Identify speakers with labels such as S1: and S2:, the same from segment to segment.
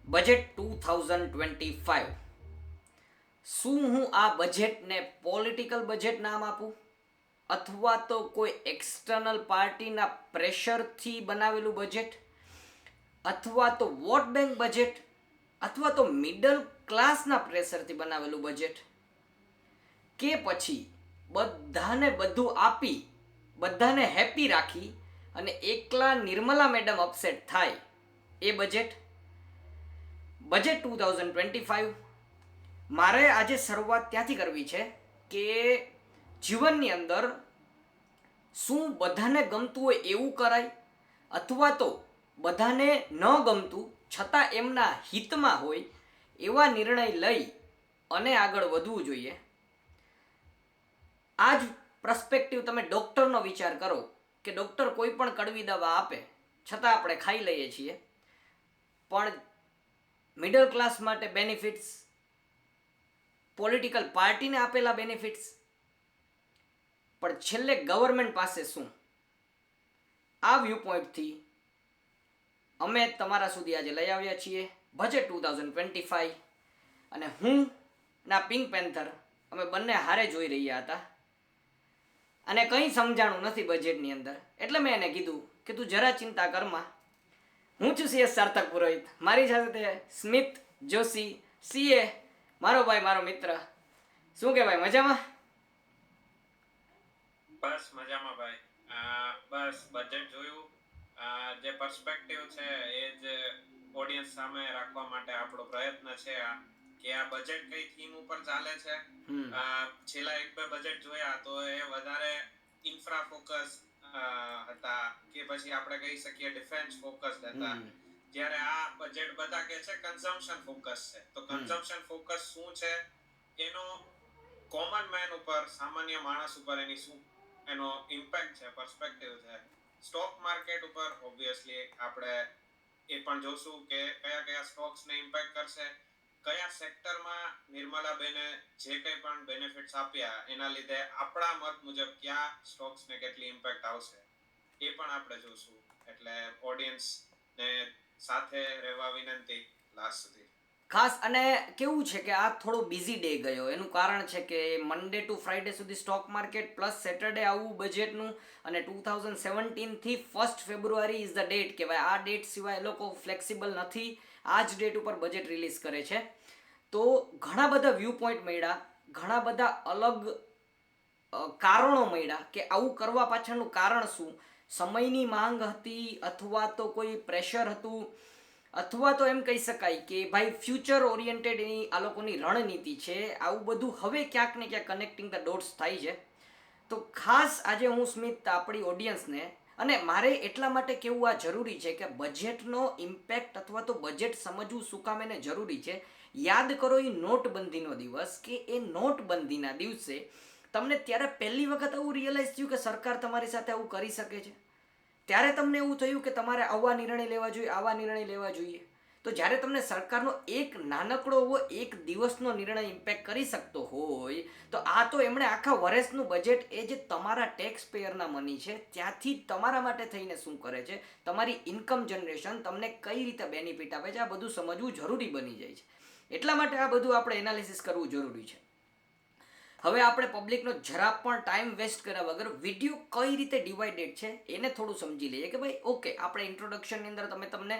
S1: Budget 2025. શું હું આ બજેટને પોલિટિકલ બજેટ નામ આપું અથવા તો કોઈ એક્સટર્નલ પાર્ટીના પ્રેશરથી બનાવેલું બજેટ અથવા તો વોટ બેંક બજેટ અથવા તો મિડલ ક્લાસના પ્રેશરથી બનાવેલું બજેટ કે પછી બધાને બધું આપી બધાને હેપી રાખી અને એકલા નિર્મલા મેડમ અપસેટ થાય એ બજેટ 2025. મારે આજે શરૂઆત ત્યાંથી કરવી છે કે જીવનની અંદર શું બધાને ગમતું હોય એવું કરાય અથવા તો બધાને ન ગમતું છતાં એમના હિતમાં હોય એવા નિર્ણય લઈ અને આગળ વધવું જોઈએ. આ જ પર્સપેક્ટિવ તમે ડૉક્ટરનો વિચાર કરો કે ડૉક્ટર કોઈ પણ કડવી દવા આપે છતાં આપણે ખાઈ લઈએ છીએ, પણ મિડલ ક્લાસ માટે બેનિફિટ્સ, પોલિટિકલ પાર્ટીને આપેલા બેનિફિટ્સ, પણ છેલ્લે ગવર્મેન્ટ પાસે શું? આ વ્યૂ પોઈન્ટથી અમે તમારા સુધી આજે લઈ આવ્યા છીએ બજેટ 2025. અને હું ના પિંક પેન્થર અમે બંને હારે જોઈ રહ્યા હતા અને કંઈ સમજાણું નથી બજેટની અંદર, એટલે મેં એને કીધું કે તું જરા ચિંતા કરમાં. હું છું CS સાર્થક પુરોહિત, મારી સાથે સ્મિત જોશી CA, મારો ભાઈ, મારો મિત્ર. શું કે ભાઈ, મજામાં?
S2: બસ મજામાં ભાઈ. બસ બજેટ જોયું, જે પર્સપેક્ટિવ છે એ જ ઓડિયન્સ સામે રાખવા માટે આપણો પ્રયત્ન છે કે આ બજેટ કઈ થીમ ઉપર ચાલે છે. છેલ્લા એક બે બજેટ જોયા તો એ વધારે ઇન્ફ્રા ફોકસ હતા કે પછી આપણે કહી શકીએ ડિફેન્સ ફોકસ હતા, જ્યારે આ બજેટ બધા કહે છે કન્ઝમ્પશન ફોકસ છે. તો કન્ઝમ્પશન ફોકસ શું છે, એનો કોમન મેન ઉપર, સામાન્ય માણસ ઉપર એની શું એનો ઇમ્પેક્ટ છે, પર્સપેક્ટિવ છે. સ્ટોક માર્કેટ ઉપર ઓબ્વિયસલી આપણે એ પણ જોશું કે કયા કયા સ્ટોક્સને ઇમ્પેક્ટ કરશે, કયા સેક્ટરમાં નિર્મલાબેને જે કંઈ પણ બેનિફિટ્સ આપ્યા એના લીધે આપણા મત મુજબ કયા સ્ટોક્સને કેટલી ઇમ્પેક્ટ આવશે એ પણ આપણે જોશું. એટલે ઓડિયન્સને સાથે રહેવા વિનંતી લાસ્ટ સુધી.
S1: ખાસ. અને કેવું છે કે આ થોડો બિઝી ડે ગયો, એનું કારણ છે કે મંડે ટુ ફ્રાઈડે સુધી સ્ટોક માર્કેટ પ્લસ સેટરડે આવવું બજેટનું, અને 2017થી 1 ફેબ્રુઆરી ઇઝ ધ ડેટ કે ભાઈ આ ડેટ સિવાય એ લોકો ફ્લેક્સિબલ નથી, આ જ ડેટ ઉપર બજેટ રિલીઝ કરે છે. તો ઘણા બધા વ્યૂ પોઈન્ટ મળ્યા, ઘણા બધા અલગ કારણો મળ્યા કે આવું કરવા પાછળનું કારણ શું, સમયની માંગ હતી અથવા તો કોઈ પ્રેશર હતું, અથવા તો એમ કહી શકાય કે ભાઈ ફ્યુચર ઓરિએન્ટેડ એની આ લોકોની રણનીતિ છે. આવું બધું હવે ક્યાંક ને ક્યાંક કનેક્ટિંગ ધ ડોટ્સ થાય છે. તો ખાસ આજે હું સ્મિત આપણી ઓડિયન્સને, અને મારે એટલા માટે કેવું આ જરૂરી છે કે બજેટનો ઇમ્પેક્ટ અથવા તો બજેટ સમજવું શું કામ એને જરૂરી છે. યાદ કરો એ નોટબંધીનો દિવસ, કે એ નોટબંધીના દિવસે તમને ત્યારે પહેલી વખત એવું રિયલાઇઝ થયું કે સરકાર તમારી સાથે આવું કરી શકે છે. ત્યારે તમને એવું થયું કે તમારે આવા નિર્ણય લેવા જોઈએ, આવા નિર્ણય લેવા જોઈએ. તો જ્યારે તમને સરકારનો એક નાનકડો એવો એક દિવસનો નિર્ણય ઇમ્પેક્ટ કરી શકતો હોય, તો આ તો એમણે આખા વર્ષનું બજેટ, એ જે તમારા ટેક્સ પેયરના મની છે ત્યાંથી તમારા માટે થઈને શું કરે છે, તમારી ઇન્કમ જનરેશન તમને કઈ રીતે બેનિફિટ આપે છે, આ બધું સમજવું જરૂરી બની જાય છે. એટલા માટે આ બધું આપણે એનાલિસિસ કરવું જરૂરી છે. હવે આપણે પબ્લિકનો જરા પણ ટાઈમ વેસ્ટ કર્યા વગર વિડીયો કઈ રીતે ડિવાઇડેડ છે એને થોડું સમજી લઈએ. કે ભાઈ ઓકે, આપણે ઇન્ટ્રોડક્શનની અંદર તમને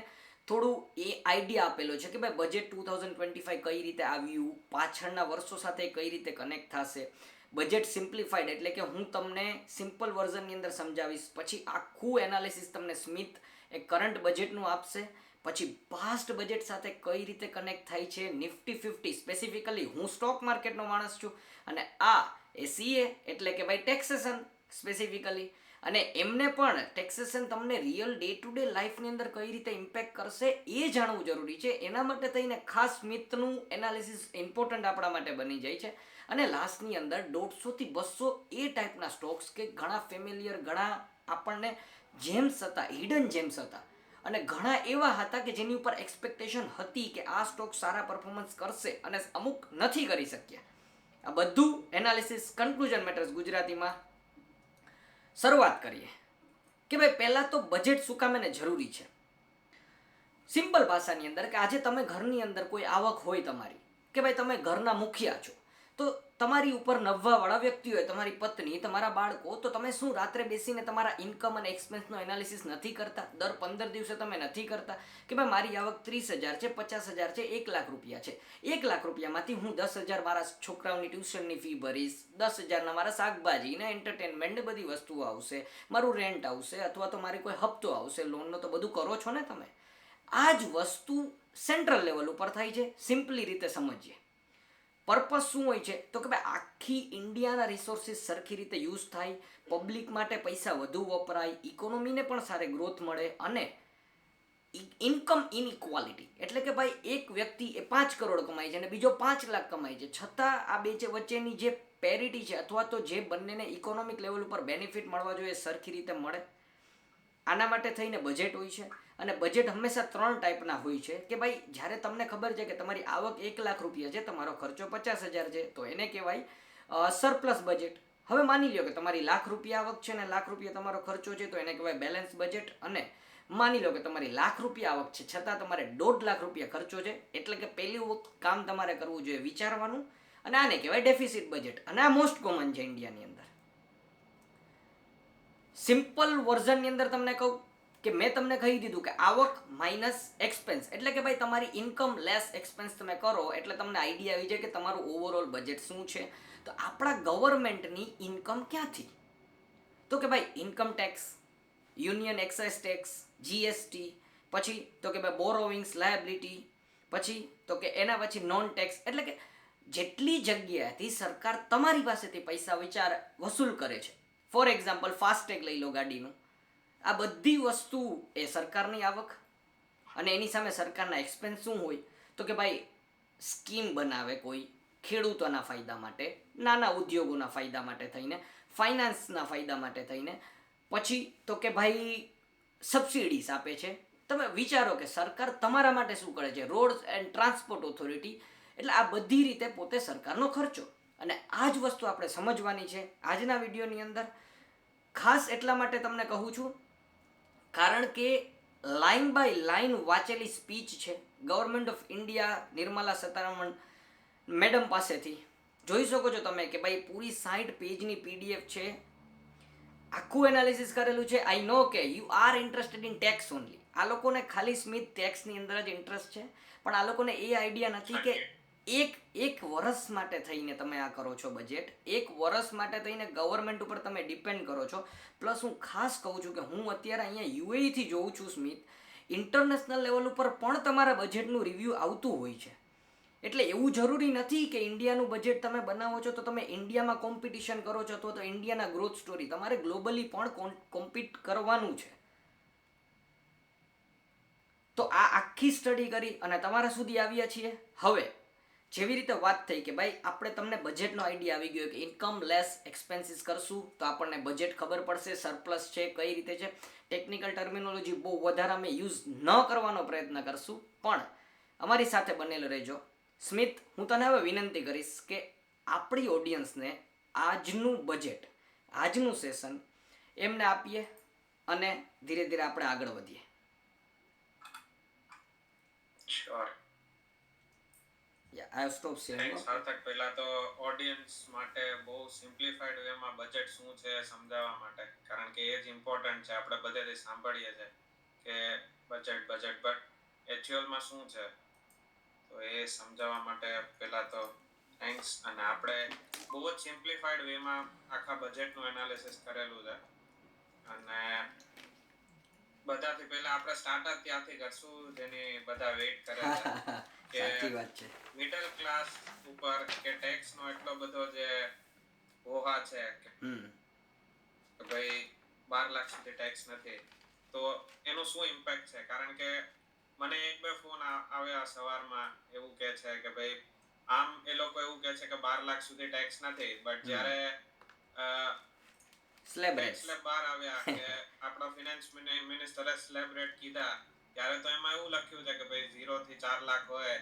S1: થોડું એ આઈડિયા આપેલો છે કે ભાઈ બજેટ 2025 કઈ રીતે આવ્યું, પાછળના વર્ષો સાથે કઈ રીતે કનેક્ટ થશે. બજેટ સિમ્પ્લિફાઈડ એટલે કે હું તમને સિમ્પલ વર્ઝનની અંદર સમજાવીશ, પછી આખું એનાલિસિસ તમને સ્મિત એ કરંટ બજેટનું આપશે, પછી પાસ્ટ બજેટ સાથે કઈ રીતે કનેક્ટ થાય છે, નિફ્ટી 50 સ્પેસિફિકલી, હું સ્ટોક માર્કેટનો માણસ છું અને આ એ CA એટલે કે ભાઈ ટેક્સેશન સ્પેસિફિકલી, અને એમને પણ ટેક્સેશન તમને રિયલ ડે ટુ ડે લાઈફની અંદર કઈ રીતે ઇમ્પેક્ટ કરશે એ જાણવું જરૂરી છે. એના માટે થઈને ખાસ સ્મિતનું એનાલિસિસ ઇમ્પોર્ટન્ટ આપણા માટે બની જાય છે. અને લાસ્ટની અંદર 150 થી 200 એ ટાઈપના સ્ટોક્સ કે ઘણા ફેમિલિયર, ઘણા આપણને જેમ્સ હતા, હિડન જેમ્સ હતા, અને ઘણા એવા હતા કે જેની ઉપર એક્સપેક્ટેશન હતી કે આ સ્ટોક સારા પરફોર્મન્સ કરશે અને અમુક નથી કરી શક્યા. આ બધું એનાલિસિસ, કન્ક્લુઝન મેટર્સ ગુજરાતીમાં શરૂઆત કરીએ કે ભાઈ પહેલાં તો બજેટ શું કામ એને જરૂરી છે. સિમ્પલ ભાષાની અંદર કે આજે તમે ઘરની અંદર કોઈ આવક હોય તમારી, કે ભાઈ તમે ઘરના મુખિયા છો, તો તમારી ઉપર નભવાવાળા વ્યક્તિ હોય, તમારી પત્ની, તમારા બાળકો, તો તમે શું રાત્રે બેસીને તમારા ઇન્કમ અને એક્સપેન્સનો એનાલિસિસ નથી કરતા? દર 15 દિવસે તમે નથી કરતા કે ભાઈ મારી આવક 30,000 છે, 50,000 છે, 1,00,000 રૂપિયા છે, 1,00,000 રૂપિયામાંથી હું 10,000 મારા છોકરાઓની ટ્યુશનની ફી ભરીશ, 10,000ના મારા શાકભાજી ને એન્ટરટેનમેન્ટ ને બધી વસ્તુઓ આવશે, મારું રેન્ટ આવશે, અથવા તો મારી કોઈ હપ્તો આવશે લોનનો, તો બધું કરો છો ને તમે. આ જ વસ્તુ સેન્ટ્રલ લેવલ ઉપર થાય છે. સિમ્પલી રીતે સમજીએ, પર્પસ શું હોય છે તો કે ભાઈ આખી ઇન્ડિયાના રિસોર્સિસ સરખી રીતે યુઝ થાય, પબ્લિક માટે પૈસા વધુ વપરાય, ઇકોનોમીને પણ સારી ગ્રોથ મળે, અને ઇન્કમ ઇનઇક્વાલિટી એટલે કે ભાઈ એક વ્યક્તિ એ 5 કરોડ કમાય છે અને બીજો 5 લાખ કમાય છે, છતાં આ બે વચ્ચેની જે પેરિટી છે અથવા તો જે બંનેને ઇકોનોમિક લેવલ ઉપર બેનિફિટ મળવા જોઈએ સરખી રીતે મળે. આના માટે થઈને બજેટ હોય છે, અને બજેટ હંમેશા 3 ટાઈપના હોય છે કે ભાઈ જ્યારે તમને ખબર છે કે તમારી આવક 1,00,000 રૂપિયા છે, તમારો ખર્ચો 50,000 છે, તો એને કહેવાય સરપ્લસ બજેટ. હવે માની લો કે તમારી 1,00,000 રૂપિયા આવક છે અને 1,00,000 રૂપિયા તમારો ખર્ચો છે, તો એને કહેવાય બેલેન્સ બજેટ. અને માની લો કે તમારી 1,00,000 રૂપિયા આવક છે છતાં તમારે 1,50,000 રૂપિયા ખર્ચો છે, એટલે કે પહેલું કામ તમારે કરવું જોઈએ વિચારવાનું, અને આને કહેવાય ડેફિસિટ બજેટ. અને આ મોસ્ટ કોમન છે ઇન્ડિયાની અંદર. સિમ્પલ વર્ઝનની અંદર તમને કહું કે મેં તમને કહી દીધું કે આવક માઇનસ એક્સપેન્સ, એટલે કે ભાઈ તમારી ઇન્કમ લેસ એક્સપેન્સ તમે કરો એટલે તમને આઈડિયા આવી જાય કે તમારું ઓવરઓલ બજેટ શું છે. તો આપણા ગવર્મેન્ટની ઇન્કમ ક્યાંથી? તો કે ભાઈ income tax, union excise tax, GST, પછી તો કે ભાઈ બોરોવિંગ્સ, લાયબિલિટી, પછી તો કે એના પછી નોન ટેક્સ, એટલે કે જેટલી જગ્યાએથી સરકાર તમારી પાસેથી પૈસા વસૂલ કરે છે. ફોર એક્ઝામ્પલ ફાસ્ટેગ લઈ લો ગાડીનું, આ બધી વસ્તુ એ સરકારની આવક, અને એની સામે સરકારના એક્સપેન્સ શું હોય તો કે ભાઈ સ્કીમ બનાવે કોઈ ખેડૂતોના ફાયદા માટે, નાના ઉદ્યોગોના ફાયદા માટે થઈને, ફાઇનાન્સના ફાયદા માટે થઈને, પછી તો કે ભાઈ સબસિડીઝ આપે છે. તમે વિચારો કે સરકાર તમારા માટે શું કરે છે, રોડ એન્ડ ટ્રાન્સપોર્ટ ઓથોરિટી, એટલે આ બધી રીતે પોતે સરકારનો ખર્ચો. અને આ જ વસ્તુ આપણે સમજવાની છે આજના વિડીયોની અંદર. ખાસ એટલા માટે તમને કહું છું કારણ કે લાઇન બાય લાઇન વાંચેલી સ્પીચ છે government of India Nirmala Sitharaman madam પાસેથી. જોઈ શકો છો તમે કે ભાઈ પૂરી 60 પેજની પીડીએફ છે, આખું એનાલિસિસ કરેલું છે. આઈ નો કે you are interested in tax only. આ લોકોને ખાલી સ્મિથ ટેક્સની અંદર જ ઇન્ટરેસ્ટ છે, પણ આ લોકોને એ આઈડિયા નથી કે એક વર્ષ માટે થઈને તમે આ કરો છો બજેટ, એક વર્ષ માટે થઈને ગવર્મેન્ટ ઉપર તમે ડિપેન્ડ કરો છો. પ્લસ હું ખાસ કહું છું કે હું અત્યારે અહીંયા યુએઈથી જોઉં છું સ્મિત, ઇન્ટરનેશનલ લેવલ ઉપર પણ તમારા બજેટનું રિવ્યૂ આવતું હોય છે. એટલે એવું જરૂરી નથી કે ઇન્ડિયાનું બજેટ તમે બનાવો છો તો તમે ઇન્ડિયામાં કોમ્પિટિશન કરો છો અથવા તો ઇન્ડિયાના ગ્રોથ સ્ટોરી, તમારે ગ્લોબલી પણ કોમ્પિટ કરવાનું છે. તો આ આખી સ્ટડી કરી અને તમારા સુધી આવ્યા છીએ. હવે જેવી રીતે વાત થઈ કે ભાઈ આપણે તમને બજેટનો આઈડિયા આવી ગયો કે ઇન્કમ લેસ એક્સપેન્સીસ કરશું તો આપણને બજેટ ખબર પડશે, સરપ્લસ છે કઈ રીતે છે. ટેકનિકલ ટર્મિનોલોજી બહુ વધારે અમે યુઝ ન કરવાનો પ્રયત્ન કરશું, પણ અમારી સાથે બનેલો રહેજો. સ્મિત, હું તને હવે વિનંતી કરીશ કે આપણી ઓડિયન્સને આજનું બજેટ, આજનું સેશન એમને આપીએ અને ધીરે ધીરે આપણે આગળ વધીએ.
S2: શ્યોર.
S1: આઈ સ્ટોપ શેરિંગ.
S2: થેન્ક્સ સાર્થક. પહેલા તો ઓડિયન્સ માટે બહુ સિમ્પ્લિફાઈડ વેમાં બજેટ શું છે સમજાવવા માટે, કારણ કે એ જ ઇમ્પોર્ટન્ટ છે. આપણે બધેથી સાંભળીએ છીએ કે બજેટ બજેટ, બટ એક્ચ્યુઅલમાં શું છે તો એ સમજાવવા માટે પહેલા તો થેન્ક્સ. અને આપણે બહુ જ સિમ્પ્લિફાઈડ વેમાં આખા બજેટનું એનાલિસિસ કરેલું છે. અને બધાથી પહેલા આપણે સ્ટાર્ટઅપ ત્યાંથી કરશું જેની બધા વેઇટ કરે છે
S1: સાચી વાત છે.
S2: મિડલ ક્લાસ ઉપર કે ટેક્સ નો એટલો બધો જે હોહા છે કે ભાઈ 12 લાખ સુધી ટેક્સ નથી, તો એનો શું ઇમ્પેક્ટ છે. કારણ કે મને એક બે ફોન આવ્યા સવારમાં, એવું કહે છે કે ભાઈ આમ એ લોકો એવું કહે છે કે 12 લાખ સુધી ટેક્સ નથી, બટ જ્યારે
S1: સ્લેબ
S2: બહાર આવ્યા કે આપણા ફિનાન્સ મિનિસ્ટરે સ્લેબ રેટ કીધા, ત્યારે તો એમાં એવું લખ્યું છે કે ભાઈ 0 થી 4 લાખ હોય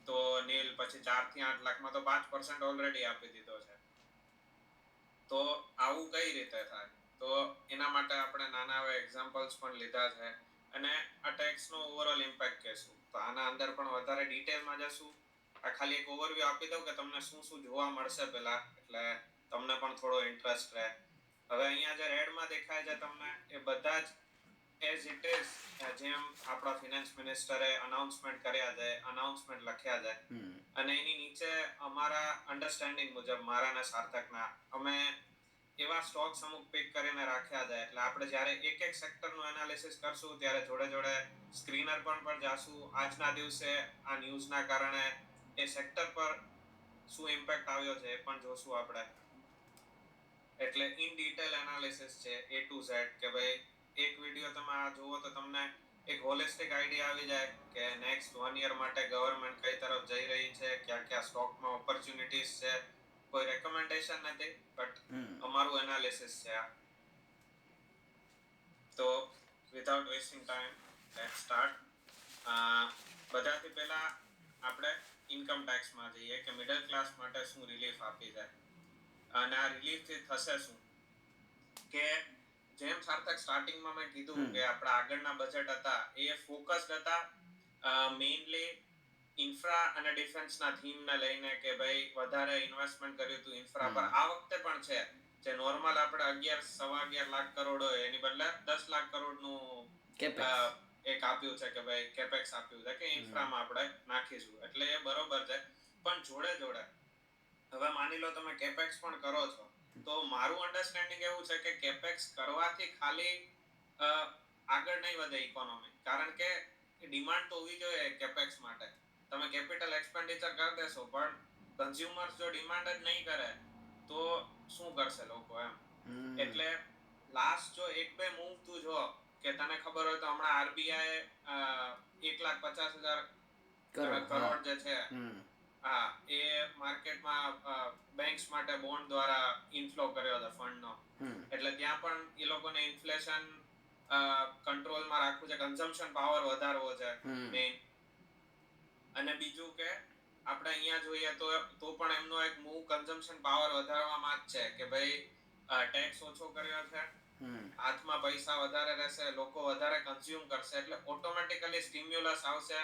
S2: તો નીલ, પછી 4 થી 8 લાખમાં તો 5% ઓલરેડી આપી દીધો છે. તો આવું કઈ રીતે થાય? તો એના માટે આપણે નાના એવા એક્ઝામ્પલ્સ પણ લીધા છે. અને આ ટેક્સનો ઓવરઓલ ઇમ્પેક્ટ કહેશું. તો આના અંદર પણ વધારે ડિટેલમાં જશું. આ ખાલી એક ઓવરવ્યૂ આપી દઉં કે તમને શું શું જોવા મળશે પહેલા, એટલે તમને પણ થોડો ઇન્ટરેસ્ટ રહે. હવે અહીંયા જે રેડમાં દેખાય છે તમને એ બધા જ એઝ ઇટ ઇઝ જેમ આપણા ફિનાન્સ મિનિસ્ટરે અનાઉન્સમેન્ટ કર્યા છે, અનાઉન્સમેન્ટ લખ્યા છે, અને એની નીચે અમારા અન્ડરસ્ટેન્ડિંગ મુજબ મારા અને સાર્થકના અમે એવા સ્ટોક્સ અમુક પિક કરીને રાખ્યા છે. એટલે આપણે જ્યારે એક એક સેક્ટરનું એનાલિસિસ કરશું ત્યારે જોડે જોડે સ્ક્રીનર પર જાશું. આજના દિવસે આ ન્યૂઝના કારણે એ સેક્ટર પર શું ઇમ્પેક્ટ આવ્યો છે એ પણ જોશું આપણે. એટલે ઇન ડિટેલ એનાલિસિસ છે A to Z કે ભાઈ એક વિડિયો તમે આ જુઓ તો તમને એક હોલિસ્ટિક આઈડિયા આવી જાય કે નેક્સ્ટ 1 યર માટે ગવર્નમેન્ટ કઈ તરફ જઈ રહી છે, ક્યાં ક્યાં સ્ટોકમાં ઓપોર્ચ્યુનિટીઝ છે. કોઈ રેકમેન્ડેશન નથી, બટ અમારું એનાલિસિસ છે આ. તો without wasting time let's start. બધાથી પહેલા આપણે ઇન્કમ ટેક્સમાં જઈએ કે મિડલ ક્લાસ માટે શું રિલીફ આપી જાય અને આ રિલીફથી થશે શું. કે જેમ સાર્થક સ્ટાર્ટિંગમાં મેં કીધું કે આપણા આગળના બજેટ હતા એ ફોકસ્ડ હતા મેઇનલી ઇન્ફ્રા અને ડિફેન્સના થીમને લઈને કે ભાઈ વધારે ઇન્વેસ્ટમેન્ટ કર્યું હતું ઇન્ફ્રા પર. આ વખતે પણ છે જે નોર્મલ આપણે 11.11 લાખ કરોડ હોય એની બદલે 10 લાખ કરોડનું એક આપ્યું છે કે ભાઈ કેપેક્સ આપ્યું છે કે ઇન્ફ્રામાં આપણે નાખીશું. એટલે એ બરોબર છે, પણ જોડે જોડે હવે માની લો તમે કેપેક્સ પણ કરો છો તો મારું અન્ડરસ્ટેન્ડિંગ એવું છે કે કેપેક્સ કરવાથી ખાલી આગળ નહીં વધે ઇકોનોમી, કારણ કે ડિમાન્ડ તો હોવી જોઈએ કેપેક્સ માટે. તમે કેપિટલ એક્સપેન્ડિચર કરી દેશો પણ કન્ઝ્યુમર્સ જો ડિમાન્ડ જ નહીં કરે તો શું કરશે લોકો એમ. એટલે લાસ્ટ જો 1-2 મૂવ તું જો કે તને ખબર હોય તો હમણાં આરબીઆઈ 1,50,000 કરોડ જે છે હા એ માર્કેટમાં બેંક્સ માટે બોન્ડ દ્વારા ઇનફ્લો કર્યો હતો ફંડનો. એટલે ત્યાં પણ એ લોકોને ઇન્ફ્લેશન કંટ્રોલમાં રાખવું છે, કન્ઝમ્પશન પાવર વધારવો છે મેઇન. અને બીજું કે આપણે અહીંયા જોઈએ તો પણ એમનો એક મૂવ કન્ઝમ્પશન પાવર વધારવામાં જ છે કે ભાઈ ટેક્સ ઓછો કર્યો છે, હાથમાં પૈસા વધારે રહેશે, લોકો વધારે કન્ઝ્યુમ કરશે, એટલે ઓટોમેટિકલી સ્ટિમ્યુલસ આવશે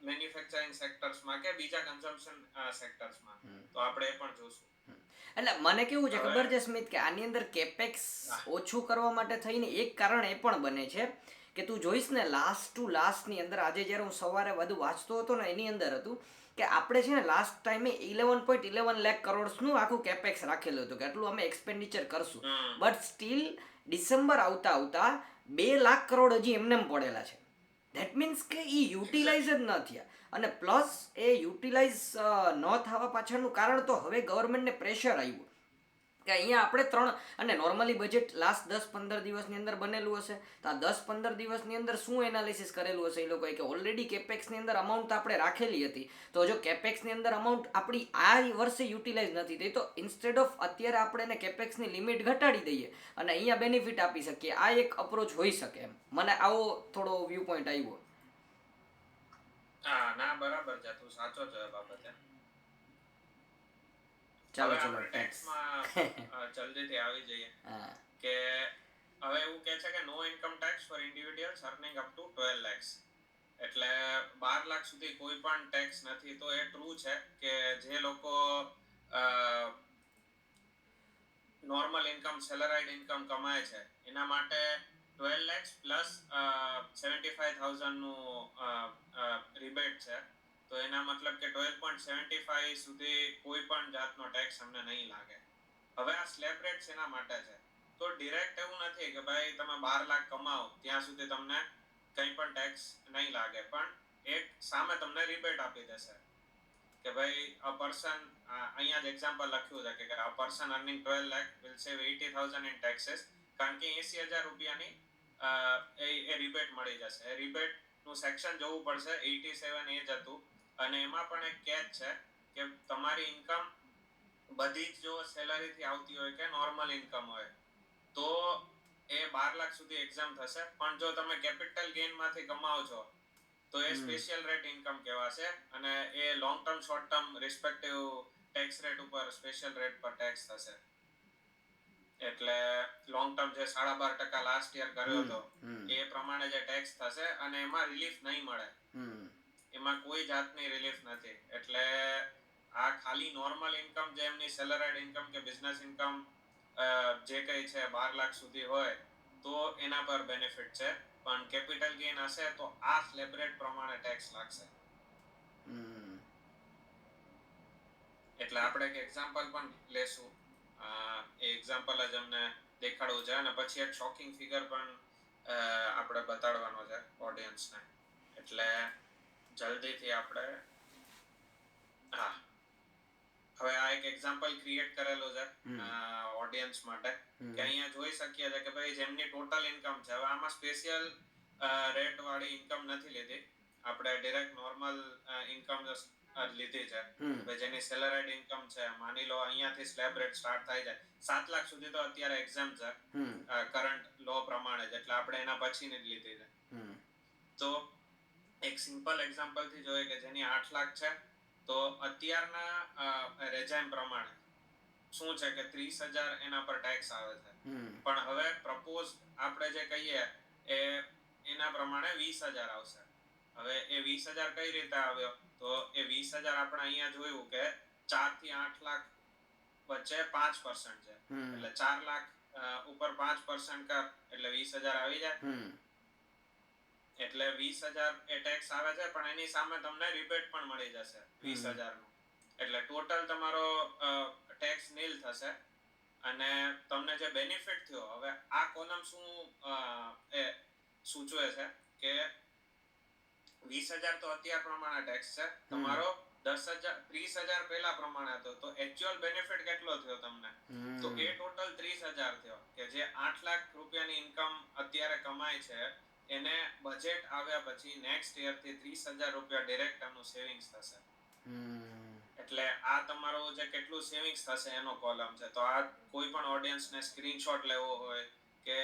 S2: મેન્યુફેક્ચરિંગ સેક્ટર્સમાં કે બીજા કન્ઝમ્પશન સેક્ટર્સમાં. તો આપણે એ પણ જોશું.
S1: એટલે મને કેવું છે ખબર છે સ્મિત, કે આની અંદર કેપેક્સ ઓછું કરવા માટે થઈને એક કારણ એ પણ બને છે કે તું જોઈશ ને લાસ્ટ ટુ લાસ્ટની અંદર આજે જ્યારે હું સવારે બધું વાંચતો હતો ને એની અંદર હતું કે આપણે છે ને લાસ્ટ ટાઈમે 11.11 લાખ કરોડનું આખું કેપેક્સ રાખેલું હતું કે આટલું અમે એક્સપેન્ડિચર કરશું. બટ સ્ટીલ ડિસેમ્બર આવતા આવતા 2 લાખ કરોડ હજી એમને પડેલા છે. ધેટ મીન્સ કે એ યુટિલાઇઝ જ ન થયા. અને પ્લસ એ યુટિલાઇઝ ન થવા પાછળનું કારણ તો હવે ગવર્મેન્ટને પ્રેશર આવ્યું કે અહીંયા આપણે 3 અને નોર્મલી બજેટ લાસ્ટ 10-15 દિવસની અંદર બનેલું હશે. તો આ 10-15 દિવસની અંદર શું એનાલિસિસ કરેલું હશે એ લોકોએ કે ઓલરેડી કેપેક્સની અંદર અમાઉન્ટ આપણે રાખેલી હતી, તો જો કેપેક્સની અંદર અમાઉન્ટ આપણી આ વર્ષે યુટિલાઇઝ નથી થઈ તો ઇન્સ્ટેડ ઓફ અત્યારે આપણે એને કેપેક્સની લિમિટ ઘટાડી દઈએ અને અહીંયા બેનિફિટ આપી શકીએ. આ એક અપ્રોચ હોઈ શકે એમ. મને આવો થોડો વ્યૂ પોઈન્ટ આવ્યો.
S2: હા ના બરાબર છે, તું સાચો છે એ બાબતે.
S1: ચાલો
S2: હવે
S1: ચાલો
S2: આપણે ટેક્સમાં જલ્દીથી આવી જઈએ કે હવે એવું કહે છે કે no income tax for individuals earning up to 12 lakhs. એટલે 12 લાખ સુધી કોઈ પણ ટેક્સ નથી. તો એ ટ્રુ છે કે જે લોકો નોર્મલ ઇન્કમ સેલરાઇડ ઇન્કમ કમાય છે એના માટે 12 lakhs પ્લસ 75,000 નું રિબેટ છે. તો એના મતલબ કે 12.75 સુધી કોઈ પણ જાતનો ટેક્સ અમને નહીં લાગે. હવે આ સ્લેબ રેટ એના માટે છે. તો ડિરેક્ટ એવું નથી કે ભાઈ તમે 12 લાખ કમાઓ ત્યાં સુધી તમને કંઈ પણ ટેક્સ નહીં લાગે, પણ એક સામે તમને રિબેટ આપી દેશે કે ભાઈ અ પર્સન અહીંયા જ એક્ઝામ્પલ લખ્યું છે કે a person earning 12 lakh will save 80,000 in taxes, કારણ કે 80,000 રૂપિયાની એ રિબેટ મળી જશે. એ રિબેટનું સેક્શન જોવું પડશે. 87 એ જ હતું અને એમાં પણ એક કેચ છે કે તમારી ઇન્કમ બધી જ જો સેલરીથી આવતી હોય કે નોર્મલ ઇન્કમ હોય તો એ 12 લાખ સુધી એક્ઝામ થશે. પણ જો તમે કેપિટલ ગેઇનમાંથી કમાઓ છો તો એ સ્પેશિયલ રેટ ઇન્કમ કહેવાશે અને એ long term short term respective tax rate ઉપર સ્પેશિયલ રેટ પર ટેક્સ થશે. એટલે લોંગ ટર્મ જે 12.5% લાસ્ટ યર કર્યો હતો
S1: હમ
S2: એ પ્રમાણે જે ટેક્સ થશે અને એમાં રિલીફ નહીં મળે.
S1: હમ
S2: એમાં કોઈ જાતની રિલીફ નથી. એટલે આ ખાલી નોર્મલ ઇન્કમ જે એમની સેલરીડ ઇન્કમ કે બિઝનેસ ઇન્કમ જે કંઈ છે 12 લાખ સુધી હોય તો એના પર બેનિફિટ છે. પણ કેપિટલ ગેઇન હશે તો આ સ્લેબ રેટ પ્રમાણે ટેક્સ લાગશે.
S1: હમ
S2: એટલે આપણે એક એક્ઝામ્પલ પણ લેશું. એ એક્ઝામ્પલ જ અમને દેખાડવું છે અને પછી એક શોકિંગ ફિગર પણ આપણે બતાડવાનો છે ઓડિયન્સને. એટલે જલ્દીથી આપણે હા હવે આ એક એક્ઝામ્પલ ક્રિએટ કરેલું છે ઓડિયન્સ માટે કે અહીંયા જોઈ શકીએ છે કે ભાઈ જેમની ટોટલ ઇન્કમ છે. હવે આમાં સ્પેશિયલ રેટ વાળી ઇન્કમ નથી લીધી, આપણે ડાયરેક્ટ નોર્મલ ઇન્કમ લીધી છે. જેની સેલરીડ ઇન્કમ છે, માની લો અહીંયાથી સ્લેબ રેટ સ્ટાર્ટ થાય છે 7 લાખ સુધી તો અત્યારે એક્ઝામ છે કરંટ લો પ્રમાણે જ, એટલે આપણે એના પછીની જ લીધી છે. તો એક સિમ્પલ એક્ઝામ્પલ થી જોઈએ કે જેની 8 લાખ છે તો અત્યારના રેજાઇમ પ્રમાણે શું છે કે 30,000 એના પર ટેક્સ આવે છે. પણ હવે પ્રપોઝ આપણે જે કહીએ એ એના પ્રમાણે 20,000 આવશે. હવે એ 20,000 કઈ રીતે આવ્યો તો એ 20,000 આપણે અહીંયા જોયું કે 4 થી 8 લાખ વચ્ચે 5% છે. એટલે 4 લાખ ઉપર 5% કર એટલે 20,000 આવી જાય. એટલે 20,000 એ ટેક્સ આવે છે પણ એની સામે તમને રિબેટ પણ મળી જશે 20,000 નું. એટલે ટોટલ તમારો ટેક્સ નીલ થશે અને તમને જે બેનિફિટ થયો, હવે આ કોલમ શું એ સૂચવે છે કે 20,000 તો અત્યાર પ્રમાણે ટેક્સ છે તમારો, 30,000 પહેલા પ્રમાણે હતો તો એક્ચ્યુઅલ બેનિફિટ કેટલો થયો તમને તો એ ટોટલ 30,000 થયો કે જે 8 લાખ રૂપિયાની ઇન્કમ અત્યારે કમાય છે એને બજેટ આવ્યા પછી નેક્સ્ટ યર થી 30,000 રૂપિયા ડાયરેક્ટ આનું સેવિંગ્સ થશે. એટલે આ તમારું જે કેટલું સેવિંગ્સ થશે એનો કોલમ છે. તો આ કોઈ પણ ઓડિયન્સને સ્ક્રીનશોટ લેવો હોય કે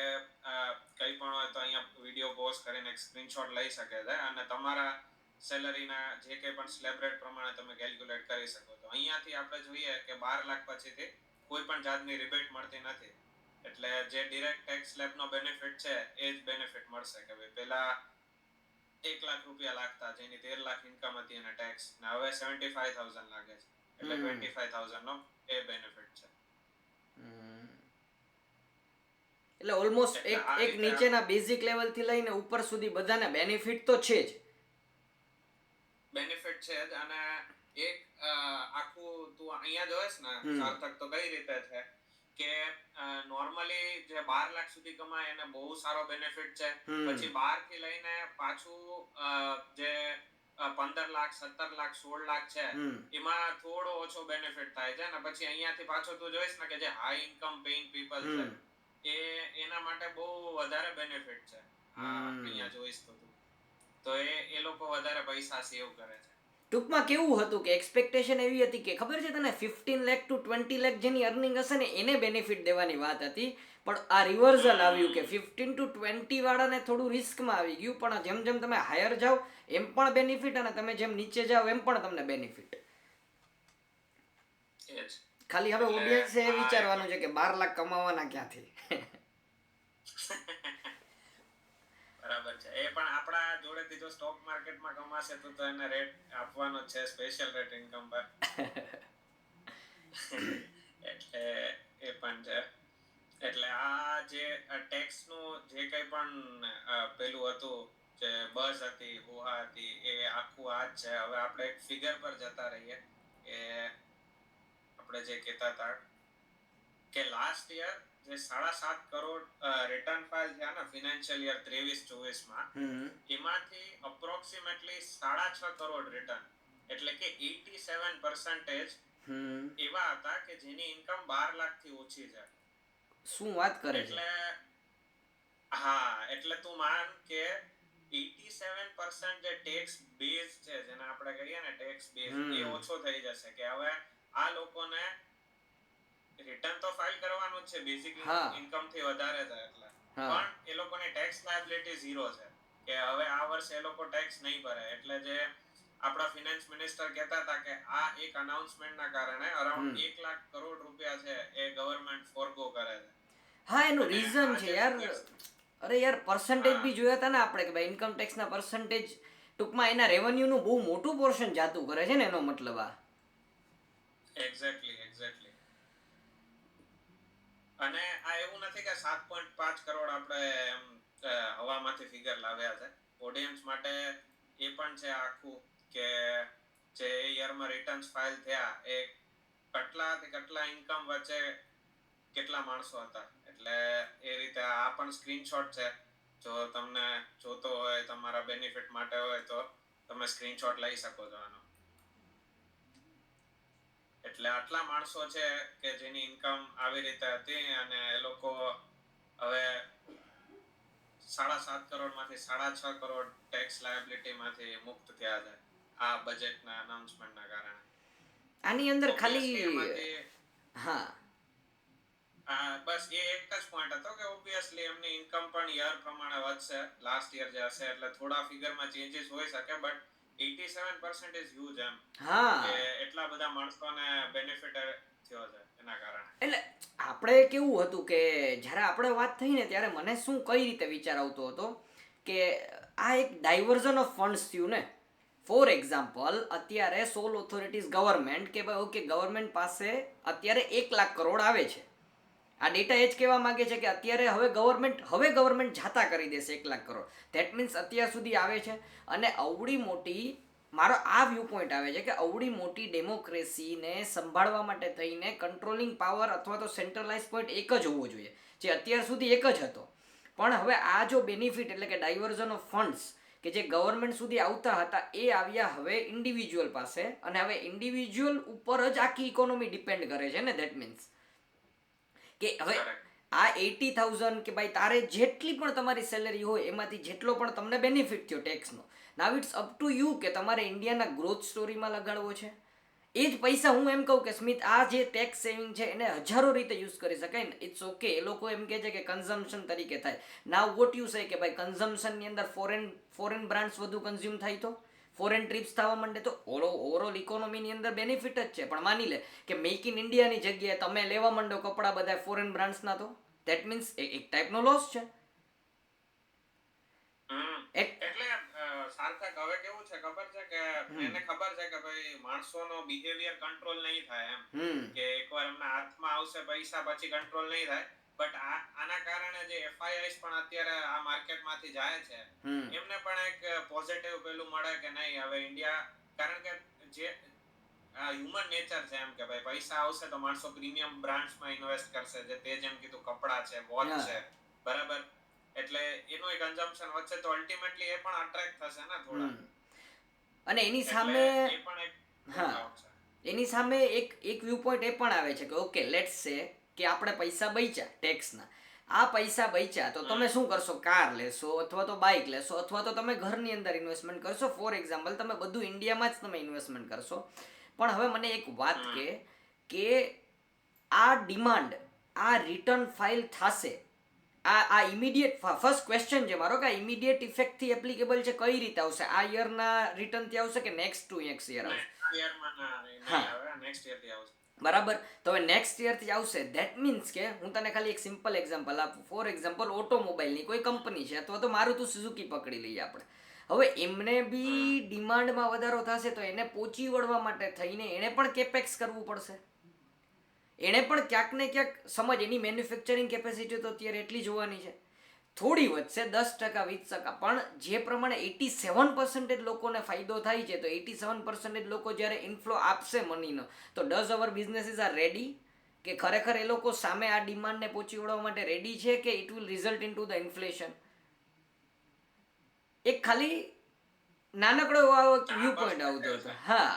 S2: કંઈ પણ હોય તો અહીંયા વિડીયો પોઝ કરીને એક સ્ક્રીનશોટ લઈ શકે છે અને તમારા સેલરીના જે કંઈ પણ સ્લેબ રેટ પ્રમાણે તમે કેલ્ક્યુલેટ કરી શકો. તો અહીંયાથી આપણે જોઈએ કે 12 લાખ પછીથી કોઈ પણ જાતની રિબેટ મળતી નથી. એટલે જે ડાયરેક્ટ ટેક્સ સ્લેબનો બેનિફિટ છે એ જ બેનિફિટ મળશે કે ભાઈ પહેલા 1 લાખ રૂપિયા લાગતા જેની 13 લાખ ઇન્કમ હતી અને ટેક્સ ને હવે 75,000 લાગે છે એટલે 25,000 નો એ બેનિફિટ છે.
S1: એટલે ઓલમોસ્ટ એક નીચેના બેઝિક લેવલ થી લઈને ઉપર સુધી બધાને બેનિફિટ તો છે જ.
S2: બેનિફિટ છે જ અને એક આખું તું અહીંયા જોઈશ ને સાર્થક તો કઈ રીતે છે કે નોર્મલી જે 12 લાખ સુધી કમાય એને બહુ સારો બેનિફિટ છે. પછી 12 થી લઈને પાછું જે 15 લાખ 17 લાખ 16 લાખ છે એમાં થોડો ઓછો બેનિફિટ થાય છે અને પછી અહીંયાથી પાછો તું જોઈશ ને કે જે હાઈ ઇન્કમ પેઇંગ પીપલ છે એ એના માટે બહુ વધારે બેનિફિટ છે. અહીંયા જોઈશ તો એ લોકો વધારે પૈસા સેવ કરે છે.
S1: ટૂંકમાં કેવું હતું કે એક્સપેક્ટેશન એવી હતી કે ખબર છે તને 15 લાખ to 20 લાખ જેની અર્નિંગ હશે ને એને બેનિફિટ દેવાની વાત હતી, પણ આ રિવર્સલ આવ્યું કે 15 to 20 વાળાને થોડું રિસ્કમાં આવી ગયું. પણ જેમ જેમ તમે હાયર જાઓ એમ પણ બેનિફિટ અને તમે જેમ નીચે જાઓ એમ પણ તમને બેનિફિટ. ખાલી હવે ઓડિયન્સે એ વિચારવાનું છે કે 12 લાખ કમાવાના ક્યાંથી.
S2: બરાબર છે. એ પણ આપણા જોડેથી જો સ્ટોક માર્કેટમાં કમાશે તો એને રેટ આપવાનો છે સ્પેશિયલ રેટ ઇન્કમ પર. એટલે એ પણ છે. એટલે આ જે ટેક્સ નું જે કંઈ પણ પેલું હતું જે બસ હતી હુહા હતી એ આખું આ જ છે. હવે આપણે એક ફિગર પર જતા રહીએ કે આપણે જે કહેતા હતા કે લાસ્ટ યર જે 7.5 કરોડ રિટર્ન ફાઇલ થયા ને ફિનાન્શિયલ યર 23-24 માં એમાંથી અપ્રોક્સિમેટલી 6.5 કરોડ રિટર્ન એટલે કે 87% એવા હતા કે જેની ઇન્કમ 12 લાખ થી ઓછી છે.
S1: શું વાત કરે છે?
S2: એટલે હા એટલે તું માન કે 87% જે ટેક્સ બેઝ છે જેને આપણે કહીએ ને ટેક્સ બેઝ એ ઓછો થઈ જશે કે હવે આ લોકોને રિટર્ન તો ફાઇલ કરવાનું જ છે બેઝિક ઇન્કમ થી વધારે થાય એટલે, પણ એ લોકોની ટેક્સ લાયબિલિટી 0 છે કે હવે આ વર્ષે એ લોકો ટેક્સ નહીં ભરે. એટલે જે આપણા ફિનાન્સ મિનિસ્ટર કહેતા હતા કે આ એક અનાઉન્સમેન્ટના કારણે અરાઉન્ડ 1 લાખ કરોડ રૂપિયા છે એ ગવર્નમેન્ટ ફોરગો કરે છે.
S1: હા એનું
S2: અને
S1: રીઝન
S2: આ
S1: છે
S2: જે
S1: યાર.
S2: figures,
S1: અરે યાર પર્સન્ટેજ
S2: હા,
S1: બી જોયા હતા ને આપણે કે ભાઈ ઇન્કમ ટેક્સના પર્સન્ટેજ ટૂંકમાં એના રેવન્યુનું બહુ મોટું પોર્શન જાતું કરે છે ને એનો મતલબ આ.
S2: એક્ઝેક્ટલી. અને આ એવું નથી કે 7.5 કરોડ આપણે એમ હવામાંથી ફિગર લાવ્યા છે. ઓડિયન્સ માટે એ પણ છે આખું કે જે યરમાં રિટર્ન્સ ફાઇલ થયા એ કેટલાથી કેટલા ઇન્કમ વચ્ચે કેટલા માણસો હતા. એટલે એ રીતે આ પણ સ્ક્રીનશોટ છે. જો તમને જોતો હોય તમારા બેનિફિટ માટે હોય તો તમે સ્ક્રીનશોટ લઈ શકો છો આનો. એટલે આટલા માણસો છે કે જેની ઇન્કમ આવી રીતે હતી અને એ લોકો હવે 7.5 કરોડમાંથી 6.5 કરોડ ટેક્સ લાયબિલિટીમાંથી મુક્ત થયા છે આ બજેટના અનાઉન્સમેન્ટના કારણે.
S1: આની અંદર ખાલી
S2: ઓબ્વિયસલી એમાંથી
S1: હા
S2: બસ એ એક જ પોઈન્ટ હતો કે ઓબ્વિયસલી એમની ઇન્કમ પણ યર પ્રમાણે વધશે. લાસ્ટ યર જે હશે એટલે થોડા ફિગરમાં ચેન્જીસ હોઈ શકે બટ 87% ઇઝ હ્યુજ એમ કે
S1: હા
S2: એટલા બધા માણસોને બેનિફિટ થયો છે એના કારણે.
S1: એટલે આપણે કેવું હતું કે જ્યારે આપણે વાત થઈ ને ત્યારે મને શું કઈ રીતે વિચાર આવતો હતો કે આ એક ડાયવર્ઝન ઓફ ફંડ્સ થયું ને. ફોર એક્ઝામ્પલ અત્યારે સોલ ઓથોરિટીઝ ગવર્મેન્ટ કે ભાઈ ઓકે ગવર્મેન્ટ પાસે અત્યારે 1 લાખ કરોડ આવે છે. આ ડેટા એ જ કહેવા માંગે છે કે અત્યારે ગવર્મેન્ટ જાતા કરી દેશે 1 લાખ કરોડ. ધેટ મીન્સ અત્યાર સુધી આવે છે અને અવડી મોટી મારો આ વ્યૂ પોઈન્ટ આવે છે કે અવડી મોટી ડેમોક્રેસીને સંભાળવા માટે થઈને કંટ્રોલિંગ પાવર અથવા તો સેન્ટ્રલાઇઝ પોઈન્ટ એક જ હોવો જોઈએ જે અત્યાર સુધી એક જ હતો. પણ હવે આ જો બેનિફિટ એટલે કે ડાયવર્ઝન ઓફ ફંડ્સ કે જે ગવર્મેન્ટ સુધી આવતા હતા એ આવ્યા હવે ઇન્ડિવિજ્યુઅલ પાસે અને હવે ઇન્ડિવિજ્યુઅલ ઉપર જ આખી ઇકોનોમી ડિપેન્ડ કરે છે ને. ધેટ મીન્સ કે હવે આ 80,000 કે ભાઈ તારે જેટલી પણ તમારી સેલેરી હોય એમાંથી જેટલો પણ તમને બેનિફિટ થયો ટેક્સનો, now it's up to you કે તમારે ઇન્ડિયાના ગ્રોથ સ્ટોરીમાં લગાડવો છે. એ જ પૈસા હું એમ કહું કે સ્મિત આ જે ટેક્સ સેવિંગ છે એને હજારો રીતે યુઝ કરી શકાય ને. ઇટ્સ ઓકે એ લોકો એમ કહે છે કે કન્ઝમ્પશન તરીકે થાય. નાવ વોટ યુ સે કે ભાઈ કન્ઝમ્પશનની અંદર ફોરેન બ્રાન્ડ્સ વધુ કન્ઝ્યુમ થાય તો ફોરેન ટ્રીપ્સ થવા માંડે તો ઓવરઓલ ઇકોનોમીની અંદર બેનિફિટ જ છે. પણ માની લે કે મેક ઇન ઇન્ડિયાની જગ્યાએ તમે લેવા માંડો કપડાં બધા ફોરેન બ્રાન્ડ્સના તો ધેટ મીન્સ એક ટાઈપનો લોસ છે.
S2: એટલે સાર્થક હવે કેવું છે ખબર છે કે એને ખબર છે કે ભાઈ માણસોનો બિહેવિયર કંટ્રોલ નહીં થાય એમ કે એકવાર એમના હાથમાં આવશે પૈસા પછી કંટ્રોલ નહીં થાય. બટ આના કારણે જે એફઆઈઆઈસ પણ અત્યારે આ માર્કેટમાંથી જાય છે એમને પણ એક પોઝિટિવ પેલું મળે કે નહીં હવે ઇન્ડિયા કારણ કે જે હ્યુમન નેચર છે એમ કે ભાઈ પૈસા આવશે તો માણસો પ્રીમિયમ બ્રાન્ડ્સમાં ઇન્વેસ્ટ કરશે જે તે જેમ કીધું કપડા છે વોચ છે બરાબર. એટલે એનું એક કન્ઝમ્પશન વધશે તો અલ્ટિમેટલી એ પણ અટ્રેક્ટ થશે ને થોડા.
S1: અને એની
S2: એટલે
S1: સામે
S2: એ પણ એક
S1: હા એની સામે એક વ્યૂ પોઈન્ટ એ પણ આવે છે કે ઓકે લેટ્સ સે કે આપણે પૈસા બચ્યા ટેક્સના. આ પૈસા બચ્યા તો તમે શું કરશો? કાર લેશો અથવા તો બાઇક લેશો અથવા તો તમે ઘરની અંદર ઇન્વેસ્ટમેન્ટ કરશો. ફોર એક્ઝામ્પલ તમે બધું ઇન્ડિયામાં જ તમે ઇન્વેસ્ટમેન્ટ કરશો. પણ હવે મને એક વાત કે આ ડિમાન્ડ આ રિટર્ન ફાઇલ થશે આ ઇમિડિયેટ ફર્સ્ટ ક્વેશ્ચન છે મારો કે આ ઇમિડિયેટ ઇફેક્ટથી એપ્લિકેબલ છે કઈ રીતે આવશે? આ યરના રિટર્નથી આવશે કે નેક્સ્ટ ટુ નેક્સ્ટ યર આવશે? બરાબર. તો હવે નેક્સ્ટ યરથી આવશે. ધેટ મીન્સ કે હું તને ખાલી એક સિમ્પલ એક્ઝામ્પલ આપું. ફોર એક્ઝામ્પલ ઓટોમોબાઈલની કોઈ કંપની છે અથવા તો મારુતિ સુઝુકી પકડી લઈએ આપણે. હવે એમને બી ડિમાન્ડમાં વધારો થશે તો એને પહોંચી વળવા માટે થઈને એને પણ કેપેક્સ કરવું પડશે. એણે પણ ક્યાંક ને ક્યાંક સમજ એની મેન્યુફેક્ચરિંગ કેપેસિટી તો અત્યારે એટલી જોવાની છે. થોડી વધશે 10% 20%. પણ જે પ્રમાણે 87% લોકોને ફાયદો થાય છે તો 87% લોકો જ્યારે ઇન્ફ્લો આપશે મનીનો તો does our businesses are ready કે ખરેખર એ લોકો સામે આ ડિમાન્ડને પહોંચી વળવા માટે રેડી છે કે it will result in to the inflation? એક ખાલી નાનકડો વ્યૂ પોઈન્ટ આવતો હતો. હા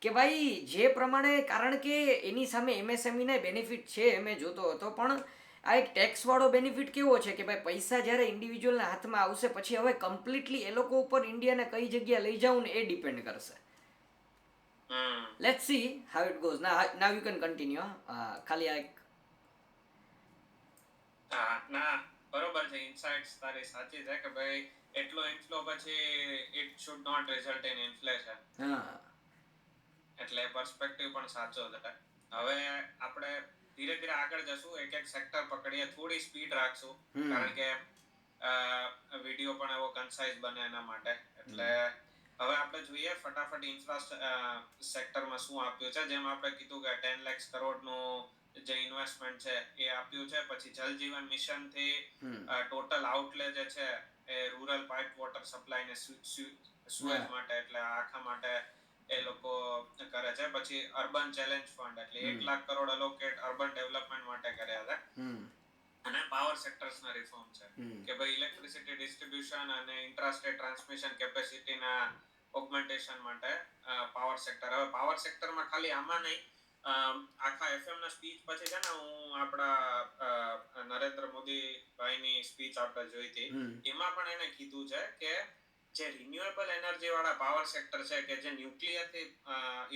S1: કે ભાઈ જે પ્રમાણે કારણ કે એની સામે એમએસએમઈને બેનિફિટ છે મેં જોતો હતો. પણ આ એક ટેક્સ વાળો બેનિફિટ કેવો છે કે ભાઈ પૈસા જ્યારે ઇન્ડિવિજ્યુઅલના હાથમાં આવશે પછી હવે કમ્પ્લીટલી એ લોકો ઉપર ઇન્ડિયાને કઈ જગ્યા લઈ જાવ ને એ ડિપેન્ડ કરશે. Let's see how it goes. Now you can continue. ખાલી આ એક
S2: ના બરોબર છે. ઇનસાઇટ્સ તારી સાચી છે કે ભાઈ એટલો ઇન્ફ્લો પછી it should not result in inflation. એટલે પર્સપેક્ટિવ પણ સાચો છે. હવે આપણે ધીરે ધીરે આગળ જશું, એક એક સેક્ટર પકડીએ, થોડી સ્પીડ રાખશું,
S1: હમ.
S2: કારણ કે વિડીયો પણ એવો કન્સાઇઝ બને એના માટે. એટલે હવે આપણે જોઈએ ફટાફટ સેક્ટરમાં શું આપ્યું છે. જેમ આપણે કીધું કે 10 લાખ કરોડનું જે ઇન્વેસ્ટમેન્ટ છે એ આપ્યું છે. પછી જલ જીવન મિશન થી ટોટલ આઉટલે જે છે એ રૂરલ પાઇપ વોટર સપ્લાય ને સુએજ માટે, એટલે આખા માટે એ લોકો કરે છે. પછી અર્બન ચેલેન્જ ફંડ એટલે 1 lakh crore allocate urban development માટે કર્યા છે. અને પાવર સેક્ટર્સના રિફોર્મ છે કે ભાઈ ઇલેક્ટ્રિસિટી ડિસ્ટ્રીબ્યુશન અને ઇન્ટ્રાસ્ટેટ ટ્રાન્સમિશન કેપેસિટીના ઓગમેન્ટેશન માટે પાવર સેક્ટર. હવે પાવર સેક્ટરમાં ખાલી આમાં નહીં, આખા એફએમ ના સ્પીચ પછી છે ને હું આપણા નરેન્દ્ર મોદી ભાઈની સ્પીચ આપણે જોઈ હતી, એમાં પણ એને કીધું છે કે જે રિન્યુએબલ એનર્જી વાળા પાવર સેક્ટર છે કે જે ન્યુક્લિયર થી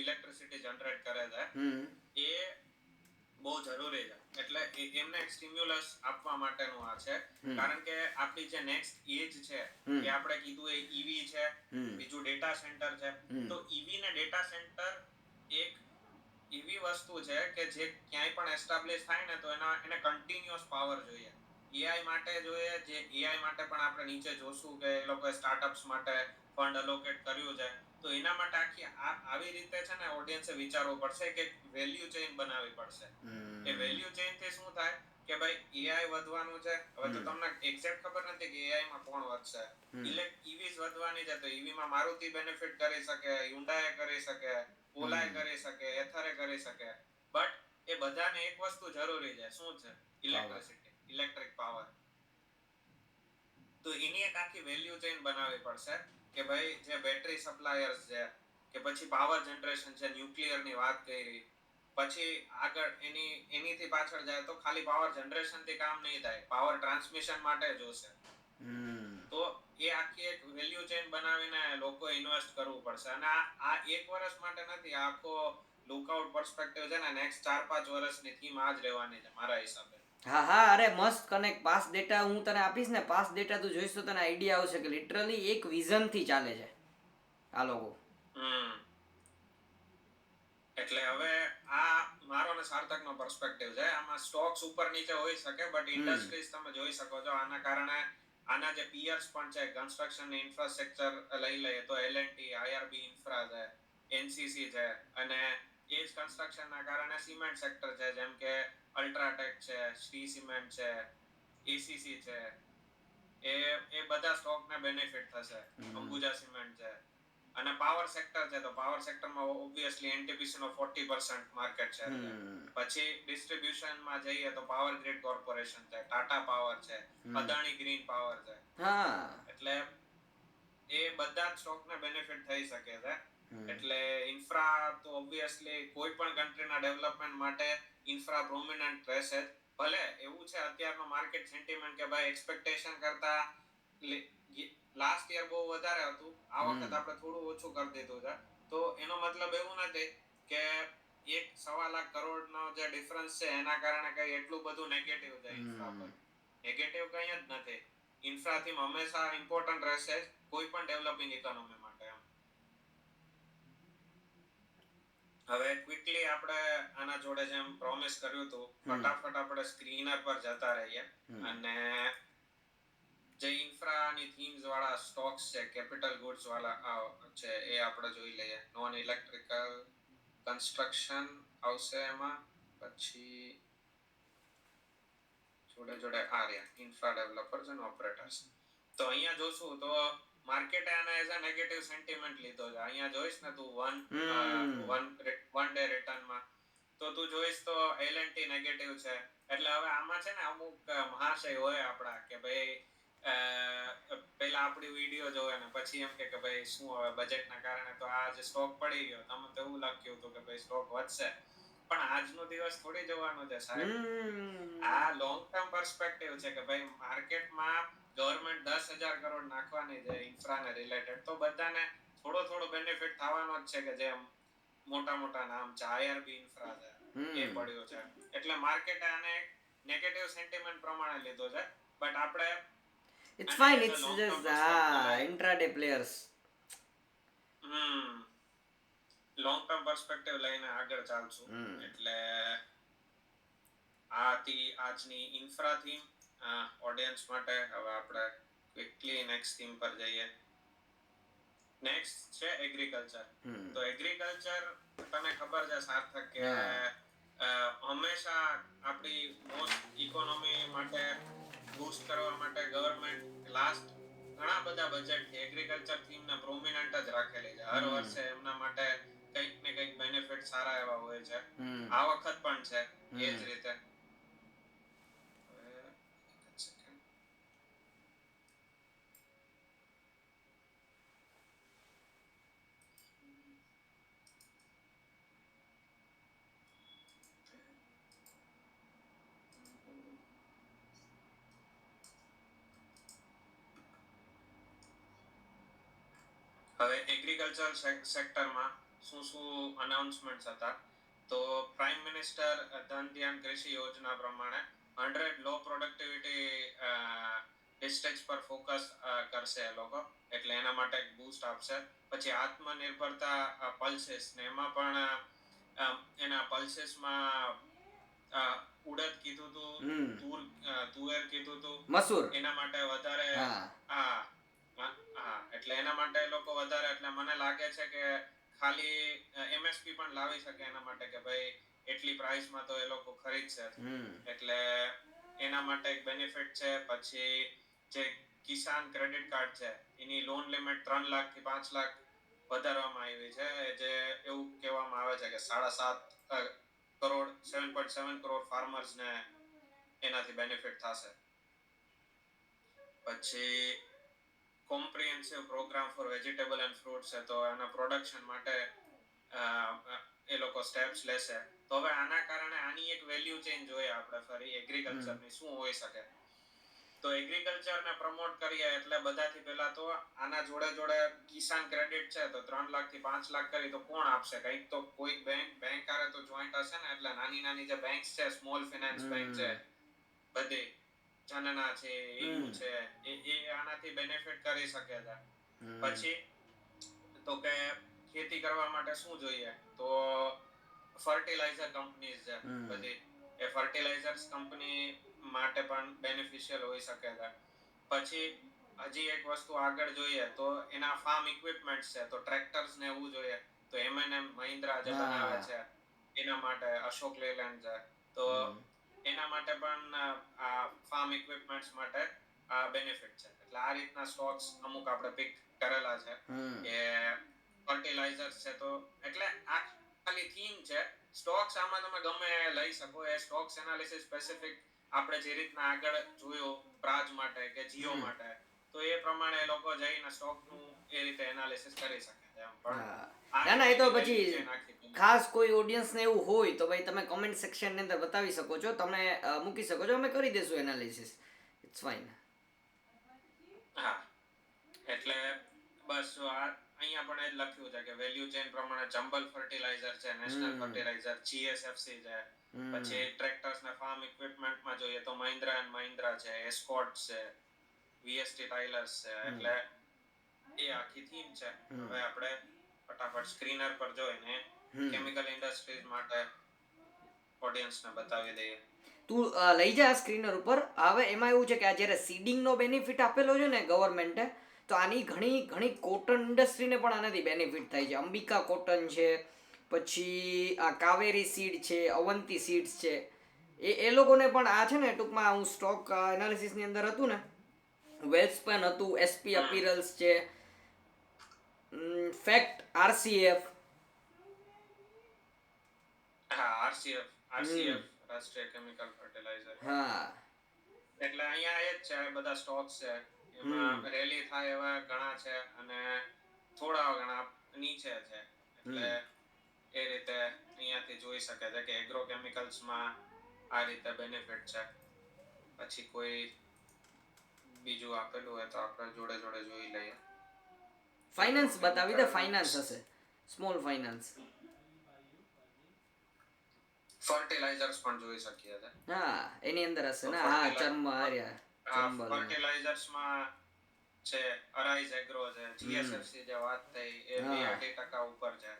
S2: ઇલેક્ટ્રિસિટી જનરેટ કરે છે એ બહુ જરૂરી છે. એટલે એમને એક સ્ટિમ્યુલસ આપવા માટેનું આ છે. કારણ કે આપણી જે નેક્સ્ટ એજ છે એ આપણે કીધું એ ઈવી છે, બીજું ડેટા સેન્ટર છે. તો ઈવી ને ડેટા સેન્ટર એક એવી વસ્તુ છે કે જે ક્યાંય પણ એસ્ટાબ્લિશ થાય ને તો એને કન્ટિન્યુઅસ પાવર જોઈએ. એઆઈ માટે જોઈએ, જે એઆઈ માટે પણ આપણે નીચે જોશું કે એ લોકોએ સ્ટાર્ટઅપ્સ માટે ફંડ અલોકેટ કર્યું છે. તો એના માટે આખી આવી રીતે છે ને ઓડિયન્સે વિચારવું પડશે કે વેલ્યુ ચેઇન બનાવવી પડશે. એ વેલ્યુ ચેઇન થી શું થાય કે ભાઈ એઆઈ વધવાનું છે. હવે તો તમને એક્ઝેક્ટ ખબર નથી કે એઆઈ માં કોણ વધશે. ઈવીઝ વધવાની છે તો ઈવી માં મારુતિ બેનિફિટ કરી શકે, હ્યુન્ડાઈ કરી શકે, ઓલાય કરી શકે, એથરે કરી શકે. બટ એ બધાને એક વસ્તુ જરૂરી છે. શું છે? Electricity, electric power. તો એની એક આખી વેલ્યુ ચેઇન બનાવવી પડશે કે ભાઈ જે બેટરી સપ્લાયર્સ છે કે પછી પાવર જનરેશન છે, ન્યુક્લિયર ની વાત કરી, પછી આગળ એનીથી પાછળ જાય તો ખાલી પાવર જનરેશન થી કામ નહીં થાય, પાવર ટ્રાન્સમિશન માટે જોશે. તો એ આખી એક વેલ્યુ ચેઇન બનાવીને લોકો ઇન્વેસ્ટ કરવું પડશે. અને આ એક વર્ષ માટે નથી, આખો લુકઆઉટ પર્સપેક્ટિવ છે ને નેક્સ્ટ 4-5 વર્ષની થીમ આ જ રહેવાની છે મારા હિસાબે.
S1: હા, અરે મસ્ત કનેક્ટ. પાસ ડેટા હું તને આપીશ ને, પાસ ડેટા તું જોઈશ તો તને આઈડિયા આવશે કે લિટરલી એક વિઝન થી ચાલે છે આ લોકો.
S2: એટલે હવે આ મારો ને સાર્થકનો પર્સપેક્ટિવ છે. આમાં સ્ટોક્સ ઉપર નીચે હોઈ શકે, બટ ઇન્ડસ્ટ્રીઝ તમે જોઈ શકો છો. આના કારણે આના જે પિયર્સ પણ છે, કન્સ્ટ્રક્શન ઇન્ફ્રાસ્ટ્રક્ચર લઈ લઈએ તો એલએનટી, આઈઆરબી ઇન્ફ્રા છે, એનસીસી છે, અને એ જ કન્સ્ટ્રક્શનના કારણે સિમેન્ટ સેક્ટર છે, જેમ કે અલ્ટ્રાટેક છે, શ્રી સિમેન્ટ છે, એસીસી છે, એ બધા સ્ટોકને બેનિફિટ થશે. અંબુજા સિમેન્ટ છે. અને પાવર સેક્ટર છે તો પાવર સેક્ટરમાં ઓબ્વિયસલી એનટીપીસી નો 40% માર્કેટ શેર છે. પછી ડિસ્ટ્રીબ્યુશન માં જઈએ તો પાવર ગ્રીડ કોર્પોરેશન છે, ટાટા પાવર છે, અદાણી ગ્રીન પાવર છે. એટલે એ બધા સ્ટોકને બેનિફિટ થઈ શકે છે. એટલે ઇન્ફ્રા તો ઓબ્વિયસલી કોઈ પણ કન્ટ્રીના ડેવલપમેન્ટ માટે ઇન્ફ્રા પ્રોમિનન્ટ રહેશે. ભલે એવું છે અત્યારનો માર્કેટ સેન્ટિમેન્ટ કે ભાઈ એક્સપેક્ટેશન કરતા લાસ્ટ યર બહુ વધારે હતું, આ વખત આપણે થોડું ઓછું કરી દીધું છે. તો એનો મતલબ એવું નથી કે 1.25 લાખ કરોડનો જે ડિફરન્સ છે એના કારણે કઈ એટલું બધું નેગેટિવ છે ઇન્ફ્રા પર. નેગેટિવ કઈ જ નથી. ઇન્ફ્રા થીમ હંમેશા ઇમ્પોર્ટન્ટ રહેશે કોઈ પણ ડેવલપિંગ ઇકોનોમી માટે. હવે ક્વિકલી આપણે આના જોડે જેમ પ્રોમિસ કર્યું હતું, ફટાફટ આપણે સ્ક્રીનર પર જતા રહીએ અને જે ઇન્ફ્રાની થીમ્સ વાળા સ્ટોક્સ છે, કેપિટલ ગુડ્સ વાળા છે, એ આપણે જોઈ લઈએ. નોન ઇલેક્ટ્રિકલ કન્સ્ટ્રક્શન આવશે એમાં, પછી જોડે આ રહ્યા ઇન્ફ્રા ડેવલપર્સ અને ઓપરેટર્સ. તો અહીંયા જોશું તો માર્કેટે આને એઝ અ નેગેટિવ સેન્ટિમેન્ટ લીધો છે. અહીંયા જોઈશ ને તું વન ડે રિટર્નમાં તો તું જોઈશ તો એલએનટી નેગેટિવ છે. એટલે હવે આમાં છે ને અમુક મહાશય હોય આપણા કે ભાઈ પહેલા આપણી વિડીયો જોવે ને પછી એમ કે ભાઈ શું હવે બજેટના કારણે તો આ જે સ્ટોક પડી ગયો, તમે તો એવું લખ્યું હતું કે ભાઈ સ્ટોક વધશે. પણ આજનો દિવસ થોડી જોવાનો છે સાહેબ. આ લોંગ ટર્મ પર્સપેક્ટિવ છે કે ભાઈ માર્કેટમાં ગવર્નમેન્ટ 10,000 કરોડ નાખવાની છે ઇન્ફ્રાને રિલેટેડ, તો બધાને થોડો બેનિફિટ થવાનો જ છે. કે જે મોટા નામ છે, આઈઆરબી ઇન્ફ્રા છે, એ પડ્યો છે. એટલે માર્કેટે આને નેગેટિવ સેન્ટિમેન્ટ પ્રમાણે લીધો છે. બટ આપણે
S1: it's fine, it's just intraday players.
S2: Long term perspective લઈને આગળ ચાલશું. એટલે આ હતી આજની ઇન્ફ્રા થીમ ઓડિયન્સ માટે. હવે આપણે ક્વિકલી નેક્સ્ટ થીમ પર જઈએ. નેક્સ્ટ છે એગ્રીકલ્ચર. તો એગ્રીકલ્ચર તને ખબર છે સાર્થક કે હંમેશા આપણી મોસ્ટ ઇકોનોમી માટે બૂસ્ટ કરવા માટે ગવર્મેન્ટ લાસ્ટ ઘણા બધા બજેટ એગ્રીકલ્ચર થીમ ને પ્રોમિનન્ટ જ રાખેલી છે. હર વર્ષે એમના માટે કંઈક ને કંઈક બેનિફિટ સારા એવા હોય છે. આ વખત પણ છે એ જ રીતે. હવે એગ્રીકલ્ચર સેક્ટરમાં શું અનાઉન્સમેન્ટ્સ હતા. તો પ્રાઇમ મિનિસ્ટર ધન ધ્યાન કૃષિ યોજના પ્રમાણે 100 લો પ્રોડક્ટિવિટી ડિસ્ટ્રિક્ટ્સ પર ફોકસ કરશે એ લોકો, એટલે એના માટે એક બૂસ્ટ આપશે. પછી આત્મનિર્ભરતા પલ્સીસ ને એમાં પણ એના પલ્સીસમાં ઉડદ કીધું તું, તુવેર કીધું તું,
S1: મસૂર
S2: એના માટે વધારે એટલે એના માટે એ લોકો વધારે, એટલે મને લાગે છે કે ખાલી એમએસપી પણ લાવી શકે એના માટે કે ભાઈ એટલી પ્રાઇસમાં તો એ લોકો ખરીદશે, એટલે એના માટે એક બેનિફિટ છે. પછી જે કિસાન ક્રેડિટ કાર્ડ છે એની લોન લિમિટ 3 લાખ થી 5 લાખ વધારવામાં આવી છે, જે એવું કહેવામાં આવે છે કે 7.5 કરોડ 7.7 કરોડ ફાર્મર્સ ને એનાથી બેનિફિટ થશે. પછી comprehensive program for vegetable and fruits છે, તો એના પ્રોડક્શન માટે એ લોકો સ્ટેપ્સ લેશે. તો હવે આના કારણે આની એક વેલ્યુ ચેન્જ જોઈએ આપણે ફરી એગ્રીકલ્ચરની શું હોઈ શકે. તો એગ્રીકલ્ચરને પ્રમોટ કરીએ એટલે બધાથી પહેલા તો આના જોડે જોડે કિસાન ક્રેડિટ છે તો 3 લાખ થી 5 લાખ કરી તો કોણ આપશે? કંઈક તો કોઈ બેંક આરે તો જોઈન્ટ હશે ને, એટલે નાની નાની જે બેંક્સ છે, સ્મોલ ફિનાન્સ બેંક છે બધી, જનના છે, EU છે, એ આનાથી બેનિફિટ કરી શકે છે. પછી તો કે ખેતી કરવા માટે શું જોઈએ? તો ફર્ટિલાઇઝર કંપનીઝ છે બધી, એ ફર્ટિલાઇઝર્સ કંપની માટે પણ બેનિફિશિયલ હોઈ શકે છે. પછી હજી એક વસ્તુ આગળ જોઈએ તો એના ફાર્મ ઇક્વિપમેન્ટ્સ છે, તો ટ્રેક્ટર્સ ને એવું જોઈએ તો M&M મહિન્દ્રા જે બનાવે છે એના માટે, અશોક લેલેન્ડ છે તો એના માટે પણ આ ફાર્મ ઇક્વિપમેન્ટ્સ માટે આ બેનિફિટ છે. એટલે આ રીતના સ્ટોક્સ અમુક આપણે પિક કરેલા છે કે ફર્ટિલાઇઝર્સ છે. તો એટલે આ ખાલી થીમ છે. સ્ટોક્સ આમાં તમે ગમે લઈ શકો. એ સ્ટોક્સ એનાલિસિસ સ્પેસિફિક આપણે જે રીતના આગળ જોયો પ્રાજ માટે કે જીઓ માટે, તો એ પ્રમાણે એ લોકો જઈને સ્ટોકનું એ રીતે એનાલિસિસ કરી શકે છે.
S1: ના ના, એ તો પછી ખાસ કોઈ ઓડિયન્સને એવું હોય તો ભાઈ તમે કમેન્ટ સેક્શનની અંદર બતાવી શકો છો, તમે મૂકી શકો છો, અમે કરી દઈશું એનાલિસિસ. It's fine.
S2: હા, એટલે બસ અહીંયા પણ એ જ લખ્યું છે કે વેલ્યુ ચેન પ્રમાણે ચંબલ ફર્ટિલાઇઝર છે, નેશનલ ફર્ટિલાઇઝર, GSFC છે. પછી ટ્રેક્ટર્સ ને ફાર્મ ઇક્વિપમેન્ટમાં જોઈએ તો મહિન્દ્રા એન્ડ મહિન્દ્રા છે, એસ્કોર્ટ છે, VST ટાઇલર્સ છે. એટલે એ આખી થીમ છે. હવે આપણે ફટાફટ સ્ક્રીનર પર જોઈને કેમિકલ ઇન્ડસ્ટ્રીઝ માટે ઓડિયન્સને બતાવી દઈએ.
S1: તું લઈ જા સ્ક્રીનર ઉપર. હવે એમાં એવું છે કે આ જ્યારે સીડિંગનો બેનિફિટ આપેલો છે ને ગવર્મેન્ટે, તો આની ઘણી કોટન ઇન્ડસ્ટ્રીને પણ આનાથી બેનિફિટ થાય છે. અંબિકા કોટન છે, પછી આ કાવેરી સીડ છે, અવંતી સીડ્સ છે, એ લોકોને પણ આ છે ને, ટૂંકમાં હું સ્ટોક એનાલિસિસની અંદર હતું ને, વેલ્સપન હતું, SP અપીરલ્સ છે, ફેક્ટ RCF.
S2: હા, RCF રાષ્ટ્રીય કેમિકલ ફર્ટિલાઇઝર.
S1: હા,
S2: એટલે અહીંયા એ જ છે, બધા સ્ટોક્સ છે. એમાં રેલી થાય એવા ઘણા છે અને થોડા ઘણા નીચે છે. એટલે એ રીતે અહીંયાથી જોઈ શકે છે કે એગ્રો કેમિકલ્સમાં આ રીતે બેનિફિટ છે. પછી કોઈ બીજું આપેલું હોય તો આપણે જોડે જોડે જોઈ લઈએ.
S1: ફાઇનાન્સ બતાવી દે. ફાઇનાન્સ હશે, સ્મોલ ફાઇનાન્સ.
S2: ફર્ટિલાઇઝર્સ પણ જોઈ શકીએ છે.
S1: હા, એની અંદર હશે ને. હા,
S2: ફર્ટિલાઇઝર્સમાં છે અરાઇઝ એગ્રો છે, GSFC જે વાત થઈ એ 2-2.5% ઉપર છે.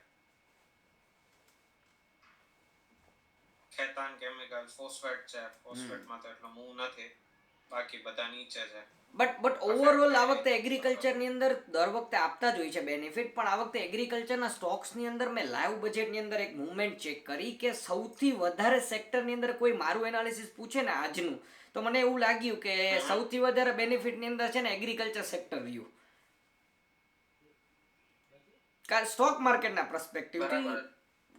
S2: ખેતાન કેમિકલ ફોસ્ફેટ છે, ફોસ્ફેટમાં તો એટલો મૂવ નથી, બાકી બધા નીચે છે.
S1: બટ ઓવરઓલ આ વખતે એગ્રીકલ્ચરની અંદર દર વખતે આપતા જ હોય છે બેનિફિટ, પણ આ વખતે એગ્રીકલ્ચરના સ્ટોક્સની અંદર મેં લાઈવ બજેટની અંદર એક મુવમેન્ટ ચેક કરી કે સૌથી વધારે સેક્ટરની અંદર કોઈ મારું એનાલિસિસ પૂછે ને આજનું, તો મને એવું લાગ્યું કે સૌથી વધારે બેનિફિટની અંદર છે ને એગ્રીકલ્ચર સેક્ટર રહ્યું, સ્ટોક માર્કેટના પર્સપેક્ટિવથી.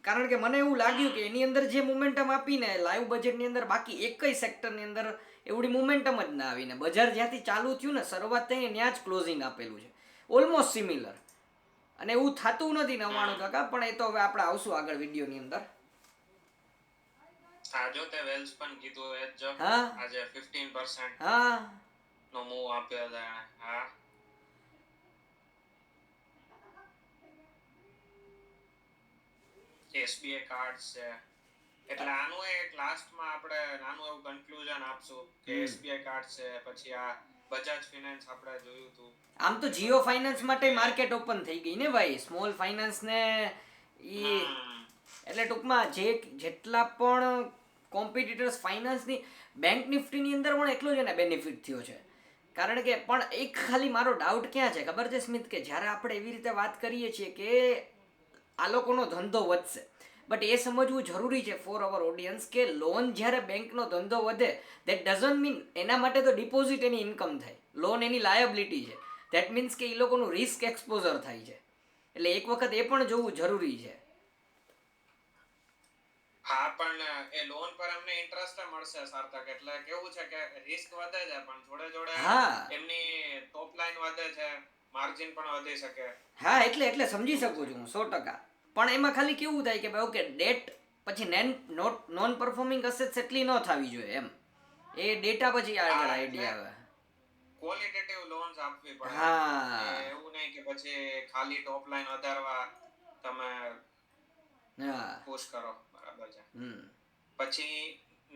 S1: કારણ કે મને એવું લાગ્યું કે એની અંદર જે મોમેન્ટમ આપીને લાઈવ બજેટની અંદર બાકી એકય સેક્ટરની અંદર એવડી મોમેન્ટમ જ ના આવીને બજાર જ્યાંથી ચાલુ થયું ને શરૂઆત થઈ ત્યાં જ ક્લોઝિંગ આપેલું છે ઓલમોસ્ટ સિમિલર, અને એવું થતું નથી 99%, પણ એ તો હવે આપણે આવશું આગળ વિડીયોની અંદર.
S2: જો તે વેલ્સ પણ કીધું એ જ
S1: હા
S2: આજે 15%
S1: હા
S2: નો મૂવ આપ્યો છે. હા એસબીઆઈ કાર્ડ છે, એટલે આનું એક લાસ્ટમાં આપણે નાનું એવું કન્ક્લુઝન આપશું કે એસબીઆઈ કાર્ડ છે, પછી આ બજાજ ફાઇનાન્સ આપણે જોયું હતું.
S1: આમ તો જીઓ ફાઇનાન્સ માટે માર્કેટ ઓપન થઈ ગઈ ને ભાઈ, સ્મોલ ફાઇનાન્સ ને ઈ, એટલે ટૂંકમાં જેટલા પણ કોમ્પિટિટર્સ ફાઇનાન્સની બેંક નિફ્ટીની અંદર પણ એટલો જ એને બેનિફિટ થયો છે. કારણ કે પણ એક ખાલી મારો ડાઉટ ક્યાં છે ખબર છે સ્મિત, કે જ્યારે આપણે એવી રીતે વાત કરીએ છીએ કે આ લોકોનો ધંધો વધશે, બટ એ સમજવું જરૂરી છે ફોર અવર ઓડિયન્સ કે લોન જ્યારે બેંકનો ધંધો વધે દેટ ડઝન્ટ મીન એના માટે તો ડિપોઝિટ એની ઇન્કમ થાય, લોન એની લાયબિલિટી છે, દેટ મીન્સ કે એ લોકોનું રિસ્ક એક્સપોઝર થાય છે, એટલે એક વખત એ પણ જોવું જરૂરી છે.
S2: હા પણ એ લોન પર અમને ઇન્ટરેસ્ટ મળશે સાર્થક, એટલે કેવું છે કે રિસ્ક વધે છે પણ જોડે જોડે એમની ટોપ લાઈન વધે છે, માર્જિન પણ વધી શકે.
S1: હા એટલે સમજી શકું છું હું 100%, પણ એમાં ખાલી કેવું થાય કે ભાઈ ઓકે ડેટ પછી નોન પરફોર્મિંગ અસેટ્સ એટલી ન થવી જોઈએ એમ, એ ડેટા પછી આગળ આઈડિયા આવે.
S2: ક્વોલિટેટિવ લોન્સ આપવી પડે.
S1: હા
S2: એવું નહીં કે પછી ખાલી ટોપ લાઈન વધારવા તમે પુશ કરો. બરાબર છે. પછી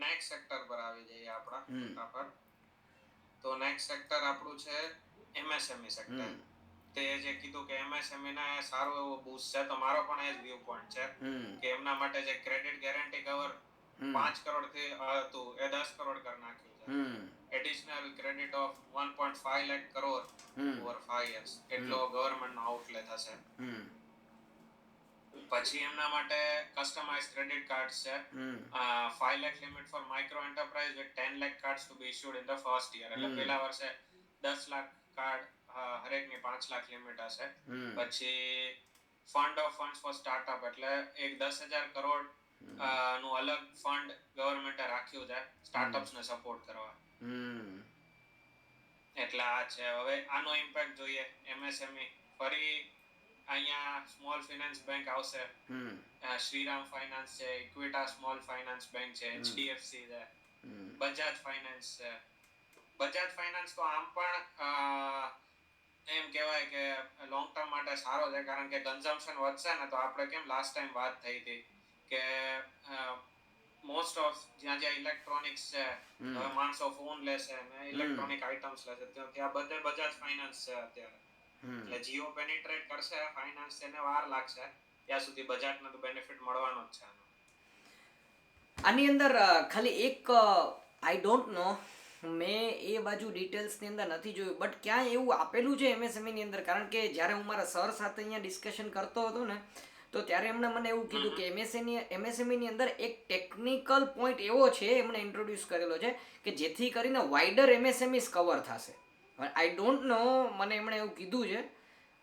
S2: નેક્સ્ટ સેક્ટર પર આવી જઈએ આપણા ફટાફટ. તો નેક્સ્ટ સેક્ટર આપણું છે એમએસએમઈ સેક્ટર. તે જે કીધું કે એમએસએમઈ ને સારું એવું બૂસ્ટ છે, તો મારો પણ એ જ વ્યૂ પોઈન્ટ છે કે એમના માટે જે ક્રેડિટ ગેરંટી કવર 5 કરોડ થી હતું એ 10 કરોડ કરી નાખ્યું છે. Additional credit of 1.5 lakh crore over 5 years એટલો ગવર્નમેન્ટનો આઉટલે થશે. પછી એમના માટે કસ્ટમાઇઝ ક્રેડિટ કાર્ડ્સ છે, 5 lakh limit for micro enterprise with 10 lakh cards to be issued in the first year. એટલે પહેલા વર્ષે 10 લાખ કાર્ડ હરેકની 5 લાખ લિમિટ હશે. પછી fund of funds for startup, એટલે એક 10,000 કરોડ નું અલગ ફંડ ગવર્નમેન્ટે રાખ્યું છે સ્ટાર્ટઅપ્સને સપોર્ટ કરવા. એટલે આ છે. હવે આનો ઇમ્પેક્ટ જોઈએ એમએસએમઈ. ફરી અહીંયા સ્મોલ ફાઇનાન્સ બેંક આવશે, શ્રીરામ ફાઇનાન્સ છે, ઇક્વિટા સ્મોલ ફાઇનાન્સ બેંક છે, એચડીએફસી છે, બજાજ ફાઇનાન્સ છે. બજાજ ફાઇનાન્સ તો આમ પણ એમ કહેવાય કે લોંગ ટર્મ માટે સારો છે, કારણ કે કન્ઝમ્પશન વધશે ને તો આપણે કેમ લાસ્ટ ટાઈમ વાત થઈ હતી કે મોસ્ટ ઓફ જ્યાં જ્યાં ઇલેક્ટ્રોનિક્સ છે, હવે માણસો ફોન લેશે ને ઇલેક્ટ્રોનિક આઇટમ્સ લેશે, ત્યાં બધે બજાજ ફાઇનાન્સ છે અત્યારે. એટલે જીઓ પેનિટ્રેટ કરશે ફાઇનાન્સ, એને વાર લાગશે, ત્યાં સુધી બજાજને તો બેનિફિટ મળવાનો જ છે.
S1: આની અંદર ખાલી એક આઈ ડોન્ટ નો, મેં એ બાજુ ડિટેલ્સની અંદર નથી જોયું, બટ ક્યાંય એવું આપેલું છે એમએસએમઈની અંદર, કારણ કે જ્યારે હું મારા સર સાથે અહીંયા ડિસ્કશન કરતો હતો ને તો ત્યારે એમણે મને એવું કીધું કે એમએસએમઈની અંદર એક ટેકનિકલ પોઈન્ટ એવો છે એમણે ઇન્ટ્રોડ્યુસ કરેલો છે કે જેથી કરીને વાઇડર એમએસએમઈસ કવર થશે. આઈ ડોન્ટ નો, મને એમણે એવું કીધું છે,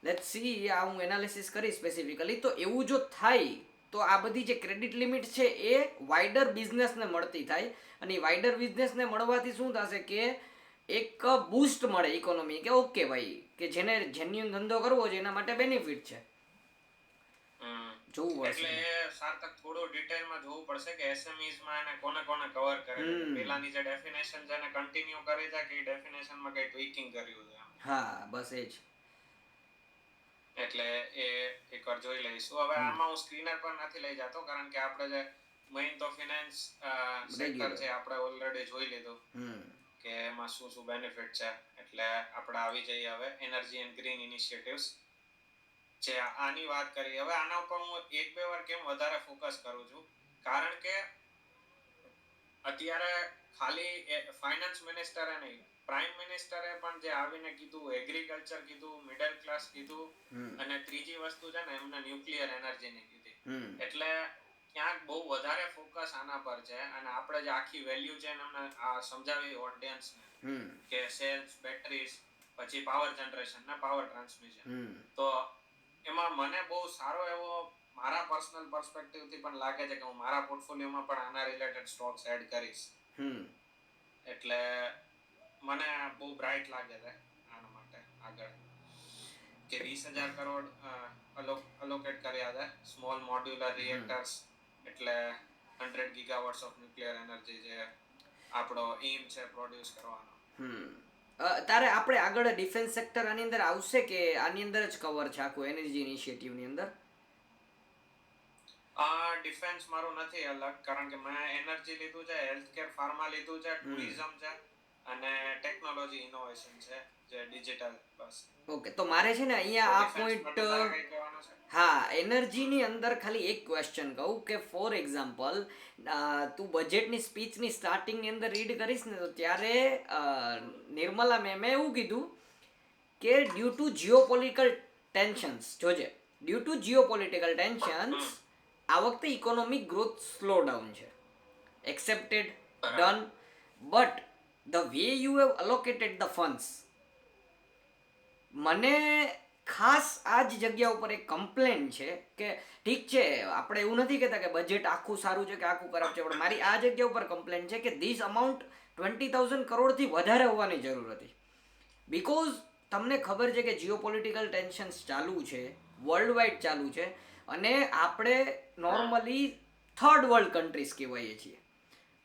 S1: લેટ્સ સી, આ હું એનાલિસિસ કરીશ સ્પેસિફિકલી. તો એવું જો થાય તો આ બધી જે ક્રેડિટ લિમિટ છે એ વાઇડર બિઝનેસને મળતી થાય, અને વાઇડર બિઝનેસને મળવાથી શું થશે કે એક બૂસ્ટ મળે ઇકોનોમી, કે ઓકે ભાઈ કે જેને જેન્યુઅન ધંધો કરવો છે એના માટે બેનિફિટ છે. જોવું પડશે.
S2: એટલે સાર્થક થોડું ડિટેલમાં જોવું પડશે કે એસએમઈઝ માં એને કોને કોને કવર કરે છે. પહેલાની જે ડેફિનેશન છે એને કન્ટિન્યુ કરી છે કે ડેફિનેશનમાં કઈ ટ્વીકિંગ કર્યું છે.
S1: હા બસ એ જ.
S2: એટલે એ એકવાર જોઈ લઈશું. હવે આમાં હું સ્ક્રીનર પર નથી લઈ જતો, કારણ કે આપણે જે મેઇન તો ફિનાન્સ સેક્ટર છે આપણે ઓલરેડી જોઈ લીધું કે એમાં શું શું બેનિફિટ છે. એટલે આપણે આવી જઈએ હવે એનર્જી એન્ડ ગ્રીન ઇનિશિયેટિવ્સ જે આની વાત કરી. હવે આના ઉપર હું એક બે વાર કેમ વધારે ફોકસ કરું છું, કારણ કે અત્યારે ખાલી ફાઇનાન્સ મિનિસ્ટરે નહીં, પ્રાઇમ મિનિસ્ટરે પણ જે આવીને કીધું, એગ્રીકલ્ચર કીધું, મિડલ ક્લાસ કીધું, અને ત્રીજી વસ્તુ છે ને એમને ન્યુક્લિયર એનર્જીની કીધી. એટલે ક્યાંક બહુ વધારે ફોકસ આના પર છે, અને આપણે જે આખી વેલ્યુ ચેન અમને સમજાવી ઓડિયન્સને કે સેલ્સ, બેટરીઝ, પછી પાવર જનરેશન ને પાવર ટ્રાન્સમિશન, તો એમાં મને બહુ સારો એવો મારા પર્સનલ પર્સપેક્ટિવ થી પણ લાગે છે કે હું મારા પોર્ટફોલિયોમાં પણ આના રિલેટેડ સ્ટોક્સ એડ કરીશ. એટલે મને બહુ બ્રાઇટ લાગે છે આના માટે આગળ કે 20,000 કરોડ અલોકેટ કર્યા છે સ્મોલ મોડ્યુલર રિએક્ટર્સ, એટલે 100 ગીગાવોટ્સ ઓફ ન્યુક્લિયર એનર્જી જે આપણો એમ છે પ્રોડ્યુસ કરવાનો.
S1: તારે આપણે આગળ ડિફેન્સ સેક્ટર આની અંદર આવશે કે આની અંદર જ કવર છે આખું એનર્જી ઇનિશિયેટિવ ની અંદર?
S2: ડિફેન્સ મારું નથી અલગ, કારણ કે મેં એનર્જી લીધું છે, હેલ્થકેર ફાર્મા લીધું છે, ટુરિઝમ છે, અને ટેકનોલોજી ઇનોવેશન છે જે ડિજિટલ બસ.
S1: ઓકે, તો મારે છે ને અહીંયા આ પોઈન્ટ, હા, એનર્જીની અંદર ખાલી એક ક્વેશ્ચન કહું કે ફોર એક્ઝામ્પલ તું બજેટની સ્પીચની સ્ટાર્ટિંગની અંદર રીડ કરીશ ને તો ત્યારે નિર્મલા મેમે એવું કીધું કે ડ્યુ ટુ જીઓપોલિટિકલ ટેન્શન્સ, જોજે, ડ્યુ ટુ જીઓપોલિટિકલ ટેન્શન્સ આ વખતે ઇકોનોમિક ગ્રોથ સ્લો ડાઉન છે. Accepted, done, but the way you have allocated the funds, મને ખાસ આ જ જગ્યા ઉપર એક કમ્પ્લેન છે કે ઠીક છે આપણે એવું નથી કહેતા કે બજેટ આખું સારું છે કે આખું ખરાબ છે, પણ મારી આ જગ્યા ઉપર કમ્પ્લેન છે કે ધીસ અમાઉન્ટ 20,000 કરોડથી વધારે હોવાની જરૂર હતી. બિકોઝ તમને ખબર છે કે જીઓપોલિટિકલ ટેન્શન્સ ચાલુ છે, વર્લ્ડ વાઇડ ચાલુ છે, અને આપણે નોર્મલી થર્ડ વર્લ્ડ કન્ટ્રીઝ કહેવાઈએ છીએ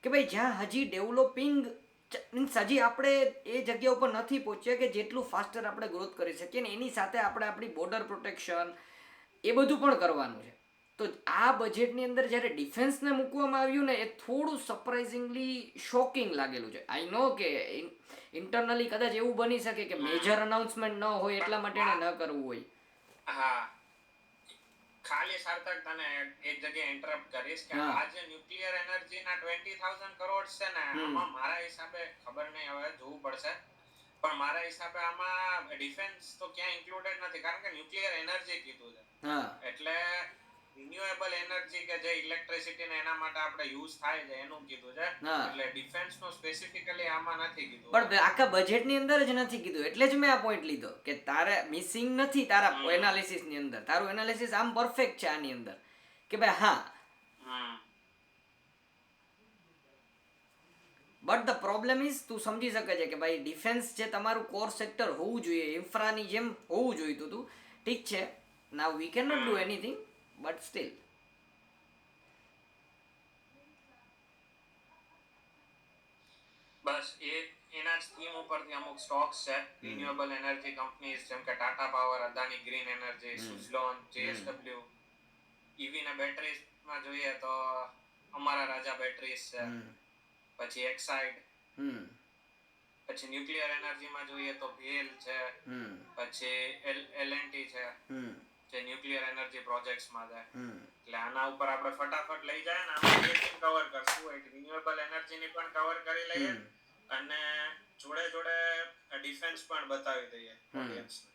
S1: કે ભાઈ જ્યાં હજી ડેવલપિંગ મીન્સ હજી આપણે એ જગ્યા ઉપર નથી પહોંચ્યા કે જેટલું ફાસ્ટર આપણે ગ્રોથ કરી શકીએ, ને એની સાથે આપણે આપણી બોર્ડર પ્રોટેક્શન એ બધું પણ કરવાનું છે. તો આ બજેટની અંદર જ્યારે ડિફેન્સને મૂકવામાં આવ્યું ને એ થોડું સરપ્રાઇઝિંગલી શોકિંગ લાગેલું છે. આઈ નો કે ઇન્ટરનલી કદાચ એવું બની શકે કે મેજર અનાઉન્સમેન્ટ ન હોય એટલા માટે એને ન કરવું હોય.
S2: હા, ખાલી સાર્થક તને એક જગ્યાએ ઇન્ટરપ્ટ કરીશ કે આ જે ન્યુક્લિયર એનર્જી ના 20,000 કરોડ છે ને, આમાં મારા હિસાબે ખબર નહીં, હવે જોવું પડશે, પણ મારા હિસાબે આમાં ડિફેન્સ તો ક્યાં ઇન્ક્લુડેડ નથી, કારણ કે ન્યુક્લિયર એનર્જી કીધું છે, એટલે રિન્યુએબલ એનર્જી કે જે ઇલેક્ટ્રિસિટી ને એના માટે આપણે યુઝ થાય છે એનું કીધું છે, એટલે ડિફેન્સ નું સ્પેસિફિકલી આમાં નથી કીધું.
S1: પણ આખા બજેટ ની અંદર જ નથી કીધું, એટલે જ મેં આ પોઈન્ટ લીધો કે તારે મિસિંગ નથી તારા એનાલિસિસ ની અંદર. તારું એનાલિસિસ આમ પરફેક્ટ છે આની અંદર કે ભાઈ હા, બટ ધ પ્રોબ્લેમ ઇઝ તું સમજી શકે છે કે ભાઈ ડિફેન્સ જે તમારું કોર સેક્ટર હોવું જોઈએ, ઇન્ફ્રાની જેમ હોવું જોઈતું હતું, ઠીક છે, now we can not do anything, but still.
S2: બસ એના જ થીમ ઉપરથી અમુક સ્ટોક્સ છે, રિન્યુએબલ એનર્જી કંપનીઝ જેમ કે Tata power, Adani green energy, Suzlon, JSW. EV ને બેટરીઝ માં જોઈએ તો અમારા રાજા બેટરીઝ છે, પછી એક્સાઇડ, પછી ન્યુક્લિયર એનર્જી માં જોઈએ તો ભેલ છે, પછી એલએનટી છે જે ન્યુક્લિયર એનર્જી પ્રોજેક્ટ્સ માં છે. એટલે આના ઉપર આપણે ફટાફટ લઈ જાય ને આમાં બે થીમ કવર કરશું, એક રિન્યુએબલ એનર્જી ની પણ કવર કરી લઈએ અને જોડે જોડે ડિફેન્સ પણ બતાવી દઈએ ઓડિયન્સને.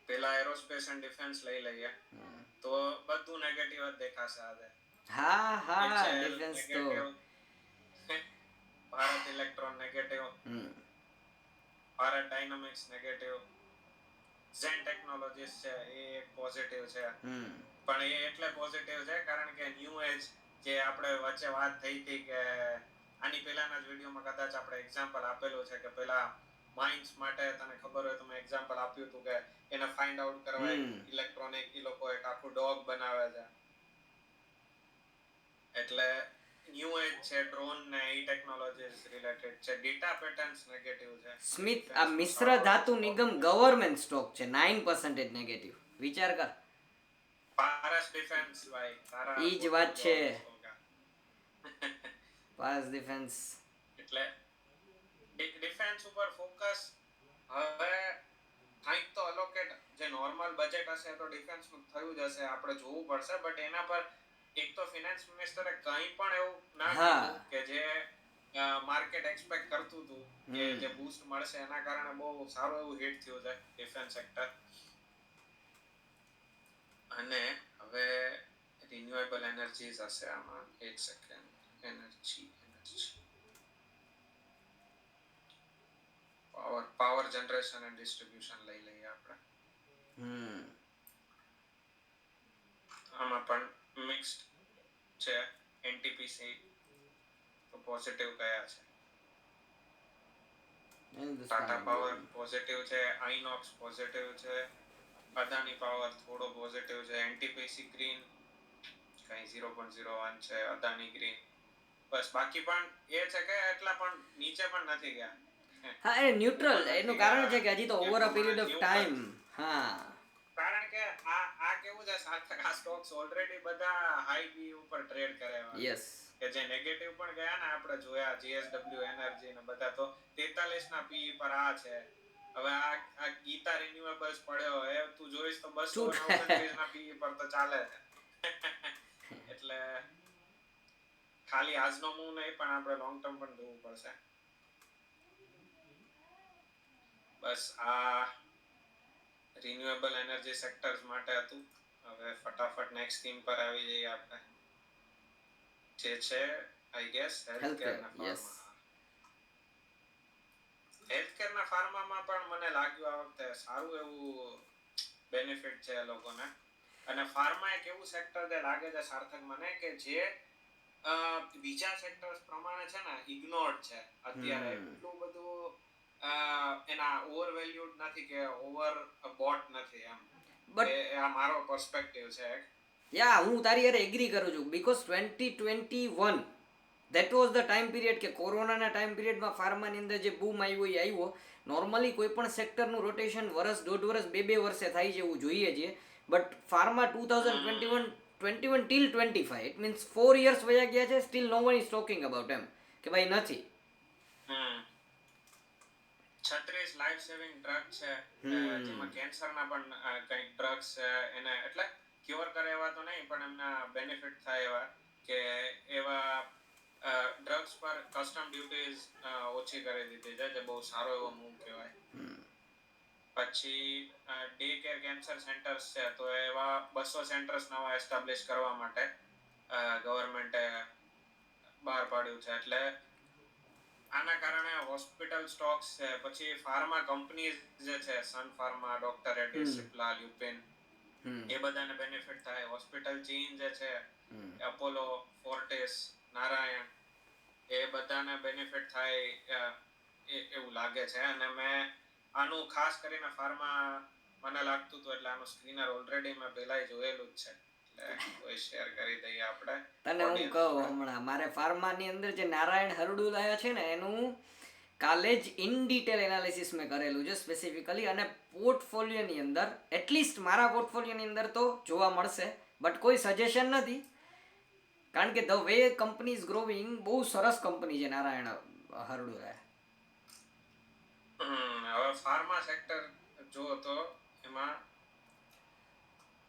S2: પેલા એરોસ્પેસ એન્ડ ડિફેન્સ લઈ લઈએ તો બધું નેગેટિવ જ દેખાશે આજે.
S1: ડિફેન્સ તો
S2: Bharat electron negative, Bharat dynamics negative, Zen technologies છે એ એક પોઝિટિવ છે, પણ એ એટલે પોઝિટિવ છે કારણ કે ન્યૂ એજ જે આપણે વચ્ચે વાત થઈ હતી કે આની પહેલાના જ વિડીયોમાં કદાચ આપણે એક્ઝામ્પલ આપેલું છે કે પેલા માઇન્સ માટે તને ખબર હોય તો મેં એક્ઝામ્પલ આપ્યું હતું કે એને ફાઇન્ડ આઉટ કરવા ઇલેક્ટ્રોનિક એ લોકો એક આખું ડોગ બનાવે છે. એટલે ન્યૂ એજ છે, ડ્રોન ને એ ટેકનોલોજીસ રિલેટેડ છે, ડેટા પેટર્ન્સ નેગેટિવ છે.
S1: સ્મિત આ મિશ્ર ધાતુ નિગમ ગવર્નમેન્ટ સ્ટોક છે 9% નેગેટિવ, વિચાર કર.
S2: પારસ ડિફેન્સ ભાઈ તારા
S1: ઈ જ વાત છે, પારસ ડિફેન્સ.
S2: એટલે ડિફેન્સ ઉપર ફોકસ હવે કંઈક તો અલોકેટ જે નોર્મલ બજેટ હશે તો ડિફેન્સનું થયું જ હશે, આપણે જોવું પડશે. બટ એના પર એક તો ફિનાન્સ મિનિસ્ટરે કંઈ પણ એવું ના
S1: હા.
S2: કીધું કે જે માર્કેટ એક્સપેક્ટ કરતું હતું કે જે બૂસ્ટ મળશે એના કારણે બહુ સારું એવું હિટ થયું છે ડિફેન્સ સેક્ટર. અને હવે રિન્યુએબલ એનર્જીસ હશે આમાં. એક second. Energy power generation and distribution લઈ લઈએ આપણે. આમાં પણ મિક્સ્ડ છે. એનટીપીસી તો પોઝિટિવ કયા છે? ટાટા પાવર પોઝિટિવ છે, આઇનોક્સ પોઝિટિવ છે, અદાની પાવર થોડો પોઝિટિવ છે, એનટીપીસી ગ્રીન કઈ 0.01 છે, અદાની ગ્રીન બસ. બાકી પણ એ છે કે એટલા પણ નીચે પણ નથી ગયા.
S1: હા, એ ન્યુટ્રલ. એનું કારણ છે કે હજી તો over a period of time. હા,
S2: કારણ કે આ કેવું છે, સાર્થક આ સ્ટોક્સ ઓલરેડી બધા હાઈ બી ઉપર ટ્રેડ કરેવા.
S1: યસ.
S2: કે જે નેગેટિવ પણ ગયા ને આપણે જોયા, જીએસડબ્લ્યુ એનર્જી ને બધા તો 43 ના પી પર આ છે. હવે આ ગીતા રિન્યુએબલ્સ પડ્યો એ તું જોઈશ તો 229 ના પી પર તો ચાલે છે. એટલે ખાલી આજનો મૂવ નહીં પણ આપણે લોંગ ટર્મ પણ જોવું પડશે. બસ આ રિન્યુએબલ એનર્જી સેક્ટર્સ માટે હતું. હવે ફટાફટ નેક્સ્ટ થીમ પર આવી જઈએ આપણે, જે છે આઈ ગેસ હેલ્થકેર ના ફાર્મા. હેલ્થકેર ના ફાર્મામાં પણ મને લાગ્યું આ વખતે સારું એવું બેનિફિટ છે એ લોકોને. અને ફાર્મા એક એવું સેક્ટર જે લાગે છે સાર્થક મને કે જે બીજા સેક્ટર્સ પ્રમાણે છે ને ઇગ્નોર્ડ છે અત્યારે. એટલું બધું એના ઓવર વેલ્યુડ નથી કે ઓવર બોટ નથી એમ. આ મારો પર્સપેક્ટિવ છે.
S1: યા, હું તારી યારે એગ્રી કરું છું. Because 2021 that was the time period કે કોરોનાના ટાઈમ પીરિયડમાં ફાર્માની અંદર જે બૂમ આવ્યો એ આવ્યો. નોર્મલી કોઈ પણ સેક્ટરનું રોટેશન વર્ષ, દોઢ વર્ષ, બે વર્ષે થાય છે એવું જોઈએ છીએ. But pharma 2021 till 25, it means 4 years વયા ગયા છે. Still no one is talking about એમ કે ભાઈ નથી.
S2: 36 લાઈફ સેવિંગ ડ્રગ છે, જેમાં કેન્સરના પણ કંઈક ડ્રગ્સ છે. એને એટલે ક્યોર કરે એવા તો નહીં પણ એમના બેનિફિટ થાય એવા કે એવા ડ્રગ્સ પર કસ્ટમ ડ્યુટીઝ ઓછી કરી દીધી છે, જે બહુ સારો એવો મૂવ કહેવાય. પછી ડે કેર કેન્સર સેન્ટર્સ છે, તો એવા 200 સેન્ટર્સ નવા એસ્ટાબ્લિશ કરવા માટે ગવર્મેન્ટે બહાર પાડ્યું છે. એટલે આના કારણે હોસ્પિટલ સ્ટોક્સ છે, પછી ફાર્મા કંપનીઝ જે છે, Sun Pharma, doctor Reddy's, Cipla, Lupin, એ બધાને બેનિફિટ થાય. હોસ્પિટલ ચેઇન જે છે, અપોલો, ફોર્ટિસ, નારાયણ, એ બધાને બેનિફિટ થાય એવું લાગે છે. અને મેં આનું ખાસ કરીને ફાર્મા મને લાગતું હતું એટલે આનું સ્ક્રીનર ઓલરેડી મેં પહેલા જોયેલું જ છે. કોઈ શેર કરી દઈએ આપણે.
S1: તને હું કહું હમણાં, મારે ફાર્માની અંદર જે નારાયણ હરડું લાયા છે ને એનું કાલે જ ઇન ડિટેલ એનાલિસિસ મેં કરેલું છે સ્પેસિફિકલી. અને પોર્ટફોલિયોની અંદર, એટલીસ્ટ મારા પોર્ટફોલિયોની અંદર તો જોવા મળશે, બટ કોઈ સજેશન નથી. કારણ કે the way company is growing, બહુ સરસ કંપની છે નારાયણ હરડું લાયા.
S2: હવે ફાર્મા સેક્ટર જો તો એમાં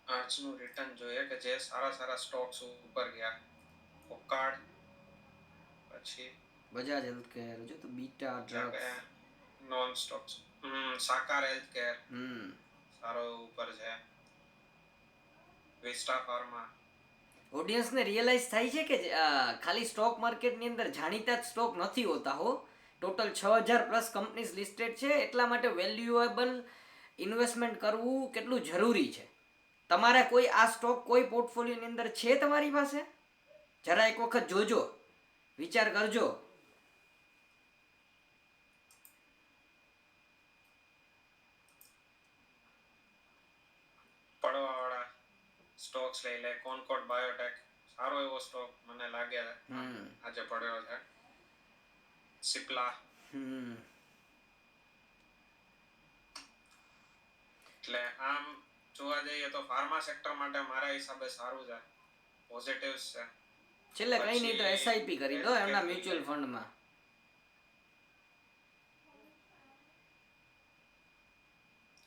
S2: આજનું રિટર્ન જોઈએ કે જે સારા સ્ટોક્સ ઉપર ગયા. ઓકાર્ડ, પછી
S1: બજાજ હેલ્થકેર, જો તો બીટા ડ્રગ્સ,
S2: નોન સ્ટોક્સ, સાકાર હેલ્થકેર સારો ઉપર છે, વિસ્ટા ફાર્મા.
S1: ઓડિયન્સને રિયલાઇઝ થાય છે કે ખાલી સ્ટોક માર્કેટની અંદર જાણીતા જ સ્ટોક નથી હોતા હો. ટોટલ 6000+ કંપનીઝ લિસ્ટેડ છે. એટલા માટે વેલ્યુએબલ ઇન્વેસ્ટમેન્ટ કરવું કેટલું જરૂરી છે. તમારે કોઈ આ સ્ટોક કોઈ પોર્ટફોલિયોની અંદર છે તમારી પાસે? જરા એક વખત જોજો, વિચાર કરજો.
S2: પડવાવાળા સ્ટોક્સ લઈ લે. કોનકોર્ડ બાયોટેક સારો એવો સ્ટોક મને લાગે આજે પડ્યો છે. સિપ્લા, એટલે આમ જોવા જઈએ તો ફાર્મા સેક્ટર માટે મારા હિસાબે સારું છે, પોઝિટિવ્સ છે.
S1: છેલ્લે કઈ નહીં તો એસઆઈપી કરી દો એમના મ્યુચ્યુઅલ ફંડમાં.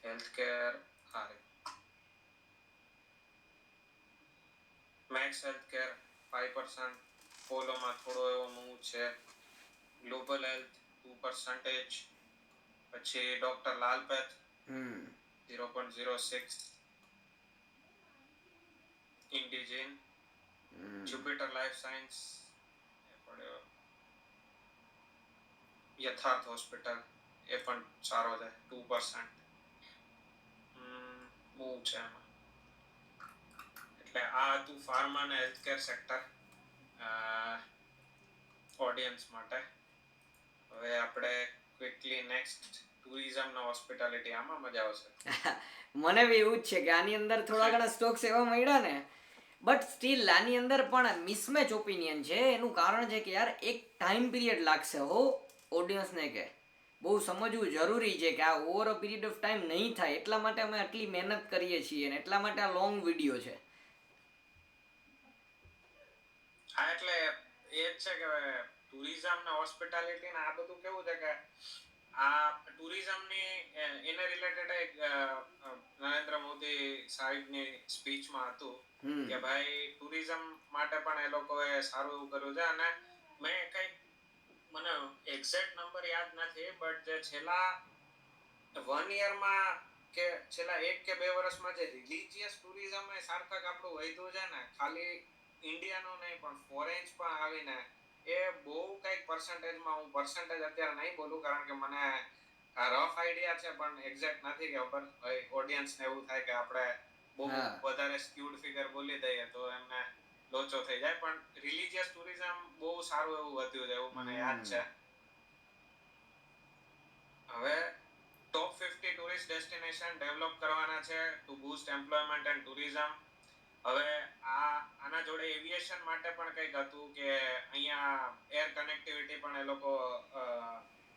S2: હેલ્થકેર હા રે મેક્સ હેલ્થ કેર 5%, પોલોમાં થોડો એવો મૂવ છે, ગ્લોબલ હેલ્થ 2%, પછી ડોક્ટર લાલપેથ
S1: હમ
S2: 0.06, ઇન્ડિજીન, જ્યુપિટર લાઈફ સાયન્સ એ પડ્યો, યથાર્થ હોસ્પિટલ એ પણ સારો છે 2%. મૂવ છે એમાં. એટલે આ હતું ફાર્મા અને હેલ્થકેર સેક્ટર ઓડિયન્સ માટે. હવે આપણે ક્વિકલી નેક્સ્ટ ટુરિઝમ ને હોસ્પિટાલિટી, આમાં મજા આવશે.
S1: મને બી એવું જ છે કે આની અંદર થોડા ઘણા સ્ટોક્સ એવા મળ્યા ને, બટ સ્ટીલ આની અંદર પણ મિસમેચ ઓપિનિયન છે. એનું કારણ છે કે યાર એક ટાઈમ પીરિયડ લાગશે હો ઓડિયન્સને, કે બહુ સમજવું જરૂરી છે કે આ over a period of time નહીં થાય, એટલા માટે અમે આટલી મહેનત કરીએ છીએ અને એટલા માટે આ લોંગ વિડીયો છે.
S2: હા એટલે એ જ છે કે ટુરિઝમ ને હોસ્પિટાલિટી ને આ બધું કેવું છે કે આ ટુરિઝમની એને રિલેટેડ એક નરેન્દ્ર મોદી સાહેબની સ્પીચમાં હતું કે ભાઈ ટુરિઝમ માટે પણ એ લોકોએ સારું એવું કર્યું છે. અને મેં કંઈક, મને એક્ઝેક્ટ નંબર યાદ નથી, બટ જે છેલ્લા 1 યરમાં કે છેલ્લા 1 કે 2 વર્ષમાં જે રિલીજિયસ ટુરિઝમ એ સાર્થક આપણું વધ્યું છે ને, ખાલી ઇન્ડિયાનો નહીં પણ ફોરેન્સ પણ આવીને, એ બહુ કંઈક પર્સન્ટેજમાં, હું પર્સન્ટેજ અત્યારે નહીં બોલું કારણ કે મને રફ આઈડિયા છે પણ એક્ઝેક્ટ નથી ખબર. ઓડિયન્સને એવું થાય કે આપણે બહુ વધારે સ્ક્યુડ ફિગર બોલી દઈએ તો એમને લોચો થઈ જાય, પણ રિલીજિયસ ટુરિઝમ બહુ સારું એવું વધ્યું છે એવું મને યાદ છે. હવે ટોપ 50 ટુરિસ્ટ ડેસ્ટિનેશન ડેવલપ કરવાના છે to boost employment and tourism. હવે આના જોડે એવિએશન માટે પણ કંઈક હતું કે અહીંયા એર કનેક્ટિવિટી પણ એ લોકો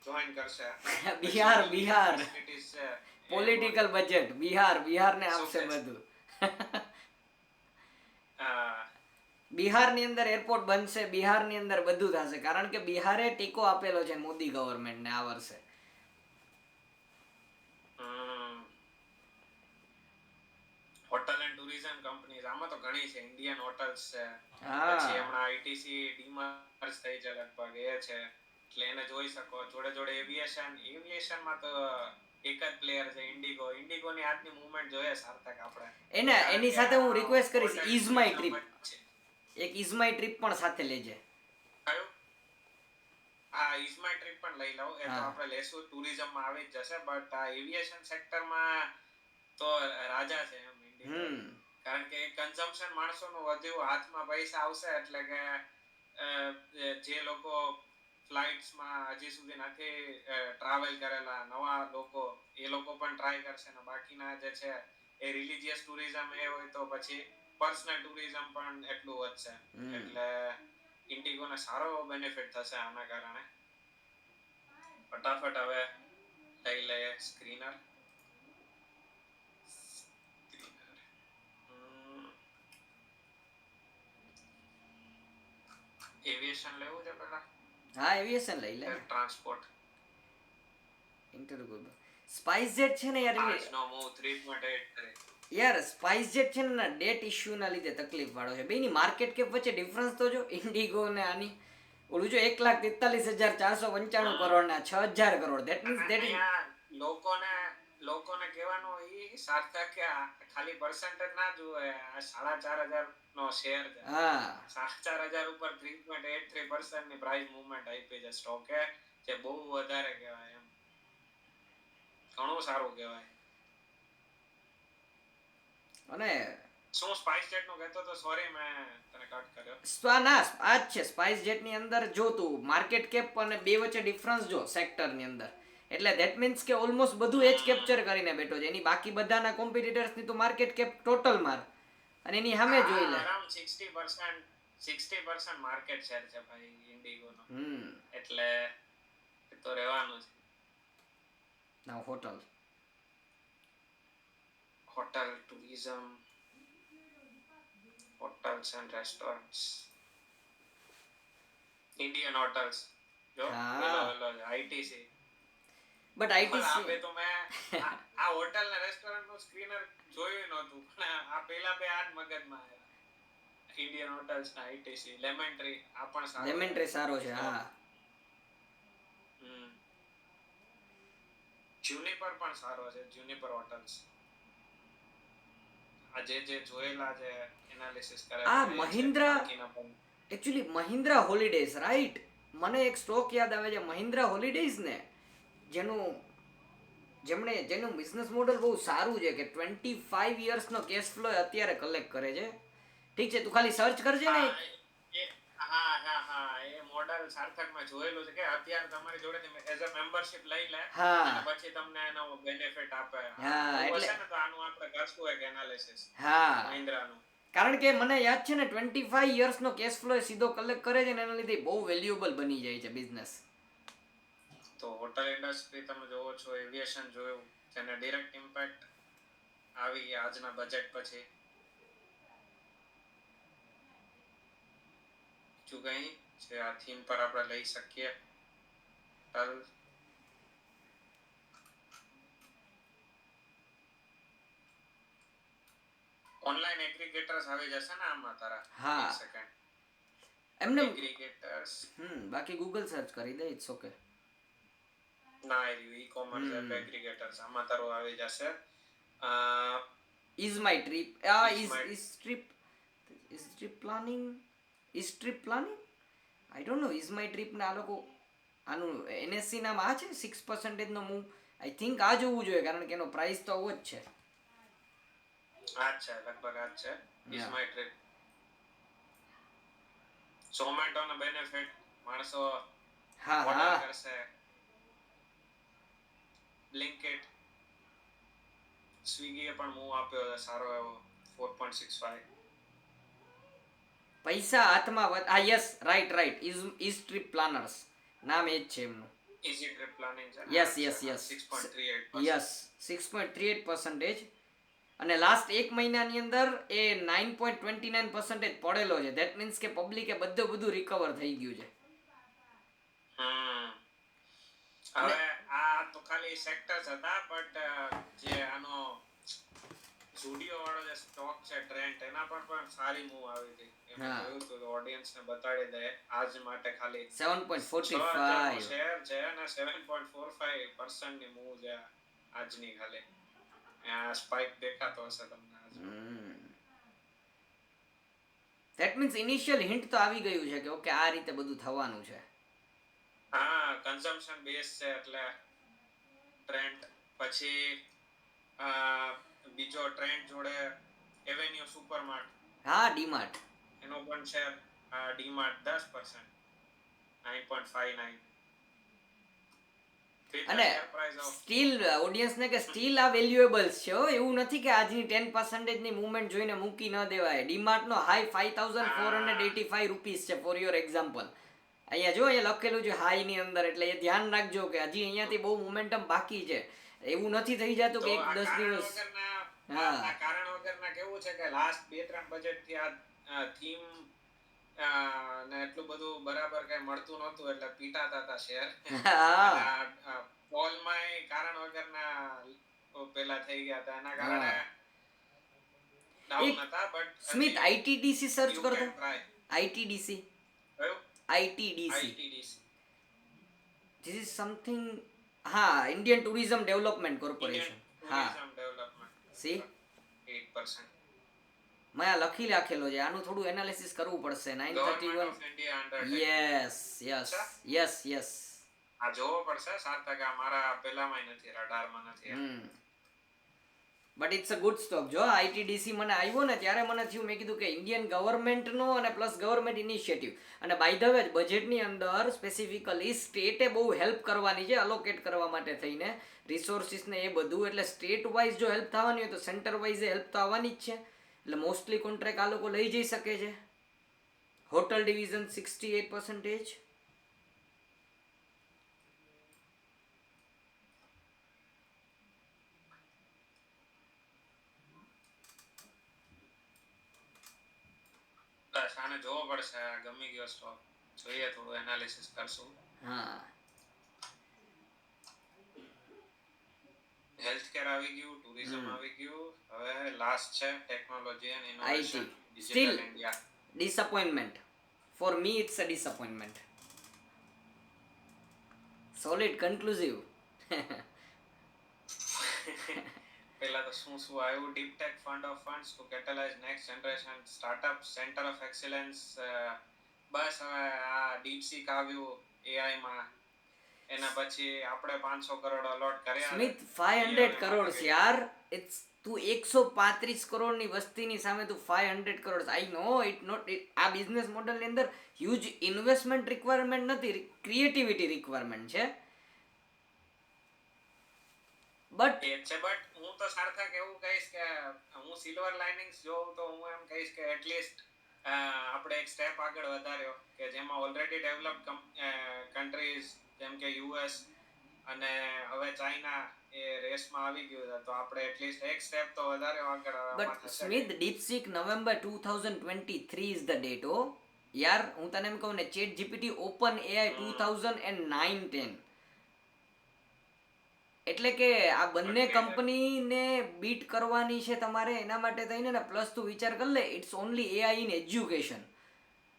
S2: જોઈન કરશે.
S1: બિહાર પોલિટિકલ બજેટ બિહારને આપશે બધું. બિહારની અંદર એરપોર્ટ બનશે, બિહારની અંદર બધું થશે, કારણ કે બિહારે ટેકો આપેલો છે મોદી ગવર્મેન્ટને આ વર્ષે.
S2: હોટલ એન્ડ ટુરિઝમ કંપનીઝ આમાં તો ઘણી છે. ઇન્ડિયન હોટલ્સ છે, પછી હમણાં આઈટીસી ડીમર્જ થઈ છે લગભગ, એ છે, એટલે એને જોઈ શકો. જોડે જોડે એવિએશનમાં તો એક જ પ્લેયર છે, ઇન્ડિગોની આજની મૂવમેન્ટ જોઈએ સાર્થક આપણે.
S1: એની સાથે હું રિક્વેસ્ટ કરીશ, ઇઝ માય ટ્રીપ, એક ઇઝ માય ટ્રીપ પણ સાથે લેજે.
S2: કયું? હા, ઇઝ માય ટ્રીપ પણ લઈ લઉં, એ તો આપણે લેશું, ટુરિઝમમાં આવી જ જશે. બટ આ એવિએશન સેક્ટરમાં તો રાજા છે એમ ઇન્ડિગો, કારણ કે કન્ઝમ્પશન માણસોનું વધ્યું, હાથમાં પૈસા આવશે એટલે કે જે લોકો ફ્લાઇટ્સમાં હજી સુધી નથી ટ્રાવેલ કરેલા, નવા લોકો, એ લોકો પણ ટ્રાય કરશે. ને બાકીના જે છે એ રિલીજિયસ ટુરિઝમ એ હોય તો પછી પર્સનલ ટુરિઝમ પણ એટલું વધશે. એટલે ઇન્ડિગોને સારો બેનિફિટ થશે આના કારણે. ફટાફટ હવે લઈ લઈએ સ્ક્રીનર. એવિએશન લેવું છે પેલા?
S1: હા, એવિએશન લઈ લે.
S2: ટ્રાન્સપોર્ટ
S1: સ્પાઇસજેટ છે ને યાર,
S2: આજનો મૂવ 3.83.
S1: યાર સ્પાઇસજેટ છે ને ડેટ ઇશ્યુ ના લીધે તકલીફ વાળો છે. બેની માર્કેટ કેપ વચ્ચે ડિફરન્સ તો જો, ઇન્ડિગો ને આની. ઓલું જો 1,43,495 કરોડ ના 6,000 crore. That means that is
S2: લોકોને કહેવાનું ઈ સાર્થક કે ખાલી પર્સન્ટેજ ના જુએ, આ 4,500 નો શેર છે. 4,500 ઉપર 3.83% ની પ્રાઇસ મૂવમેન્ટ આપી છે સ્ટોકે, જે બહુ વધારે કહેવાય એમ, ઘણું સારું કહેવાય.
S1: અને
S2: શું સ્પાઇસજેટ નું કહેતો તો? સોરી મેં તને કટ કર્યો.
S1: આ જ છે સ્પાઇસજેટ ની અંદર. જો તું માર્કેટ કેપ અને બે વચ્ચે ડિફરન્સ જો સેક્ટર ની અંદર, એટલે ધેટ મીન્સ કે ઓલમોસ્ટ બધું એ જ કેપ્ચર કરીને બેઠો છે. એની બાકી બધાના કોમ્પિટિટર્સ ની તો માર્કેટ કેપ ટોટલ માર, અને એની સામે જોઈ લે.
S2: અરાઉન્ડ 60% માર્કેટ શેર છે ભાઈ ઇન્ડિગોનો. એટલે એ તો રહેવાનું છે.
S1: ના
S2: hotel tourism, hotels and restaurants, Indian hotels જો, આઈટીસી
S1: બટ
S2: પણ
S1: આઈટીસી
S2: આપે તો મેં આ હોટલ ને રેસ્ટોરન્ટ નું સ્ક્રીનર જોયું નહોતું, પણ આ પેલા બે આજ મગજમાં આવ્યા. ઇન્ડિયન હોટલ્સ ના આઈટીસી લેમન ટ્રી આ પણ સારો
S1: લેમન ટ્રી સારો છે, હા.
S2: જ્યુનિપર પણ સારો છે, જ્યુનિપર હોટલ્સ. આ જે જોયેલા છે એનાલિસિસ કરેલા
S1: આ
S2: એ છે
S1: મહિન્દ્રા
S2: બાકીના પણ
S1: એકચ્યુઅલી મહિન્દ્રા હોલિડેઝ, રાઈટ? મને એક સ્ટોક યાદ આવે છે, મહિન્દ્રા હોલિડેઝ ને, જેનું બિઝનેસ મોડલ બહુ સારું છે કે 25 યર્સનો કેશ ફ્લો અત્યારે કલેક્ટ કરે છે. ઠીક છે, તું ખાલી સર્ચ કરજે ને.
S2: એ મોડલ સાર્થકમાં જોયેલું છે કે અત્યારે તમારી જોડે એઝ અ મેમ્બરશિપ લઈ લે
S1: હા
S2: અને પછી તમને એનો બેનિફિટ આપે.
S1: હા,
S2: આવું
S1: એટલે
S2: હશે ને તો આનું આપણે કરશું એક એનાલિસિસ
S1: હા,
S2: મહિન્દ્રાનું.
S1: કારણ કે મને યાદ છે ને 25 યર્સનો કેશ ફ્લો સીધો કલેક્ટ કરે છે ને એના લીધે બહુ વેલ્યુએબલ બની જાય છે બિઝનેસ.
S2: તો હોટલ ઇન્ડસ્ટ્રી તમે જોવો છો, એવિએશન જોયું, જેને ડાયરેક્ટ ઇમ્પેક્ટ આવી આજના બજેટ પછી. બીજું કંઈ જે આ થીમ પર આપણે લઈ શકીએ? ઓનલાઈન એગ્રીગેટર્સ આવી જશે ને આમાં તારા?
S1: હા.
S2: એક સેકન્ડ.
S1: એમને
S2: એગ્રીગેટર્સ
S1: બાકી ગૂગલ સર્ચ કરી દે, ઇટ્સ ઓકે.
S2: ના, ઈ કોમર્સ એપ એગ્રીગેટર્સ આમાં તારું આવી જશે.
S1: Is My trip, is trip planning, I don't no. Is My trip ને આ લોકો આનું એનએસસી નામ આ છે 6% નો મૂવ. આઈ થિંક આ જોવું જોઈએ કારણ કે એનો પ્રાઇસ તો આવો જ છે.
S2: આ જ છે, લગભગ આ જ છે. Ease My Trip. ઝોમેટો નો બેનિફિટ માણસો ઓર્ડર કરશે. બ્લિંકિટ, સ્વિગીએ પણ મૂવ આપ્યો છે સારો એવો 4.65.
S1: પૈસા હાથમાં yes, right, is trip planners નામ એ જ છે એમનું.
S2: ઇઝી ટ્રીપ પ્લાનિંગ છે.
S1: યસ
S2: 6.38%.
S1: યસ 6.38%. અને લાસ્ટ એક મહિનાની અંદર એ 9.29% પડેલો છે. ધેટ મીન્સ કે પબ્લિકે બધું રિકવર થઈ ગયું છે.
S2: હવે આ તો ખાલી સેક્ટર્સ હતા, બટ જે આનો ઝુડિયો વાળો જે સ્ટોક છે ટ્રેન્ડ, એના પર પણ સારી મૂવ આવી હતી. એમાં જોયું તો ઓડિયન્સ ને બતાડી દે આજ માટે ખાલી
S1: 7.45
S2: શેર છે અને 7.45% ની મૂવ છે આજની ખાલી. આ સ્પાઇક દેખાતો હશે તમને આજ.
S1: ધેટ મીન્સ ઇનિશિયલ હિન્ટ તો આવી ગયું છે કે ઓકે આ રીતે બધું થવાનું છે.
S2: હા, કન્ઝમ્પશન બેઝ છે એટલે ટ્રેન્ડ. પછી બીજો ટ્રેન્ડ જોડે એવેન્યુ સુપરમાર્ટ.
S1: હા, ડીમાર્ટ.
S2: એનો પણ છે ડીમાર્ટ 10%, 9.59.
S1: અને સ્ટીલ ઓડિયન્સને કે સ્ટીલ આ વેલ્યુએબલ્સ છે. એવું નથી કે આજની 10% ની મૂવમેન્ટ જોઈને મૂકી ન દેવાય. ડીમાર્ટ નો હાઈ 5485 રૂપીસ છે ફોર યોર એક્ઝામ્પલ. અહીંયા જો અહીંયા લખેલું છે હાઈ ની અંદર, એટલે એ ધ્યાન રાખજો કે હજી અહીંયાથી બહુ મોમેન્ટમ બાકી છે. એવું નથી થઈ જતું કે 1-10 દિવસ.
S2: આ કારણ વગરના કેવું છે કે લાસ્ટ 2-3 બજેટ થી આ થીમ ને એટલું બધું બરાબર કઈ મળતું નહોતું એટલે પીટાતા હતા શેર. પોલમાં કારણ વગરના પેલા થઈ ગયા હતા, એના કારણે ડાઉન હતા. બટ
S1: સ્મિત આઈટીડીસી સર્ચ કરતો. આઈટીડીસી ધીસ ઇઝ સમથિંગ. હા, ઇન્ડિયન ટુરિઝમ ડેવલપમેન્ટ કોર્પોરેશન. હા, સી
S2: 8%.
S1: મેં લખી રાખેલો છે. આનું થોડું એનાલિસિસ કરવું પડશે. 931. યસ.
S2: આ જોવો પડશે. 7% મારા પેલામાં નથી, રડારમાં નથી.
S1: But it's a good stock. જો આઈટીડીસી મને આવ્યો ને ત્યારે મને થયું, મેં કીધું કે ઇન્ડિયન ગવર્મેન્ટનો અને પ્લસ ગવર્મેન્ટ ઇનિશિયેટિવ, અને બાય ધ વે બજેટની અંદર સ્પેસિફિકલી સ્ટેટે બહુ હેલ્પ કરવાની છે અલોકેટ કરવા માટે થઈને રિસોર્સિસને એ બધું. એટલે સ્ટેટ વાઇઝ જો હેલ્પ થવાની હોય તો સેન્ટર વાઇઝ હેલ્પ તો આવવાની જ છે. એટલે મોસ્ટલી કોન્ટ્રાક્ટ આ લોકો લઈ જઈ શકે છે. Hotel division 68%.
S2: આને જોવો પડશે. ગમી ગયો સ્ટોક. જોઈએ, થોડું એનાલિસિસ કરશું.
S1: હા,
S2: હેલ્થ કેર આવી ગયું, ટુરિઝમ આવી ગયું, હવે લાસ્ટ છે technology and
S1: IT
S2: innovation,
S1: steel
S2: digital India.
S1: disappointment for me, it's a disappointment. Solid conclusive.
S2: પહેલા તો શું શું આવ્યું? Deep tech fund of funds to catalyse next generation startup centre of excellence. બસ હવે આ ડીપસીક આવ્યું એઆઈ માં, એના પછી આપણે 500 કરોડ અલોટ કર્યા.
S1: સ્મિથ 500 crores યાર, ઇટ્સ તું 135 કરોડની વસ્તીની સામે તું 500 કરોડ. આઈ નો ઇટ નોટ, આ બિઝનેસ મોડલની અંદર હ્યુજ ઇન્વેસ્ટમેન્ટ રિક્વાયરમેન્ટ નથી, ક્રિએટિવિટી રિક્વાયરમેન્ટ છે. બટ
S2: એ છે, બટ હું તો સાર્થક એવું કહીશ કે હું સિલ્વર લાઇનિંગ્સ જોઉં તો હું એમ કહીશ કે એટલીસ્ટ આપણે એક સ્ટેપ આગળ વધાર્યો કે જેમાં ઓલરેડી ડેવલપ્ડ કન્ટ્રીઝ જેમ કે યુએસ અને હવે ચાઇના એ રેસમાં આવી ગયું છે, તો આપણે એટલીસ્ટ એક સ્ટેપ તો વધાર્યો આગળ.
S1: But Smit, DeepSeek November 2023 is the date. ઓ યાર, હું તને એમ કહું ને, ચેટ જીપીટી ઓપન એઆઈ 2009-10. એટલે કે આ બંને કંપનીને બીટ કરવાની છે તમારે, એના માટે થઈને ને પ્લસ તું વિચાર કર લે, it's only AI in education.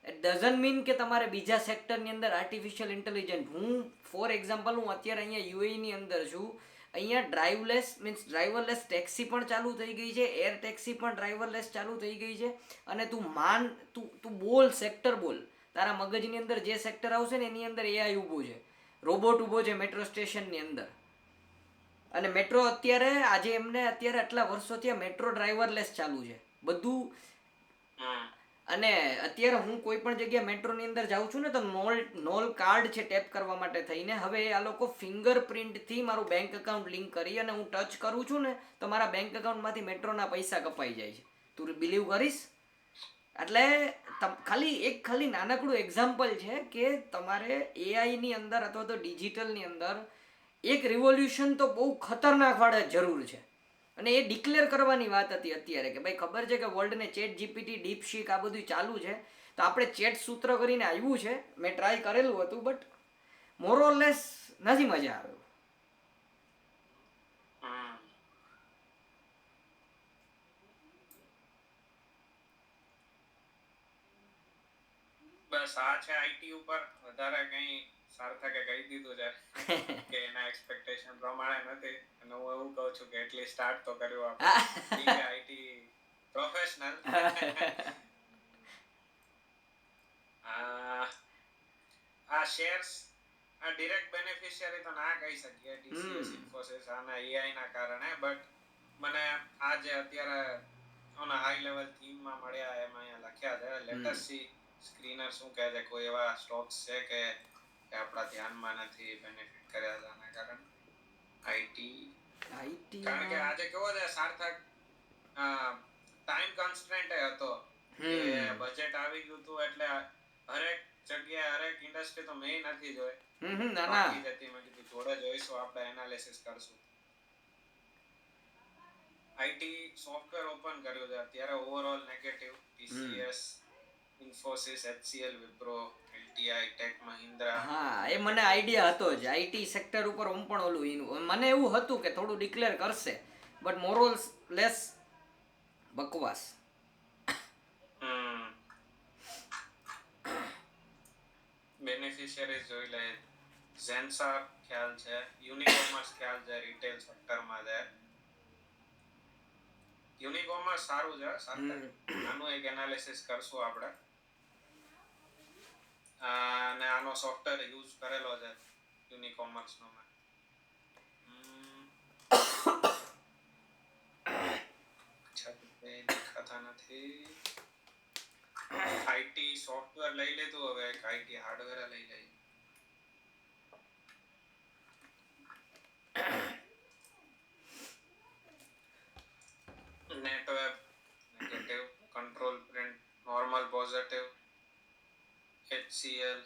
S1: It doesn't mean કે તમારે બીજા સેક્ટરની અંદર આર્ટિફિશિયલ ઇન્ટેલિજન્સ. હું ફોર એક્ઝામ્પલ, હું અત્યારે અહીંયા યુએઈની અંદર છું, અહીંયા ડ્રાઈવલેસ મીન્સ ડ્રાઈવરલેસ ટેક્સી પણ ચાલુ થઈ ગઈ છે, એર ટેક્સી પણ ડ્રાઈવરલેસ ચાલુ થઈ ગઈ છે. અને તું બોલ સેક્ટર બોલ, તારા મગજની અંદર જે સેક્ટર આવશે ને એની અંદર એઆઈ ઊભું છે, રોબોટ ઊભો છે મેટ્રો સ્ટેશનની અંદર. અને મેટ્રો અત્યારે આજે એમને અત્યારે આટલા વર્ષો થયા મેટ્રો ડ્રાઈવરલેસ ચાલુ છે બધું. અને અત્યારે હું કોઈ પણ જગ્યાએ મેટ્રોની અંદર જાઉં છું ને તો નોલ કાર્ડ છે ટેપ કરવા માટે થઈને. હવે આ લોકો ફિંગરપ્રિન્ટથી મારું બેંક એકાઉન્ટ લિંક કરી અને હું ટચ કરું છું ને તો મારા બેંક એકાઉન્ટમાંથી મેટ્રોના પૈસા કપાઈ જાય છે. તું બિલીવ કરીશ? એટલે ખાલી નાનકડું એક્ઝામ્પલ છે કે તમારે એઆઈની અંદર અથવા તો ડિજિટલની અંદર એક રિવોલ્યુશન તો બહુ ખતરનાક વાળે જરૂર છે. અને એ ડિક્લેર કરવાની વાત હતી અત્યારે કે ભાઈ ખબર છે કે વર્લ્ડને ચેટ જીપીટી, ડીપસીક આ બધું ચાલુ છે, તો આપણે ચેટ સૂત્ર કરીને આવ્યું છે. મેં ટ્રાય કરેલું હતું બટ મોરલેસ નથી મજા આવે.
S2: બસ આ છે આઈટી ઉપર. વધારે કંઈ સાર્થકે કહી દીધું છે કે એના એક્સપેક્ટેશન પ્રમાણે નથી. અને હું એવું કહું છું કે એટલી સ્ટાર્ટ તો કર્યું આપણે આઈટી પ્રોફેશનલ. આ શેર્સ, આ ડિરેક્ટ બેનિફિશિયરી તો ના કહી શકીએ ટીસીએસ, ઇન્ફોસિસ આના એઆઈ ના કારણે. બટ મને આ જે અત્યારે ઓના હાઈ લેવલ થીમમાં મળ્યા એમાં અહીંયા લખ્યા છે, લેટેસ્ટ સી સ્ક્રીનર શું કહે છે, કોઈ એવા સ્ટોક્સ છે કે આપણા ધ્યાનમાં નથી, બેનિફિટ કર્યા છે આના કારણે આઈટી? કારણ કે આજે કેવો છે સાર્થક, ટાઈમ કન્સ્ટ્રેન્ટ હતો કે બજેટ આવી ગયું હતું એટલે હરેક જગ્યાએ હરેક ઇન્ડસ્ટ્રી તો મેં નથી જોઈ. બાકી જતી મેં કીધું જોડે જોઈશું, આપણે એનાલિસિસ કરશું. આઈટી સોફ્ટવેર ઓપન કર્યું છે અત્યારે, overall negative. TCS, Infosys, HCL, Wipro, LTI, tech Mahindra.
S1: હા, એ મને આઈડિયા હતો જ આઈટી સેક્ટર ઉપર. હું પણ મને એવું હતું કે થોડું ડિક્લેર કરશે, બટ મોરલ્સ લેસ બકવાસ.
S2: બેનિફિશિયરીઝ જોઈ લે. ઝેન્સર ખ્યાલ છે, યુનિકોમર્સ ખ્યાલ છે, રિટેલ સેક્ટરમાં છે. યુનિકોમર્સ સારું છે, આનું એક એનાલિસિસ કરશું આપણે. અને આનો સોફ્ટવેર યુઝ કરેલો છે યુનિકોમર્સનો મેં. દેખાતા નથી. આઈટી સોફ્ટવેર લઈ લીધું, હવે એક આઈટી હાર્ડવેર લઈ લઈએ. Netweb negative, control print normal positive, HCL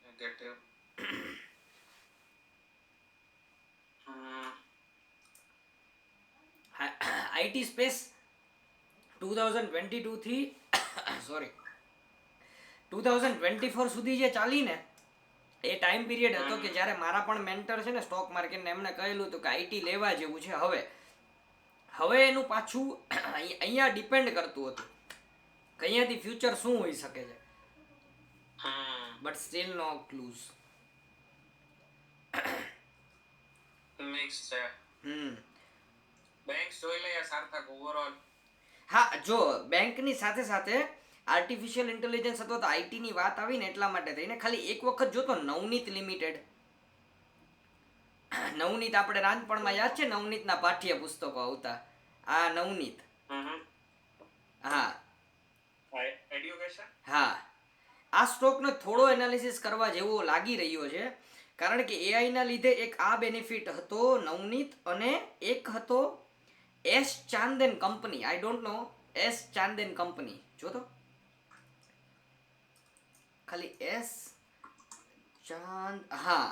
S2: negative.
S1: IT space 2022 થી 2024 સુધી જે ચાલી ને એ ટાઈમ પીરિયડ હતો કે જ્યારે મારા પણ મેન્ટર છે ને સ્ટોક માર્કેટને એમને કહેલું હતું કે આઈટી લેવા જેવું છે. હવે એનું પાછું અહીંયા ડિપેન્ડ કરતું હતું કે અહીંયાથી ફ્યુચર શું હોઈ શકે છે, but still no clues.
S2: Mix છે.
S1: હમ
S2: બેંક્સ જોઈ લઈએ સાર્થક ઓવરઓલ.
S1: હા, જો બેંકની સાથે સાથે આર્ટિફિશિયલ ઇન્ટેલિજન્સ અથવા તો આઈટીની વાત આવી ને એટલા માટે થઈને ખાલી એક વખત જોતો નવનીત લિમિટેડ. નવનીત આપણે નાનપણમાં યાદ છે, નવનીતના પાઠ્ય પુસ્તકો આવતા, આ નવનીત. હા
S2: એડ્યુકેશન.
S1: હા, આ સ્ટોકનો થોડો એનાલિસિસ કરવા જેવો લાગી રહ્યો છે, કારણ કે એઆઈના લીધે એક આ બેનિફિટ હતો નવનીત, અને એક હતો એસ ચાંદેન company. I don't know S ચાંદેન કંપની જો તો ખાલી એસ ચાંદ. હા,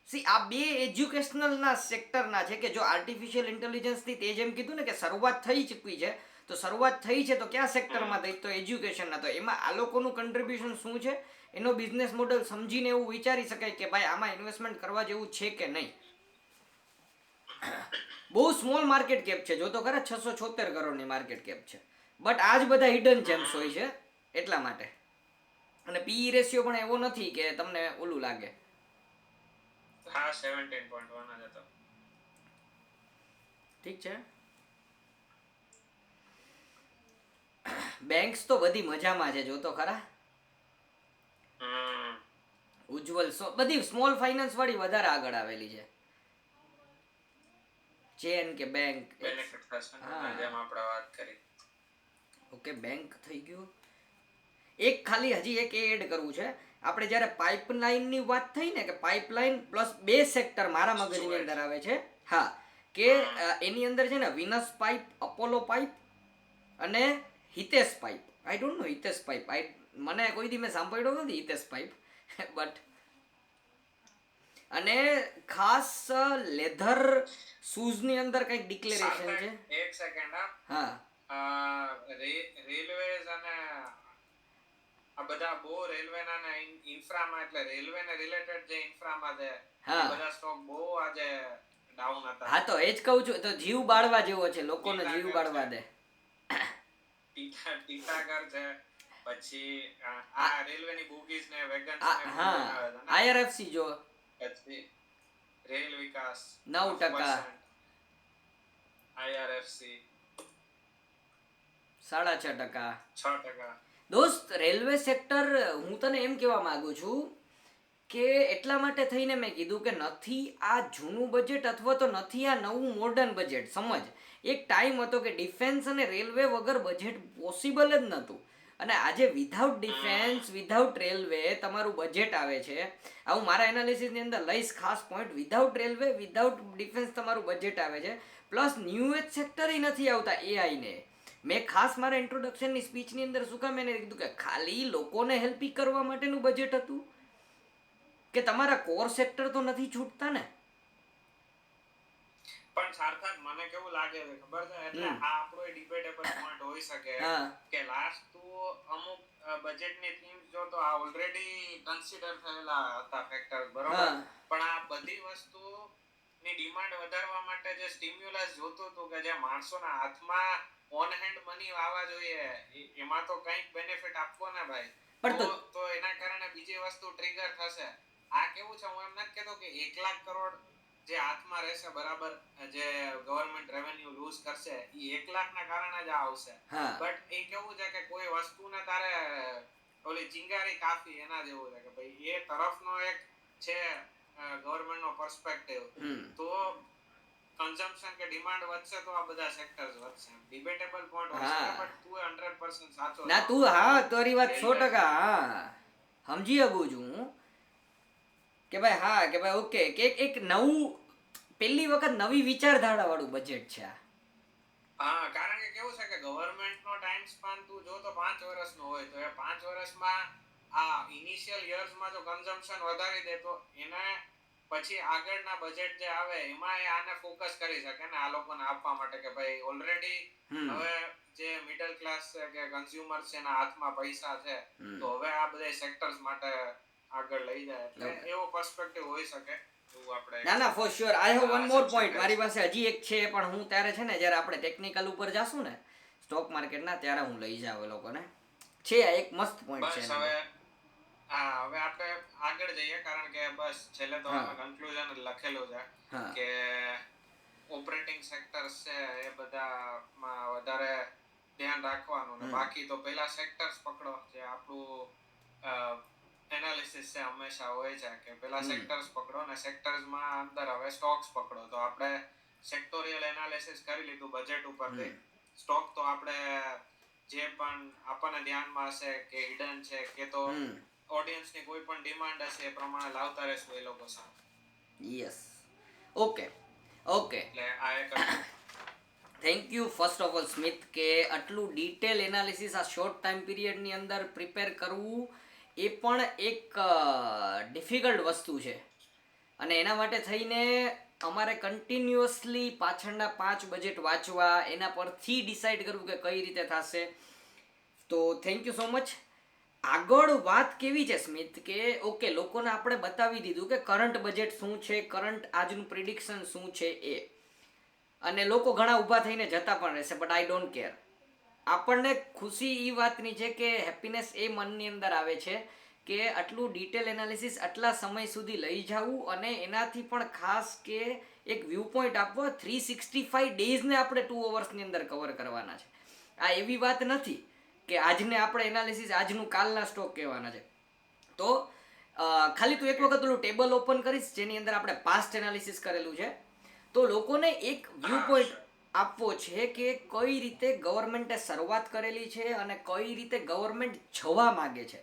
S1: સી આ બે એજ્યુકેશનલના સેક્ટરના છે કે જો આર્ટિફિશિયલ ઇન્ટેલિજન્સથી તે જેમ કીધું ને કે શરૂઆત થઈ ચૂકી છે, તો શરૂઆત થઈ છે તો કયા સેક્ટરમાં થઈ, તો એજ્યુકેશનના. તો એમાં આ લોકોનું કન્ટ્રીબ્યુશન શું છે, એનો બિઝનેસ મોડલ સમજીને એવું વિચારી શકાય કે ભાઈ આમાં ઇન્વેસ્ટમેન્ટ કરવા જેવું છે કે નહીં. બહુ સ્મોલ માર્કેટ કેપ છે, જો તો ખરા 676 કરોડની માર્કેટ કેપ છે, બટ આજ બધા હિડન જેમ્સ હોય છે એટલા માટે. અને પીઈ રેશિયો પણ એવો નથી કે તમને ઓલું લાગે.
S2: હા 17.1 જ હતો.
S1: ઠીક છે. બેંક્સ તો બધી મજામાં છે, જો તો ખરા. ઉજ્જવલ બધી સ્મોલ ફાઇનાન્સ વાળી વધારે આગળ આવેલી છે. ચેન કે બેંક
S2: બેનિફિટ થશે ને જેમ આપણે વાત કરી.
S1: ઓકે, બેંક થઈ ગયું. એક ખાલી હજી એક એડ કરવું છે. આપણે જ્યારે પાઇપલાઇનની વાત થઈ ને, કે પાઇપલાઇન પ્લસ બે સેક્ટર મારા મગજની અંદર આવે છે. હા, કે એની અંદર છે ને વિનસ પાઇપ, અપોલો પાઇપ અને Hitesh pipe. I don't no Hitesh pipe, મને કોઈ દી મેં સાંભળ્યો નથી હિતેશ પાઇપ. બટ અને ખાસ લેધર શૂઝ ની અંદર કંઈક ડિક્લેરેશન છે.
S2: એક સેકન્ડ.
S1: હા,
S2: રેલવેઝ અને આ બધા બહુ રેલવેના ને ઇન્ફ્રામાં, એટલે રેલવે ને રિલેટેડ જે ઇન્ફ્રામાં છે બધા સ્ટોક બહુ આજે ડાઉન હતા.
S1: હા, તો એ જ કહું છું, તો જીવ બાળવા જેવો છે, લોકોનો જીવ બાળવા દે.
S2: ટીટાગર છે, પછી આ રેલવેની બોગીઝ ને વેગન્સ ને
S1: હા, આઈઆરએફસી જો
S2: પછી રેલ વિકાસ
S1: 9%,
S2: આઈઆરએફસી
S1: 6.5%.
S2: 6%.
S1: દોસ્ત, રેલવે સેક્ટર હું તને એમ કહેવા માંગુ છું કે એટલા માટે થઈને મેં કીધું કે નથી આ જૂનું બજેટ અથવા તો નથી આ નવું મોડર્ન બજેટ. સમજ, એક ટાઈમ હતો કે ડિફેન્સ અને રેલવે વગર બજેટ પોસિબલ જ નહોતું, અને આજે વિધાઉટ ડિફેન્સ, વિધાઉટ રેલવે તમારું બજેટ આવે છે. આ હું મારા એનાલિસિસની અંદર લઈશ ખાસ point. Without railway, without defence તમારું બજેટ આવે છે, પ્લસ ન્યૂ એજ સેક્ટર નથી આવતા એઆઈને. મેં ખાસ મારા ઇન્ટ્રોડક્શનની સ્પીચની અંદર શું કામ એને કીધું કે ખાલી લોકોને હેલ્પ કરવા માટેનું બજેટ હતું, કે તમારા કોર સેક્ટર તો નથી છૂટતા ને.
S2: પણ સાર્થક મને કેવું લાગે છે ખબર છે, એટલે આ આપણો ડિબેટેબલ પોઈન્ટ હોઈ શકે કે લાસ્ટ તો અમુક બજેટની થીમ જો તો આ ઓલરેડી કન્સિડર થયેલા હતા ફેક્ટર્સ, બરોબર, પણ આ બધી વસ્તુ ની ડિમાન્ડ વધારવા માટે જે સ્ટિમ્યુલસ જોતું હતું, કે જે માણસોના હાથમાં ઓન હેન્ડ મની આવવા જોઈએ, એમાં તો કંઈક બેનિફિટ આપવો ને ભાઈ. તો એના કારણે બીજી વસ્તુ ટ્રિગર થશે. આ કેવું છે, હું એમ નથી કહેતો કે 1 લાખ કરોડ જે હાથમાં રહેશે, બરાબર, જે ગવર્નમેન્ટ રેવન્યુ લૂઝ કરશે, એ 1 લાખના કારણે જ આવશે. બટ એ કેવું છે કે કોઈ વસ્તુને તારે ઓલી ચિંગારી કાફી એના જેવું છે કે ભાઈ એ તરફનો એક છે ગવર્નમેન્ટનો પર્સપેક્ટિવ. તો કન્ઝમ્પશન કે ડિમાન્ડ વધશે તો આ બધા સેક્ટર્સ વધશે. ડિબેટેબલ પોઈન્ટ હોય છે, બટ તું 100% સાચો
S1: ના, તું હા તારી વાત 100%. હા, સમજી શકું છું હું કે ભાઈ, હા કે ભાઈ, ઓકે, કે એક નવું, પહેલી વખત નવી વિચારધારા વાળું બજેટ છે આ.
S2: હા, કારણ કે કેવું છે કે ગવર્નમેન્ટનો ટાઈમ સ્પાન તું જો તો 5 વર્ષનો હોય, તો એ 5 વર્ષમાં આ ઇનિશિયલ યર્સમાં જો કન્ઝમ્પશન વધારી દે તો એને પછી આગળના બજેટ જે આવે એમાં આને ફોકસ કરી શકે ને આ લોકોને આપવા માટે કે ભાઈ ઓલરેડી હવે જે મિડલ ક્લાસ છે કે કન્ઝ્યુમર છે એના હાથમાં પૈસા છે તો હવે આ બધા સેક્ટર્સ માટે આગળ લઈ જાય એટલે એવો પર્સપેક્ટિવ હોઈ શકે એવું આપણે
S1: ના ના for sure I have one more
S2: assumption
S1: point
S2: કરી
S1: મારી પાસે હજી એક છે પણ હું ત્યારે છે ને જ્યારે આપણે ટેકનિકલ ઉપર જાશું ને સ્ટોક માર્કેટના ત્યારે હું લઈ જાવ એ લોકોને છે આ એક મસ્ત પોઈન્ટ છે
S2: બસ
S1: એનો.
S2: હવે હવે આપણે આગળ જઈએ કારણ કે બસ છેલ્લે તો
S1: હા.
S2: કન્ક્લુઝન લખેલું છે
S1: હા
S2: કે ઓપરેટિંગ સેક્ટર્સ છે એ બધામાં વધારે ધ્યાન રાખવાનું ને બાકી તો પેલા સેક્ટર્સ પકડો જે આપણું એનાલિસિસ છે હંમેશા હોય છે કે પેલા સેક્ટર્સ પકડો ને સેક્ટર્સમાં અંદર હવે સ્ટોક્સ પકડો તો આપણે સેક્ટોરિયલ એનાલિસિસ કરી લીધું બજેટ ઉપરથી સ્ટોક તો આપણે જે પણ આપણને ધ્યાનમાં હશે કે હિડન છે કે તો ઓડિયન્સની કોઈ પણ ડિમાન્ડ હશે એ પ્રમાણે લાવતા રહેશું એ લોકો સામે.
S1: યસ ઓકે ઓકે
S2: એટલે આ એક
S1: thank you first of all Smith કે આટલું ડિટેલ એનાલિસિસ આ શોર્ટ ટાઈમ પીરિયડની અંદર પ્રિપેર કરવું એ પણ એક ડિફિકલ્ટ વસ્તુ છે અને એના માટે થઈને અમારે કન્ટિન્યુઅસલી પાછળના 5 બજેટ વાંચવા એના પરથી ડિસાઈડ કરવું કે કઈ રીતે થશે. તો થેન્ક યુ સો મચ. આગળ વાત કેવી છે સ્મિથ કે ઓકે લોકોને આપણે બતાવી દીધું કે કરંટ બજેટ શું છે, કરંટ આજનું પ્રિડિક્શન શું છે એ, અને લોકો ઘણા ઊભા થઈને જતા પણ રહેશે બટ આઈ ડોન્ટ કેર. આપણને ખુશી એ વાતની છે કે હેપીનેસ એ મનની અંદર આવે છે કે આટલું ડિટેલ એનાલિસિસ આટલા સમય સુધી લઈ જવું અને એનાથી પણ ખાસ કે એક વ્યૂ પોઈન્ટ આપવો 365 ડેઝને આપણે 2 અવર્સની અંદર કવર કરવાના છે. આ એવી વાત નથી કે આજને આપણે એનાલિસિસ આજનું કાલના સ્ટોક કહેવાના છે. તો ખાલી તું એક વખત પેલું ટેબલ ઓપન કરીશ જેની અંદર આપણે પાસ્ટ એનાલિસિસ કરેલું છે તો લોકોને એક વ્યૂ પોઈન્ટ આપવો છે કે કઈ રીતે ગવર્મેન્ટે શરૂઆત કરેલી છે અને કઈ રીતે ગવર્મેન્ટ જવા માગે છે.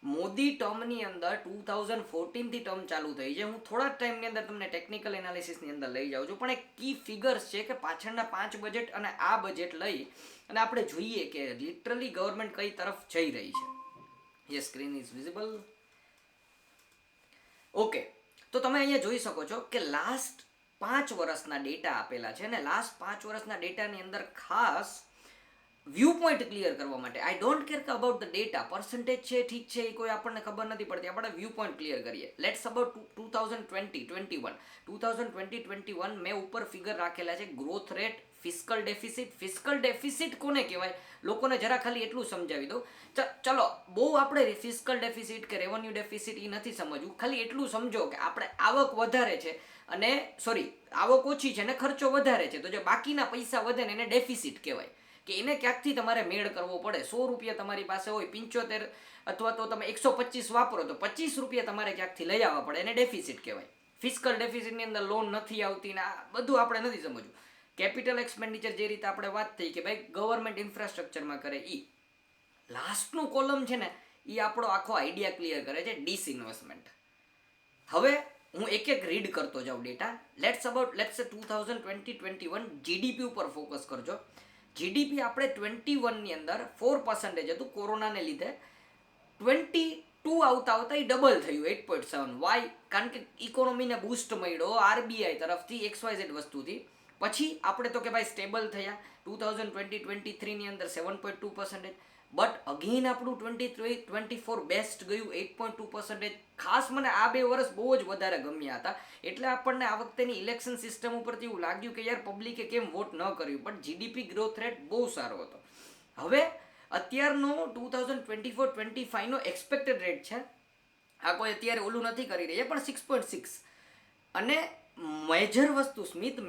S1: મોદી ટર્મની અંદર 2014થી ટર્મ ચાલુ થઈ છે. હું થોડા ટાઈમની અંદર તમને ટેકનિકલ એનાલિસિસની અંદર લઈ જાઉં છું પણ એક કી ફિગર્સ છે કે પાછળના 5 બજેટ અને આ બજેટ લઈ અને આપણે જોઈએ કે લિટરલી ગવર્મેન્ટ કઈ તરફ જઈ રહી છે. Yes screen is visible. Okay તો તમે અહીંયા જોઈ શકો છો કે લાસ્ટ 5 વર્ષના ડેટા આપેલા છે અને લાસ્ટ 5 વર્ષના ડેટાની અંદર ખાસ વ્યૂ પોઈન્ટ ક્લિયર કરવા માટે આઈ ડોન્ટ કેર કે અબાઉટ ધ ડેટા પર્સન્ટેજ છે ઠીક છે એ કોઈ આપણને ખબર નથી પડતી, આપણે વ્યૂ પોઈન્ટ ક્લિયર કરીએ. લેટ્સ અબાઉટ 2020-21 મેં ઉપર ફિગર રાખેલા છે growth rate, fiscal deficit. Fiscal deficit કોને કહેવાય લોકોને જરા ખાલી એટલું સમજાવી દો. ચલો બહુ આપણે ફિસ્કલ ડેફિસિટ કે રેવન્યુ ડેફિસિટ એ નથી સમજવું, ખાલી એટલું સમજો કે આપણે આવક વધારે છે અને આવક ઓછી છે અને ખર્ચો વધારે છે તો જે બાકીના પૈસા વધે ને એને ડેફિસિટ કહેવાય કે એને ક્યાંકથી તમારે મેળ કરવો પડે. 100 રૂપિયા તમારી પાસે હોય 75 અથવા તો તમે 125 વાપરો તો 25 રૂપિયા તમારે ક્યાંકથી લઈ આવવા પડે, એને ડેફિસિટ કહેવાય. ફિસ્કલ ડેફિસિટની અંદર લોન નથી આવતી ને આ બધું આપણે નથી સમજવું. કેપિટલ એક્સપેન્ડિચર જે રીતે આપણે વાત થઈ કે ભાઈ ગવર્મેન્ટ ઇન્ફ્રાસ્ટ્રક્ચરમાં કરે એ લાસ્ટનું કોલમ છે ને એ આપણો આખો આઈડિયા ક્લિયર કરે છે ડિસઇન્વેસ્ટમેન્ટ. હવે હું એક એક રીડ કરતો જાઉં ડેટા. લેટ્સ 2020-21 જીડીપી ઉપર ફોકસ કરજો. જીડીપી આપણે 21ની અંદર 4% હતું કોરોનાને લીધે. 22 આવતા એ ડબલ થયું 8.7. વાય? કારણ કે ઇકોનોમીને બૂસ્ટ મળ્યો આરબીઆઈ તરફથી XYZ વસ્તુથી. પછી આપણે તો કે ભાઈ સ્ટેબલ થયા 2020-23ની અંદર 7.2%. બટ અગેન આપણું 23-24 બેસ્ટ ગયું 8.2%. ખાસ મને આ 2 વર્ષ બહુ જ વધારે ગમ્યા હતા એટલે આપણને આ વખતેની ઇલેક્શન સિસ્ટમ ઉપરથી એવું લાગ્યું કે યાર પબ્લિકે કેમ વોટ ન કર્યું. બટ જીડીપી ગ્રોથ રેટ બહુ સારો હતો. હવે અત્યારનો 2024-25નો એક્સપેક્ટેડ રેટ છે, આ કોઈ અત્યારે ઓલું નથી કરી રહ્યા પણ 6.6. અને મેજર વસ્તુ સ્મિથ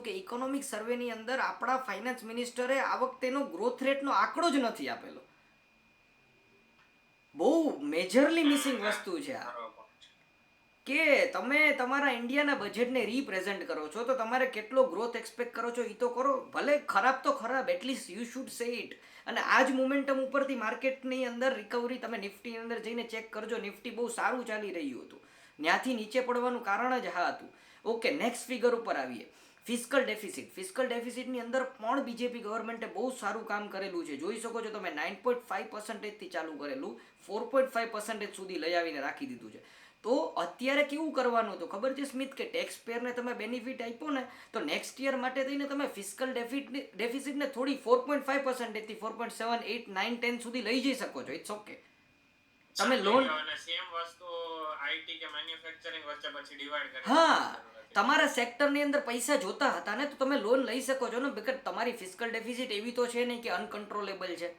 S1: કે ઇકોનોમિક સર્વેની અંદર આપણા ફાઇનાન્સ મિનિસ્ટરે આ વખતેનો ગ્રોથ રેટનો આંકડો જ નથી આપેલો. બહુ મેજરલી મિસિંગ વસ્તુ છે આ કે તમે તમારા ઇન્ડિયાના બજેટને રિપ્રેઝેન્ટ કરો છો તો તમારે કેટલો ગ્રોથ એક્સપેક્ટ કરો છો એ તો કરો. ભલે ખરાબ તો ખરાબ એટલીસ્ટ યુ શુડ સે ઇટ. અને આ જ મોમેન્ટમ ઉપરથી માર્કેટની અંદર રિકવરી તમે નિફ્ટીની અંદર જઈને ચેક કરજો. નિફ્ટી બહુ સારું ચાલી રહ્યું હતું, ત્યાંથી નીચે પડવાનું કારણ જ હા હતું. ઓકે નેક્સ્ટ ફિગર ઉપર આવીએ. ફિસ્કલ ડેફિસિટની અંદર પણ બીજેપી ગવર્મેન્ટે બહુ સારું કામ કરેલું છે. જોઈ શકો છો તમે 9.5%થી ચાલુ કરેલું 4.5% સુધી લઈ આવીને રાખી દીધું છે. તો અત્યારે કેવું કરવાનું હતું ખબર છે સ્મિત, કે ટેક્સ પેયરને તમે બેનિફિટ આપ્યો ને તો નેક્સ્ટ યર માટે થઈને તમે ફિસ્કલ ડેફિસિટને થોડી 4.5% થી 4.7, 8, 9, 10 સુધી લઈ જઈ શકો છો. It's okay. તમે લોન,
S2: અને સેમ વસ્તુ આઈટી કે મેન્યુફેક્ચરિંગ વચ્ચે પછી ડિવાઈડ કરી
S1: હા, તમારા સેક્ટરની અંદર પૈસા જોતા હતા ને તો તમે લોન લઈ શકો છો ને, બીકોઝ તમારી ફિસ્કલ ડેફિસિટ એવી તો છે નહીં કે અનકન્ટ્રોલેબલ છે.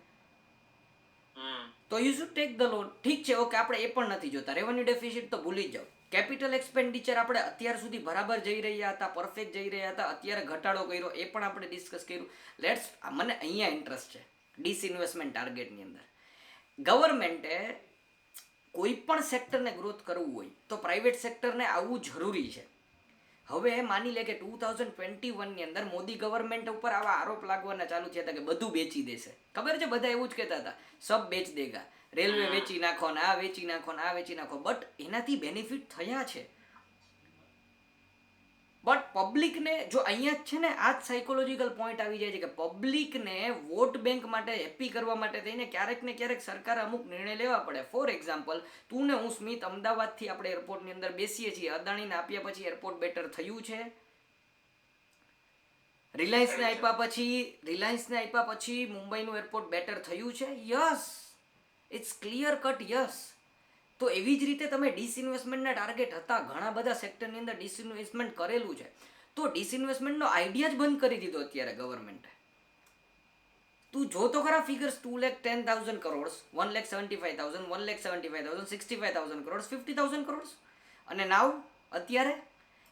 S1: તો you should take the loan. ઠીક છે, ઓકે, આપણે એ પણ નથી જોતા. રેવન્યુ ડેફિસિટ તો ભૂલી જ જાઓ. કેપિટલ એક્સપેન્ડિચર આપણે અત્યાર સુધી બરાબર જઈ રહ્યા હતા, પરફેક્ટ જઈ રહ્યા હતા, અત્યારે ઘટાડો કર્યો, એ પણ આપણે ડિસ્કસ કર્યું. મને અહીંયા ઇન્ટરેસ્ટ છે ડિસઇન્વેસ્ટમેન્ટ ટાર્ગેટની અંદર. ગવર્મેન્ટે કોઈ પણ સેક્ટરને ગ્રોથ કરવું હોય તો પ્રાઇવેટ સેક્ટરને આવવું જરૂરી છે. હવે માની લે કે 2021ની અંદર મોદી ગવર્મેન્ટ ઉપર આવા આરોપ લાગવાના ચાલુ થયા હતા કે બધું વેચી દેશે. ખબર છે, બધા એવું જ કહેતા હતા, સબ બેચ દેગા, રેલવે વેચી નાખો ને આ વેચી નાખો ને આ વેચી નાખો. બટ એનાથી બેનિફિટ થયા છે. બટ પબ્લિકને જો અહીંયા જ છે ને આ જ સાયકોલોજીકલ પોઈન્ટ આવી જાય છે કે પબ્લિકને વોટ બેંક માટે હેપી કરવા માટે થઈને ક્યારેક ને ક્યારેક સરકારે અમુક નિર્ણય લેવા પડે. ફોર એક્ઝામ્પલ, તું ને હું સ્મિત અમદાવાદથી આપણે એરપોર્ટની અંદર બેસીએ છીએ, અદાણીને આપ્યા પછી એરપોર્ટ બેટર થયું છે? રિલાયન્સને આપ્યા પછી મુંબઈનું એરપોર્ટ બેટર થયું છે? Yes, it's clear cut yes. તો એવી જ રીતે તમે ડિસઇન્વેસ્ટમેન્ટના ટાર્ગેટ હતા, ઘણા બધા સેક્ટરની અંદર ડિસઇન્વેસ્ટમેન્ટ કરેલું છે. તો ડિસઇન્વેસ્ટમેન્ટનો આઈડિયા જ બંધ કરી દીધો અત્યારે ગવર્મેન્ટે. તું જો તો ખરા ફિગર્સ, 2,10,000 કરોડ, 1,75,000, 1,75,000, 65,000 કરોડ, 50,000 કરોડ. અને નાવ અત્યારે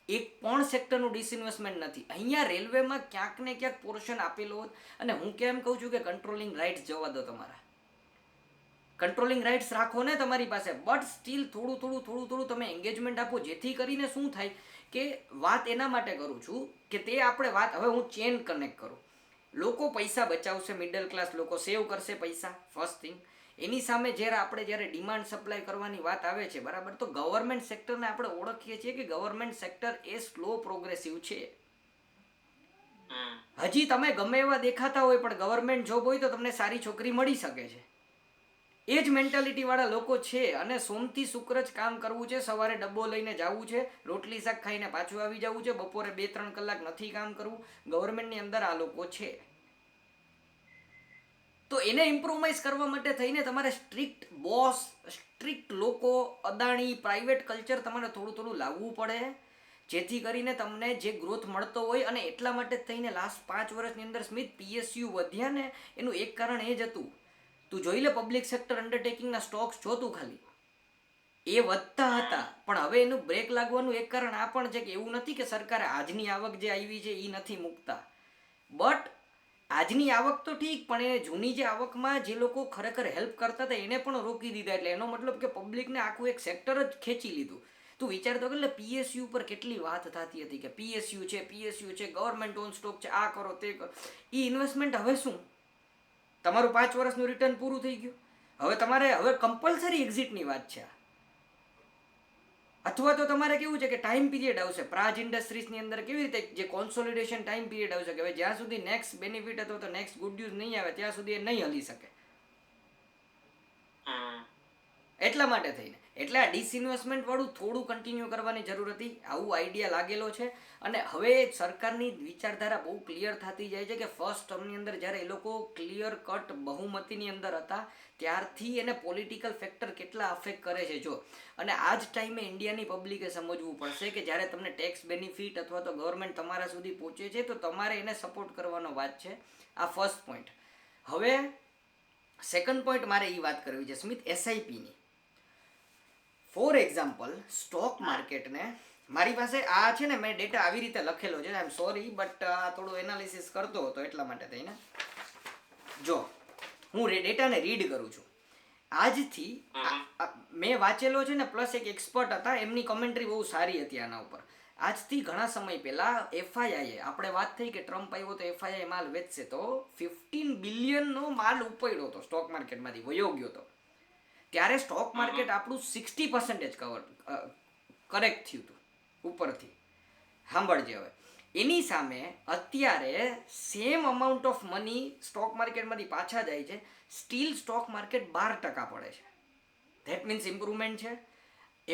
S1: એક પણ સેક્ટરનું ડિસઇન્વેસ્ટમેન્ટ નથી. અહીંયા રેલવેમાં ક્યાંક ને ક્યાંક પોર્શન આપેલો હોત. અને હું કેમ કહું છું કે કંટ્રોલિંગ રાઇટ્સ જવા દો, તમારા કંટ્રોલિંગ રાઇટ્સ રાખો ને તમારી પાસે, બટ સ્ટીલ થોડું તમે એન્ગેજમેન્ટ આપો, જેથી કરીને શું થાય કે વાત એના માટે કરું છું કે તે આપણે વાત, હવે હું ચેન કનેક્ટ કરું. લોકો પૈસા બચાવશે, મિડલ ક્લાસ લોકો સેવ કરશે પૈસા, ફર્સ્ટ થિંગ. એની સામે જ્યારે ડિમાન્ડ સપ્લાય કરવાની વાત આવે છે, બરાબર, તો ગવર્મેન્ટ સેક્ટરને આપણે ઓળખીએ છીએ કે ગવર્મેન્ટ સેક્ટર એ સ્લો પ્રોગ્રેસિવ છે. હજી તમે ગમે એવા દેખાતા હોય પણ ગવર્મેન્ટ જોબ હોય તો તમને સારી છોકરી મળી શકે છે. એ જ મેન્ટાલિટી વાળા લોકો છે. અને સોમથી શુક્ર જ કામ કરવું છે, સવારે ડબ્બો લઈને જવું છે, રોટલી શાક ખાઈને પાછું આવી જવું છે, બપોરે 2-3 કલાક નથી કામ કરવું. ગવર્મેન્ટની અંદર આ લોકો છે. તો એને ઇમ્પ્રોવાઇઝ કરવા માટે થઈને તમારે સ્ટ્રિક્ટ બોસ, સ્ટ્રિક્ટ લોકો, અદાણી, પ્રાઇવેટ કલ્ચર તમારે થોડું લાવવું પડે, જેથી કરીને તમને જે ગ્રોથ મળતો હોય. અને એટલા માટે જ થઈને લાસ્ટ 5 વર્ષની અંદર સ્મિત PSU વધ્યા ને, એનું એક કારણ એ જ હતું. તું જોઈ લે પબ્લિક સેક્ટર અંડરટેકિંગના સ્ટોક્સ જોતું ખાલી, એ વધતા હતા. પણ હવે એનું બ્રેક લાગવાનું એક કારણ આ પણ છે કે એવું નથી કે સરકારે આજની આવક જે આવી છે એ નથી મૂકતા, બટ આજની આવક તો ઠીક, પણ એ જૂની જે આવકમાં જે લોકો ખરેખર હેલ્પ કરતા હતા એને પણ રોકી દીધા. એટલે એનો મતલબ કે પબ્લિકને આખું એક સેક્ટર જ ખેંચી લીધું. તું વિચારતો કે PSU પર કેટલી વાત થતી હતી કે PSU છે, ગવર્મેન્ટ ઓન સ્ટોક છે, આ કરો તે કરો. એ ઇન્વેસ્ટમેન્ટ હવે શું, તમારું 5 વર્ષનું રિટર્ન પૂરું થઈ ગયું. હવે કમ્પલસરી એક્ઝિટની વાત છે. અથવા તો તમારે કેવું છે કે ટાઈમ પીરિયડ આવશે. પ્રાજ ઇન્ડસ્ટ્રીઝની અંદર કેવી રીતે જે કોન્સોલિડેશન ટાઈમ પીરિયડ આવશે કે હવે જ્યાં સુધી નેક્સ્ટ બેનિફિટ અથવા તો નેક્સ્ટ ગુડ ન્યૂઝ નહીં આવે ત્યાં સુધી એ નહીં હલી શકે. એટલા માટે થઈને એટલે આ ડિસઇન્વેસ્ટમેન્ટ વાળું થોડું કન્ટિન્યુ કરવાની જરૂર હતી. આવું આઈડિયા લાગેલો છે. અને હવે સરકારની વિચારધારા બહુ ક્લિયર થતી જાય છે કે ફર્સ્ટ ટર્મની અંદર જ્યારે એ લોકો ક્લિયર કટ બહુમતીની અંદર હતા ત્યારથી એને પોલિટિકલ ફેક્ટર કેટલા અફેક્ટ કરે છે જો. અને આ જ ટાઈમે ઇન્ડિયાની પબ્લિકે સમજવું પડશે કે જ્યારે તમને ટેક્સ બેનિફિટ અથવા તો ગવર્મેન્ટ તમારા સુધી પહોંચે છે તો તમારે એને સપોર્ટ કરવાનો વાત છે. આ ફર્સ્ટ પોઈન્ટ. હવે સેકન્ડ પોઈન્ટ મારે એ વાત કરવી છે સ્મિત, SIPની. ફોર એક્ઝામ્પલ, સ્ટોક માર્કેટને, મારી પાસે આ છે ને મેં ડેટા આવી રીતે લખેલો છે, આઈ એમ સોરી, બટ આ થોડું એનાલિસિસ કરતો હતો એટલા માટે થઈને જો હું ડેટાને રીડ કરું છું. આજથી મેં વાંચેલો છે ને, પ્લસ એક એક્સપર્ટ હતા એમની કમેન્ટ્રી બહુ સારી હતી આના ઉપર. આજથી ઘણા સમય પહેલા FII આપણે વાત થઈ કે ટ્રમ્પ આવ્યો તો FII માલ વેચશે, તો 15 બિલિયનનો માલ ઉપાડ્યો હતો સ્ટોક માર્કેટમાંથી, વયો ગયો હતો. ત્યારે સ્ટોક માર્કેટ આપણું 60% કરેક્ટ થયું હતું ઉપરથી. સાંભળજે હવે, એની સામે અત્યારે same amount of money stock માર્કેટમાંથી પાછા જાય છે, સ્ટીલ સ્ટોક માર્કેટ 12% પડે છે. ધેટ મીન્સ ઇમ્પ્રુવમેન્ટ છે.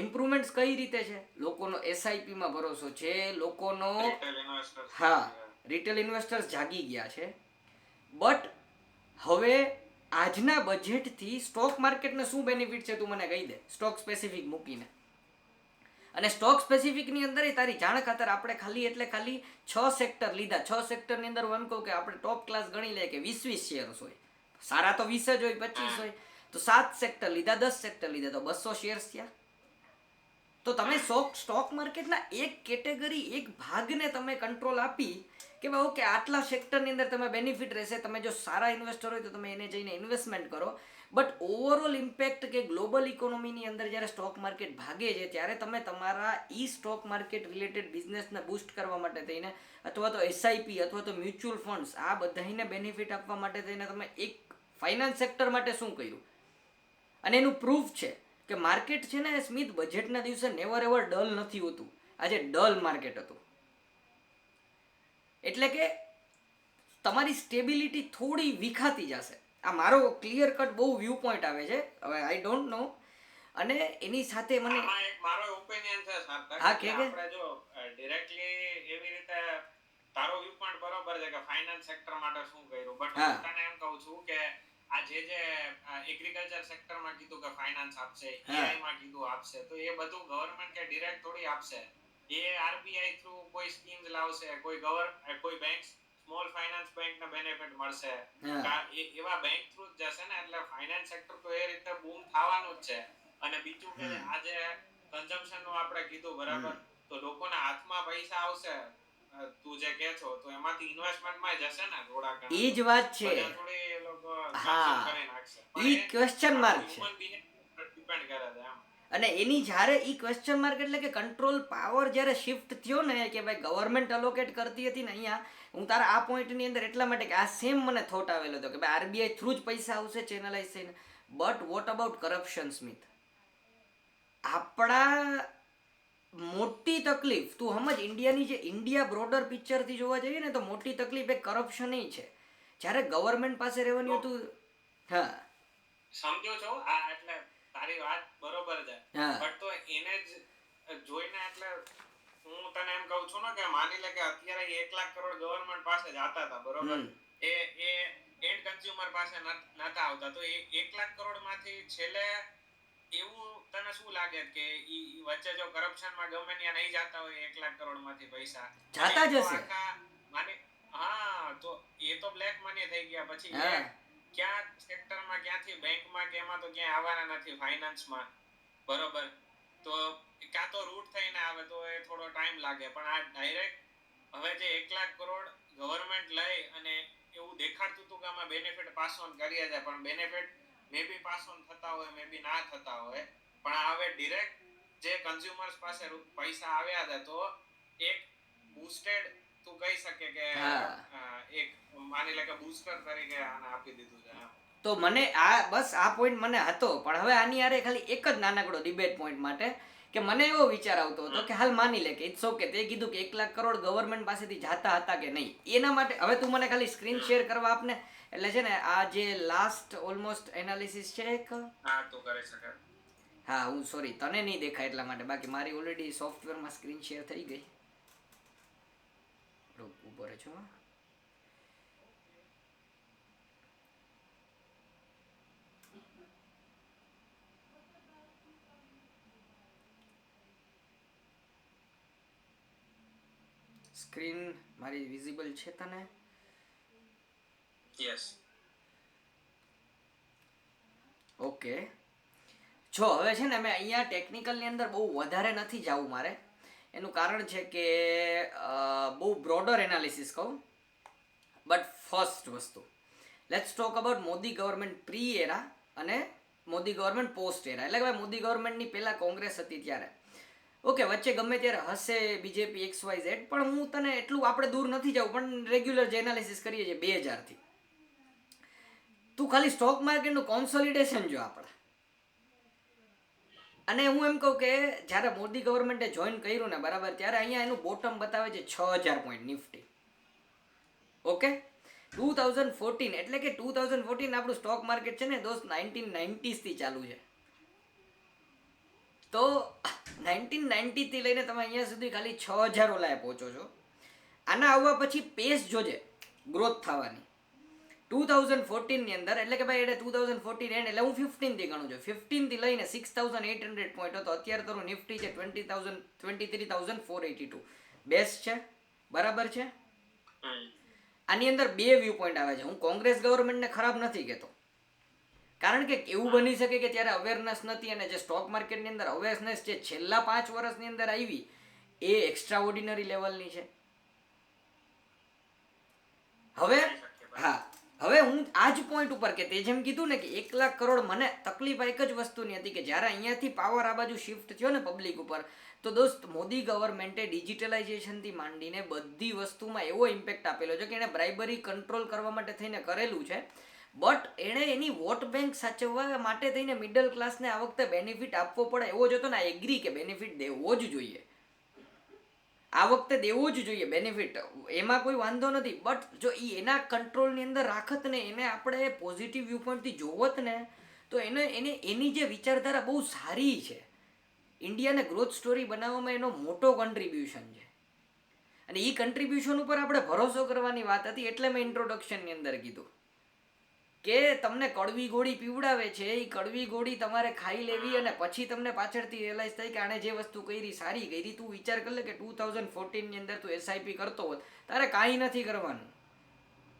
S1: ઇમ્પ્રુવમેન્ટ્સ કઈ રીતે છે? લોકોનો એસઆઈપીમાં ભરોસો છે, લોકોનો
S2: રિટેલ ઇન્વેસ્ટર
S1: હા રિટેલ ઇન્વેસ્ટર્સ જાગી ગયા છે. બટ હવે આજના બજેટથી સ્ટોક માર્કેટને શું બેનિફિટ છે તું મને કહી દે, સ્ટોક સ્પેસિફિક મૂકીને. અને સ્ટોક સ્પેસિફિકની અંદર તારી જાણ ખાતર આપણે ખાલી 6 સેક્ટર લીધા. 6 સેક્ટરની અંદર હું એમ કહું કે આપણે ટોપ ક્લાસ ગણી લઈએ કે 20 શેર્સ હોય, સારા તો 20 જ હોય, 25 હોય, તો 7 સેક્ટર લીધા, 10 સેક્ટર લીધા, તો 200 શેર્સ થયા. તો તમે સ્ટોક માર્કેટના એક કેટેગરી, એક ભાગને તમે કંટ્રોલ આપી કે ભાઈ ઓકે આટલા સેક્ટરની અંદર તમે બેનિફિટ રહેશે, તમે જો સારા ઇન્વેસ્ટર હોય તો તમે એને જઈને ઇન્વેસ્ટમેન્ટ કરો. બટ ઓવરઓલ ઇમ્પેક્ટ કે ગ્લોબલ ઇકોનોમીની અંદર જ્યારે સ્ટોક માર્કેટ ભાગે છે ત્યારે તમે તમારા સ્ટોક માર્કેટ રિલેટેડ બિઝનેસને બૂસ્ટ કરવા માટે થઈને અથવા તો એસઆઈપી અથવા તો મ્યુચ્યુઅલ ફંડ્સ આ બધાને બેનિફિટ આપવા માટે થઈને તમે એક ફાઇનાન્સ સેક્ટર માટે શું કર્યું. અને એનું પ્રૂફ છે કે માર્કેટ છે ને સ્મિત બજેટના દિવસે નેવર એવર ડલ નથી હોતું. આજે ડલ માર્કેટ હતું. એટલે કે તમારી સ્ટેબિલિટી થોડી વિખાતી જશે. આ મારો ક્લિયર કટ બહુ વ્યૂ પોઈન્ટ આવે છે. હવે આઈ ડોન્ટ નો. અને એની સાથે મને
S2: આમાં એક મારો ઓપિનિયન છે સાર્થક,
S1: હા
S2: કે
S1: કે
S2: આપણે જો ડાયરેક્ટલી એવી રીતે તારો વ્યૂ પોઈન્ટ બરોબર છે કે ફાઇનાન્સ સેક્ટર માટે શું કર્યું, બટ
S1: હા.
S2: હું તને એમ કહું છું કે આ જે એગ્રીકલ્ચર સેક્ટરમાં કીધું કે ફાઇનાન્સ આપશે,
S1: હા.
S2: એઆઈ માં કીધું આપશે, તો એ બધું ગવર્નમેન્ટ કે ડિરેક્ટ થોડી આપશે. એ આરબીઆઈ થ્રુ કોઈ સ્કીમ્સ લાવશે, કોઈ બેંક, સ્મોલ ફાઇનાન્સ બેંકને બેનિફિટ મળશે,
S1: હા.
S2: એવા બેંક થ્રુ જ જશે ને. એટલે ફાઇનાન્સ સેક્ટર તો એ રીતે બૂમ થવાનું જ છે. અને બીજું કે આજે કન્ઝમ્પશન નું આપણે કીધું બરાબર, તો લોકોના હાથમાં પૈસા આવશે, તું જે કહે છો, તો એમાંથી ઇન્વેસ્ટમેન્ટ માં જશે ને થોડા ઘણા.
S1: એ જ વાત છે.
S2: બધા થોડી એ લોકો
S1: હા.
S2: consume કરી નાખશે.
S1: ઈ ક્વેશ્ચન માર્ક છે.
S2: હ્યુમન બીઈંગ ડિપેન્ડ કરે છે એમ.
S1: અને એની જ્યારે ક્વેશ્ચન માર્ક એટલે કે કંટ્રોલ પાવર જ્યારે શિફ્ટ થયો ને કે ભાઈ ગવર્મેન્ટ અલોકેટ કરતી હતી ને અહીંયા, હું તારા આ પોઈન્ટની અંદર એટલા માટે કે આ સેમ મને થોટ આવેલો હતો કે ભાઈ આરબીઆઈ થ્રુ જ પૈસા આવશે ચેનલાઇઝ થઈને. But what about corruption Smith? આપણા મોટી તકલીફ તું સમજ, ઇન્ડિયાની જે ઇન્ડિયા બ્રોડર પિક્ચરથી જોવા જઈએ ને તો મોટી તકલીફ એ કરપ્શન છે. જ્યારે ગવર્મેન્ટ પાસે રેવન્યુ હતું. હા
S2: સમજો છો આ, એટલે તારી વાત બરોબર છે,
S1: હા.
S2: બટ તો એને જ જોઈને એટલે હું તને એમ કહું છું ને કે માની લે કે અત્યારે 1 લાખ કરોડ ગવર્નમેન્ટ પાસે જતા હતા બરોબર, એ એન્ડ કન્ઝ્યુમર પાસે નતા આવતા, તો એ 1 લાખ કરોડ માંથી છેલ્લે એવું તને શું લાગે કે ઈ વચ્ચે જો કરપ્શન માં ગમે ત્યાં નહીં જાતા હોય 1 લાખ કરોડ માંથી પૈસા
S1: જાતા જ હશે.
S2: હા, તો એ તો બ્લેક મની થઈ ગયા. પછી ક્યાં સેક્ટરમાં, ક્યાંથી બેંકમાં કે એમાં તો ક્યાંય આવવાના નથી, ફાઇનાન્સમાં બરોબર. તો કાં તો રૂટ થઈને આવે તો એ થોડો ટાઈમ લાગે, પણ આ ડાયરેક્ટ હવે જે 1 લાખ કરોડ ગવર્નમેન્ટ લઈ અને એવું દેખાડતું હતું કે આમાં બેનિફિટ પાસ ઓન કરીએ છે, પણ benefit may be pass on થતા હોય, મે બી ના થતા હોય, પણ હવે ડિરેક્ટ જે કન્ઝ્યુમર્સ પાસે પૈસા આવ્યા છે, તો એક બૂસ્ટેડ તું કહી શકે કે એક માની લે કે બૂસ્ટર તરીકે આને આપી દીધું છે.
S1: તો મને બસ આ પોઈન્ટ મને હતો, પણ હવે આની યારે ખાલી એક જ નાનકડો ડિબેટ પોઈન્ટ માટે કે મને એવો વિચાર આવતો હતો કે હાલ માની લે કે ઇટ્સ ઓકે, તે કીધું કે 1 લાખ કરોડ ગવર્નમેન્ટ પાસેથી જાતા હતા કે નહીં, એના માટે હવે તું મને ખાલી સ્ક્રીન શેર કરવા આપને. એટલે છે ને આ જે લાસ્ટ ઓલમોસ્ટ એનાલિસિસ છે એક,
S2: હા તું કરી શકે.
S1: હા હું સોરી તને નહીં દેખાય એટલા માટે, બાકી મારી ઓલરેડી સોફ્ટવેરમાં સ્ક્રીન શેર થઈ ગઈ. ઉભો રહે છો. સ્ક્રીન મારી વિઝિબલ છે તને?
S2: યસ.
S1: ઓકે. જો હવે છે ને મેં અહીંયા ટેકનિકલની અંદર બહુ વધારે નથી જવું મારે. એનું કારણ છે કે બહુ બ્રોડર એનાલિસિસ કહું. બટ ફર્સ્ટ વસ્તુ, let's talk about Modi government pre era અને મોદી ગવર્મેન્ટ પોસ્ટ એરા. એટલે કે ભાઈ મોદી ગવર્મેન્ટની પહેલાં કોંગ્રેસ હતી ત્યારે ઓકે, વચ્ચે ગમે ત્યારે હશે બીજેપી XYZ, પણ હું તને એટલું આપણે દૂર નથી જવું, પણ રેગ્યુલર જે એનાલિસિસ કરીએ છીએ 2000થી, તું ખાલી સ્ટોક માર્કેટનું કોન્સોલિડેશન જો આપણે. અને હું એમ કહું કે જ્યારે મોદી ગવર્મેન્ટે જોઈન કર્યું ને બરાબર, ત્યારે અહીંયા એનું બોટમ બતાવે છે 6000 પોઈન્ટ નિફ્ટી. ઓકે, 2014 એટલે કે 2014 આપણું સ્ટોક માર્કેટ છે ને દોસ્ત 1990s થી ચાલુ છે. તો 1990 થી લઈને તમે અહીંયા સુધી ખાલી 6000 ઓલાએ પહોંચો છો. આના આવવા પછી પેસ જોજે ગ્રોથ થવાની 2014 ની અંદર, એટલે કે ભાઈ એટલે 2014 એન્ડ, એટલે હું 15 થી ગણું છું. 15 થી લઈને 6800 પોઈન્ટ હતો. અત્યારે તો નિફ્ટી છે 23,482. બેસ્ટ છે, બરાબર છે. આની અંદર બે વ્યૂ પોઈન્ટ આવે છે. હું કોંગ્રેસ ગવર્મેન્ટને ખરાબ નથી કહેતો, કારણ કે એવું બની શકે કે ત્યારે અવેરનેસ નથી, અને જે સ્ટોક માર્કેટની અંદર અવેરનેસ જે છેલ્લા 5 વર્ષની અંદર આવી એ એક્સ્ટ્રા ઓર્ડિનરી લેવલની છે. હવે હા, હવે હું આ જ પોઈન્ટ ઉપર કે તે જેમ કીધું ને કે 1 લાખ કરોડ, મને તકલીફ એક જ વસ્તુની હતી કે જ્યારે અહીંયાથી પાવર આ બાજુ શિફ્ટ થયો ને પબ્લિક ઉપર, તો દોસ્ત મોદી ગવર્મેન્ટે ડિજિટલાઇઝેશનથી માંડીને બધી વસ્તુમાં એવો ઇમ્પેક્ટ આપેલો છે કે એણે બ્રાઇબરી કંટ્રોલ કરવા માટે થઈને કરેલું છે. બટ એણે એની વોટ બેંક સાચવવા માટે થઈને મિડલ ક્લાસને આ વખતે બેનિફિટ આપવો પડે એવો જ હતો ને. આ એગ્રી કે બેનિફિટ દેવો જ જોઈએ, આ વખતે દેવો જ જોઈએ બેનિફિટ, એમાં કોઈ વાંધો નથી. બટ જો એ એના કંટ્રોલની અંદર રાખત ને, એને આપણે પોઝિટિવ વ્યૂ પોઈન્ટથી જોવત ને, તો એની જે વિચારધારા બહુ સારી છે. ઇન્ડિયાને ગ્રોથ સ્ટોરી બનાવવામાં એનો મોટો કન્ટ્રીબ્યુશન છે, અને એ કન્ટ્રીબ્યુશન ઉપર આપણે ભરોસો કરવાની વાત હતી. એટલે મેં ઇન્ટ્રોડક્શનની અંદર કીધું કે તમને કડવી ગોળી પીવડાવે છે, એ કડવી ગોળી તમારે ખાઈ લેવી, અને પછી તમને પાછળથી રિયલાઇઝ થાય કે આણે જે વસ્તુ કરી સારી કરી. તું વિચાર કર લે કે 2014 ની અંદર તું એસઆઈપી કરતો હોત, તારે કાંઈ નથી કરવાનું,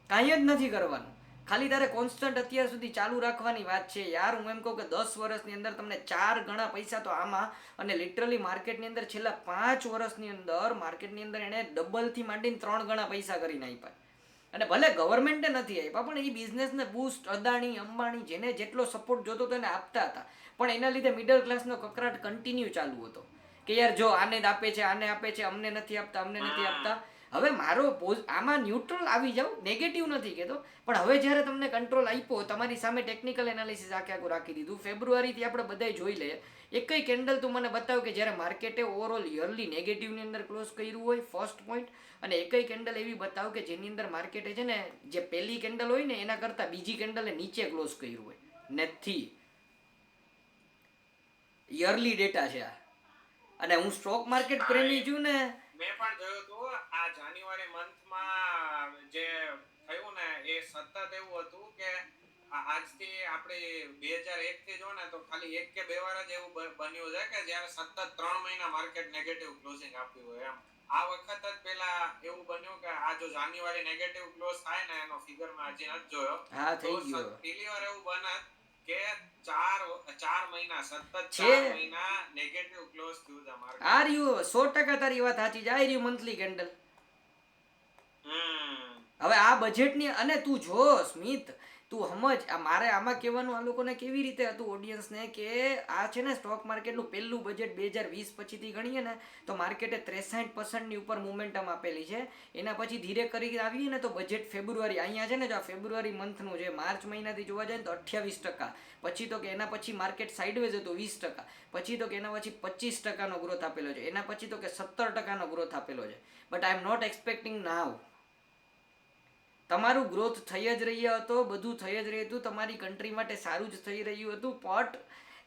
S1: કાંઈ જ નથી કરવાનું. ખાલી તારે કોન્સ્ટન્ટ અત્યાર સુધી ચાલુ રાખવાની વાત છે યાર. હું એમ કહું કે 10 વર્ષની અંદર તમને 4 ગણા પૈસા તો આમાં, અને લિટરલી માર્કેટની અંદર છેલ્લા 5 વર્ષની અંદર માર્કેટની અંદર એણે ડબલથી માંડીને 3 ગણા પૈસા કરીને આપ્યા. અને ભલે ગવર્મેન્ટે નથી આપ્યા, પણ એ બિઝનેસને બૂસ્ટ અદાણી અંબાણી જેને જેટલો સપોર્ટ જોતો હતો એને આપતા હતા. પણ એના લીધે મિડલ ક્લાસનો કકરાટ કન્ટિન્યુ ચાલુ હતો કે યાર જો આને જ આપે છે, આને આપે છે, અમને નથી આપતા, અમને નથી આપતા. હવે મારો આમાં ન્યુટ્રલ આવી જાવ, નેગેટિવ નથી કહેતો, પણ હવે જ્યારે તમને કંટ્રોલ આપ્યો, તમારી સામે ટેકનિકલ એનાલિસિસ આખું રાખી દીધું, ફેબ્રુઆરીથી આપણે બધાય જોઈ લઈએ, એકય કેન્ડલ તું મને બતાવ કે જ્યારે માર્કેટે ઓવરઓલ યરલી નેગેટિવની અંદર ક્લોઝ કર્યું હોય, ફર્સ્ટ પોઈન્ટ. અને એકય કેન્ડલ એવી બતાવ કે જેની અંદર માર્કેટે છે ને, જે પહેલી કેન્ડલ હોય ને એના કરતાં બીજી કેન્ડલે નીચે ક્લોઝ કર્યું હોય. નથી, યરલી ડેટા છે આ. અને હું સ્ટોક માર્કેટ પ્રેમી છું ને,
S2: મેં પણ જોયું હતું આ જાન્યુઆરી મંથમાં જે થયું ને, એ સતત એવું હતું કે આજથી આપણે 2001 થી જો ને તો ખાલી 1 કે 2 વાર જ એવું બન્યું છે કે જ્યારે સતત 3 મહિના માર્કેટ નેગેટિવ ક્લોઝિંગ આપ્યું હોય. એમ આ વખત જ પેલા એવું બન્યું કે આ જો જાન્યુઆરી નેગેટિવ ક્લોઝ થાય ને, એનો ફિગર મેં હજી નથી જોયો,
S1: હા
S2: તો
S1: થઈ ગયો
S2: પહેલી વાર એવું બને કે 4 મહિના સતત
S1: છે.
S2: 4 મહિના નેગેટિવ ક્લોઝ થયું છે માર્કેટ.
S1: આ રહ્યું 100% તારી વાત સાચી છે. આ રહ્યું મંથલી કેન્ડલ. હવે આ બજેટની, અને તું જો સ્મિત, તું સમજ, આ મારે આમાં કહેવાનું આ લોકોને કેવી રીતે હતું ઓડિયન્સને, કે આ છે ને સ્ટોક માર્કેટનું પહેલું બજેટ 2020 પછીથી ગણીએ ને તો માર્કેટે 63% ઉપર મોમેન્ટમ આપેલી છે. એના પછી ધીરે કરી આવીએ ને તો બજેટ ફેબ્રુઆરી, અહીંયા છે ને જો આ ફેબ્રુઆરી મંથનું છે, માર્ચ મહિનાથી જોવા જાય ને તો 28%, પછી તો કે એના પછી માર્કેટ સાઇડવેઝ હતું 20%, પછી તો કે એના પછી 25%નો ગ્રોથ આપેલો છે, એના પછી તો કે 17%નો ગ્રોથ આપેલો છે. But I am not expecting now. તમારું ગ્રોથ થઈ જ રહ્યો હતો, બધું થઈ જ રહ્યું હતું, તમારી કન્ટ્રી માટે સારું જ થઈ રહ્યું હતું. બટ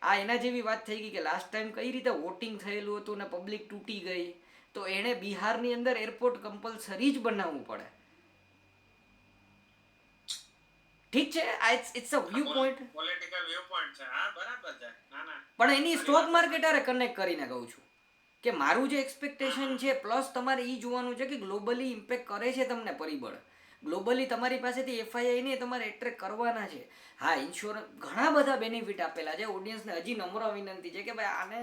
S1: આ એના જેવી વાત થઈ ગઈ કે લાસ્ટ ટાઈમ કઈ રીતે વોટિંગ થયેલું હતું ને પબ્લિક તૂટી ગઈ, તો એણે બિહારની અંદર એરપોર્ટ કમ્પલસરી જ બનાવવું પડે. ઠીક છે, it's a viewpoint,
S2: political viewpoint છે. હા બરાબર છે. ના ના,
S1: પણ એની સ્ટોક માર્કેટ આરે કનેક્ટ કરીને કહું છું કે મારું જે એક્સપેક્ટેશન છે, પ્લસ તમારે એ જોવાનું છે કે ગ્લોબલી ઇમ્પેક્ટ કરે છે તમને પરિબળ. ગ્લોબલી તમારી પાસેથી એફઆઈઆઈ ને તમારે એટ્રેક્ટ કરવાના છે. હા, ઇન્સ્યોરન્સ ઘણા બધા બેનિફિટ આપેલા છે. ઓડિયન્સને હજી નમ્ર વિનંતી છે કે ભાઈ આને,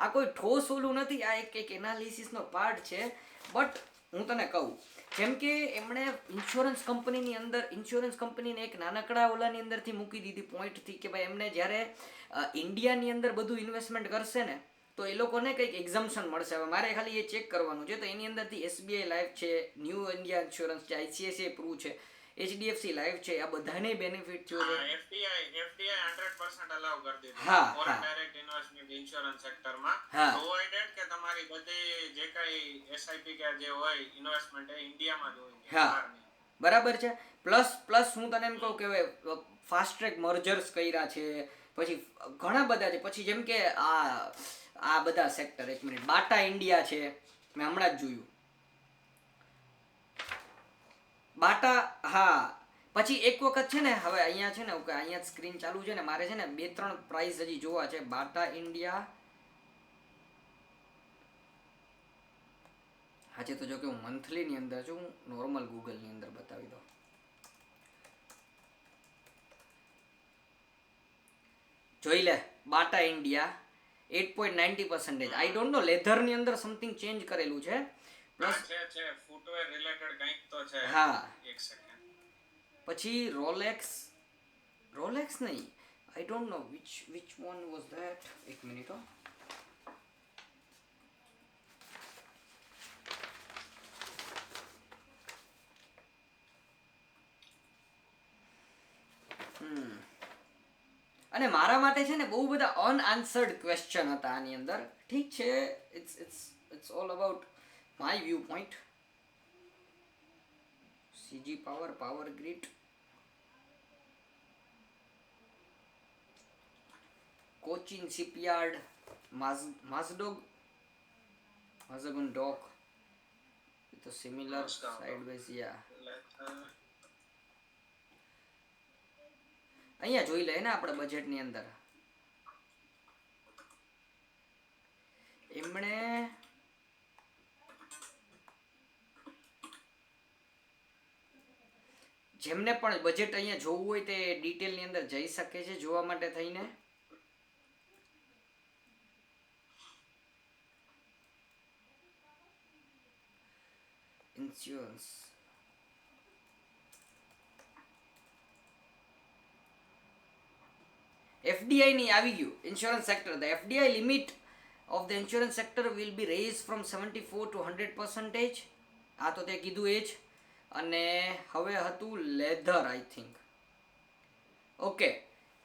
S1: આ કોઈ ઠોસ ઓલું નથી, આ એક એનાલિસિસનો પાર્ટ છે. બટ હું તને કહું, જેમ કે એમણે ઇન્સ્યોરન્સ કંપનીને એક નાનકડા ઓલાની અંદરથી મૂકી દીધી પોઈન્ટથી કે ભાઈ એમને જ્યારે ઇન્ડિયાની અંદર બધું ઇન્વેસ્ટમેન્ટ કરશે ને તો એ લોકોને કંઈક એક્ઝમ્પશન મળશે. હવે મારે ખાલી એ ચેક કરવાનું છે, તો એની અંદરથી એસબીઆઈ લાઈફ છે, ન્યૂ ઇન્ડિયા ઇન્સ્યોરન્સ છે, આઈસીઆઈસીઆઈ પ્રૂ છે, એચડીએફસી લાઈફ છે, આ બધાને બેનિફિટ થયો છે.
S2: એફડીઆઈ 100% અલાઉ કરી દીધું
S1: હા,
S2: ફોરેન
S1: હા.
S2: ડાયરેક્ટ ઇન્વેસ્ટમેન્ટ ઇન્સ્યોરન્સ સેક્ટરમાં,
S1: હા.
S2: પ્રોવાઇડેડ કે તમારી બધી જે કઈ એસઆઈપી કે જે હોય ઇન્વેસ્ટમેન્ટ એ ઇન્ડિયામાં જ હોય.
S1: હા.
S2: બહાર નહીં.
S1: બરાબર છે. પ્લસ હું તને એમ કહું કે ફાસ્ટ ટ્રેક મર્જર્સ કર્યા છે, પછી ઘણા બધા છે. પછી જેમ કે આ બધા સેક્ટર, એક મિનિટ, બાટા ઇન્ડિયા છે, મેં હમણાં જ જોયું બાટા. હા, પછી એક વખત છે ને, હવે અહીંયા છે ને, ઓકે અહીંયા સ્ક્રીન ચાલુ છે ને, મારે છે ને 2-3 પ્રાઇસ હજી જોવા છે. બાટા ઇન્ડિયા આજે તો જો કે હું મંથલી ની અંદર છું, હું નોર્મલ ગૂગલ ની અંદર બતાવી દઉં. જોઈ લે, બાટા India 8.90%. I don't no leather ની અંદર સમથિંગ ચેન્જ કરેલું છે. પ્લસ
S2: છે ફૂટવેર રિલેટેડ કંઈક તો છે.
S1: હા,
S2: એક સેકન્ડ.
S1: પછી રોલેક્સ નહીં, આઈ don't no which one was that. એક મિનિટ હો. અને મારા માટે છે ને બહુ બધા અનઆન્સર્ડ ક્વેશ્ચન હતા આની અંદર. ઠીક છે, it's all about my view point. CG power grid, Cochin shipyard, Mazagon dock, તો સિમિલર સાઇડવેઝ. યા અહીંયા જોઈ લે ને આપણે બજેટની અંદર એમણે જેમને પણ બજેટ અહીંયા જોવું હોય તે ડિટેલની અંદર જઈ શકે છે જોવા માટે થઈને. ઇન્સ્યોરન્સ, FDI ની આવી ગયું insurance sector. The FDI limit of the insurance sector will be raise from 74 to 100%. આ તો તે કીધું એ જ. અને હવે હતું leather, I think. Okay,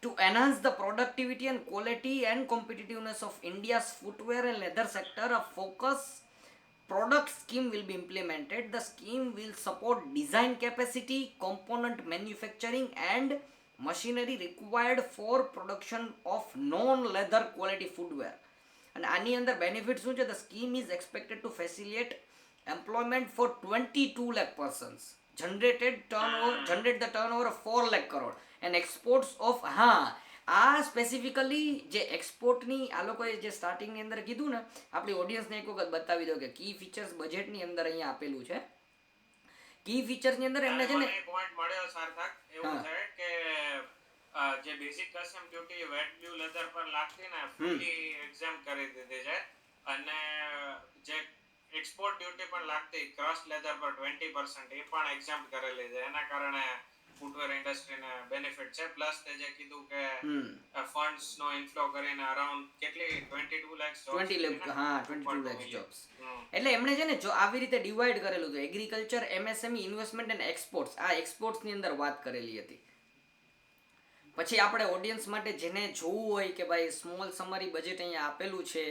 S1: to enhance the productivity and quality and competitiveness of India's footwear and leather sector, a focus product scheme will be implemented. The scheme will support design capacity, component manufacturing and machinery required for production of non-leather quality footwear. And આની અંદર benefit શું છે? The scheme is expected to facilitate employment for 22 lakh persons, generate the turnover of 4 lakh crore and exports of. હા, આ specifically જે એક્સપોર્ટની આ લોકોએ જે સ્ટાર્ટિંગની અંદર કીધું ને, આપણી ઓડિયન્સને એક વખત બતાવી દો કે કી ફીચર્સ બજેટની અંદર અહીંયા આપેલું છે. કી ફીચર્સની અંદર એમને છે ને
S2: પોઈન્ટ મળ્યો સાર્થક, એવું છે કે જે basic custom duty wet blue leather પર લાગતી ને, ફૂલી એક્ઝામ કરી દીધી છે. અને જે એક્સપોર્ટ ડ્યુટી પણ લાગતી ક્રોસ લેધર પર 20%, એ પણ એક્ઝામ કરેલી છે. એના કારણે ફૂટવેર ઇન્ડસ્ટ્રીને બેનિફિટ છે. પ્લસ તે જે કીધું કે ફંડ્સ નો ઇનફ્લો કરીને અરાઉન્ડ કેટલી 22 લાખ જોબ્સ.
S1: 22 લાખ જોબ્સ. એટલે એમણે છે ને જો આવી રીતે ડિવાઈડ કરેલું હતું, agriculture, MSME, investment and exports. આ એક્સપોર્ટ્સની અંદર વાત કરેલી હતી. પછી આપણે ઓડિયન્સ માટે જેને જોવું હોય કે ભાઈ સ્મોલ સમરી બજેટ અહીંયા આપેલું છે,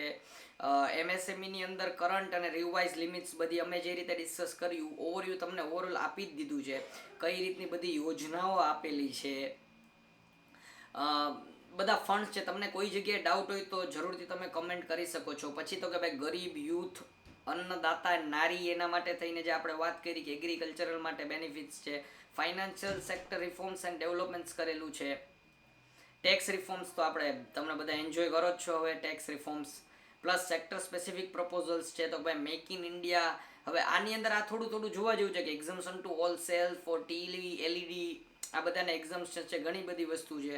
S1: MSME ની અંદર કરંટ અને રિવાઇઝ લિમિટ્સ બધી અમે જે રીતે ડિસ્કસ કર્યું, ઓવરવ્યૂ તમને ઓવરઓલ આપી જ દીધું છે. કઈ રીતની બધી યોજનાઓ આપેલી છે, બધા ફંડ્સ છે. તમને કોઈ જગ્યાએ ડાઉટ હોય તો જરૂરથી તમે કમેન્ટ કરી શકો છો. પછી તો કે ભાઈ ગરીબ, યુથ, અન્નદાતા, નારી, એના માટે થઈને જે આપણે વાત કરી કે એગ્રીકલ્ચરલ માટે બેનિફિટ્સ છે. Financial sector reforms and developments કરેલું છે. ટેક્સ રિફોર્મ્સ તો આપણે તમને બધા એન્જોય કરો જ છો હવે, tax reforms. Plus sector specific proposals છે. તો ભાઈ મેક ઇન ઇન્ડિયા, હવે આની અંદર આ થોડું જોવા જેવું છે કે exemption to all cell four TV, LED, આ બધાને એક્ઝમ્પશન છે. ઘણી બધી વસ્તુ છે.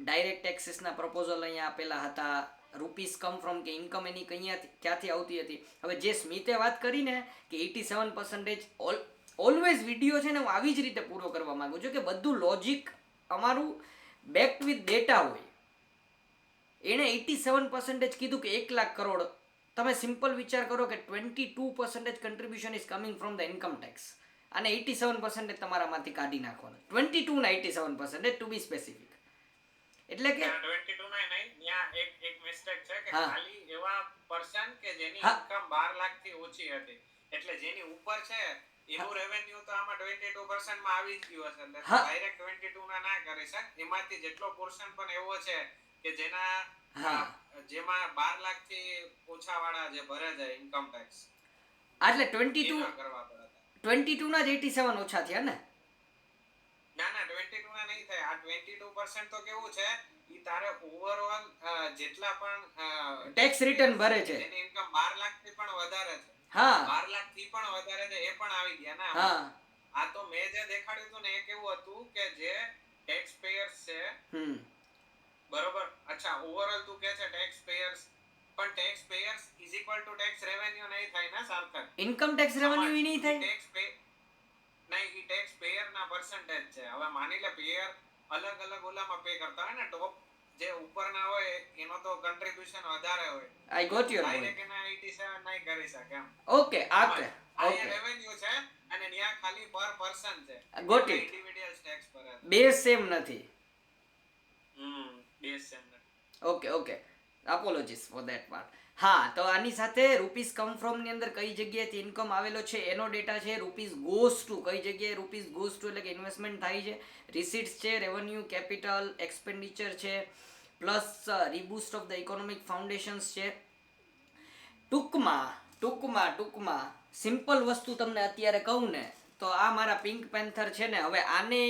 S1: ડાયરેક્ટ ટેક્સીસના પ્રપોઝલ અહીંયા આપેલા હતા. રૂપીસ કમ ફ્રોમ, કે ઇન્કમ એની ક્યાંથી આવતી હતી. હવે જે સ્મિતે વાત કરીને કે 87%, ઓલવેઝ વિડીયો છે ને હું આવી જ રીતે પૂરો કરવા માંગુ છું કે બધું લોજિક અમારું બેક્ડ વિથ ડેટા હોય. એણે 87% કીધું કે 1 લાખ કરોડ. તમે સિમ્પલ વિચાર કરો કે 22% contribution is coming from the income tax, અને 87% તમારામાંથી કાઢી નાખવાનું. 22 ના 87% ટુ બી સ્પેસિફિક. એટલે કે
S2: 22 ના નહીં, ત્યાં એક મિસ્ટેક છે કે ખાલી એવા પર્સન કે જેની ઇન્કમ 12 લાખ થી ઓછી હતી, એટલે જેની ઉપર છે એનું રેવન્યુ તો આમાં 22% માં આવી જ ગયું હશે એટલે
S1: હા.
S2: ડાયરેક્ટ 22 ના કરી શકે એમાંથી જેટલો પોર્શન પણ એવો છે કે જેના
S1: હા.
S2: જેમાં 12 લાખ થી ઓછા વાળા જે ભરે છે ઇન્કમ ટેક્સ
S1: એટલે 22
S2: એના કરવા પડે
S1: 22 ના જ 87 ઓછા થયા ને?
S2: ના ના 22 ના નહીં થાય આ 22% તો કેવું છે ઈ તારે ઓવરઓલ જેટલા પણ
S1: ટેક્સ રિટર્ન ભરે છે.
S2: જેની ઇન્કમ 12 લાખ થી પણ વધારે છે
S1: હા
S2: 12 લાખ થી પણ વધારે છે એ પણ આવી ગયા ને
S1: હા
S2: આ તો મેં જે દેખાડ્યું હતું ને એ કેવું હતું કે જે ટેક્સ પેયર્સ છે બરોબર અચ્છા ઓવરઓલ તું કે છે ટેક્સ પેયર્સ પણ tax payers is equal to tax revenue નહીં થાય ને સાર્થક
S1: ઇન્કમ ટેક્સ રેવન્યુ ઈ નહીં થાય.
S2: ટેક્સ પે નહીં ઈ ટેક્સ પેયર ના પર્સન્ટેજ છે હવે માની લે પેયર અલગ અલગ ઓલામાં પે કરતા હોય ને ટોપ જે ઉપરના હોય એનો તો કન્ટ્રીબ્યુશન વધારે હોય
S1: I got your
S2: direct
S1: point.
S2: એના 87 નહીં કરી શકે એમ
S1: ઓકે
S2: અહીંયા
S1: ઓકે
S2: રેવન્યુ છે અને ત્યાં ખાલી પર પર્સન છે
S1: Got it.
S2: ઇન્ડિવિડ્યુઅલ ટેક્સ ભરે છે
S1: બે સેમ નથી.
S2: બેસ છે
S1: okay okay apologies for that part. હા તો આની સાથે રૂપીસ કમ ફ્રોમ ની અંદર કઈ જગ્યાએથી ઇન્કમ આવેલો છે એનો ડેટા છે. રૂપીસ ગોઝ ટુ કઈ જગ્યાએ રૂપીસ ગોઝ ટુ એટલે કે ઇન્વેસ્ટમેન્ટ થાય છે. રિસીટ્સ છે, રેવન્યુ, કેપિટલ, એક્સપેન્ડિચર છે, plus reboost of the economic foundations છે. ટૂંકમાં સિમ્પલ વસ્તુ તમને અત્યારે કહું ને તો આ મારા પિંક પેન્થર છે ને હવે આને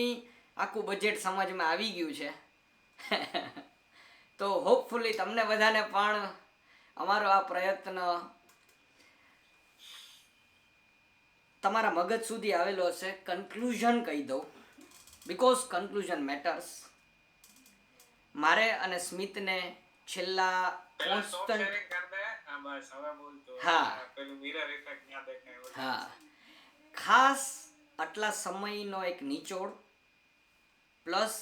S1: આખું બજેટ સમજમાં આવી ગયું છે. તો હોપફુલી તમને બધાને પણ અમારો આ પ્રયત્ન તમારા મગજ સુધી આવેલો હશે. કન્ક્લુઝન કહી દઉં બીકોઝ કન્ક્લુઝન મેટર્સ. મારે અને સ્મિતને છેલ્લા કોન્સ્ટન્ટ હા. હા ખાસ આટલા સમયનો એક નિચોડ પ્લસ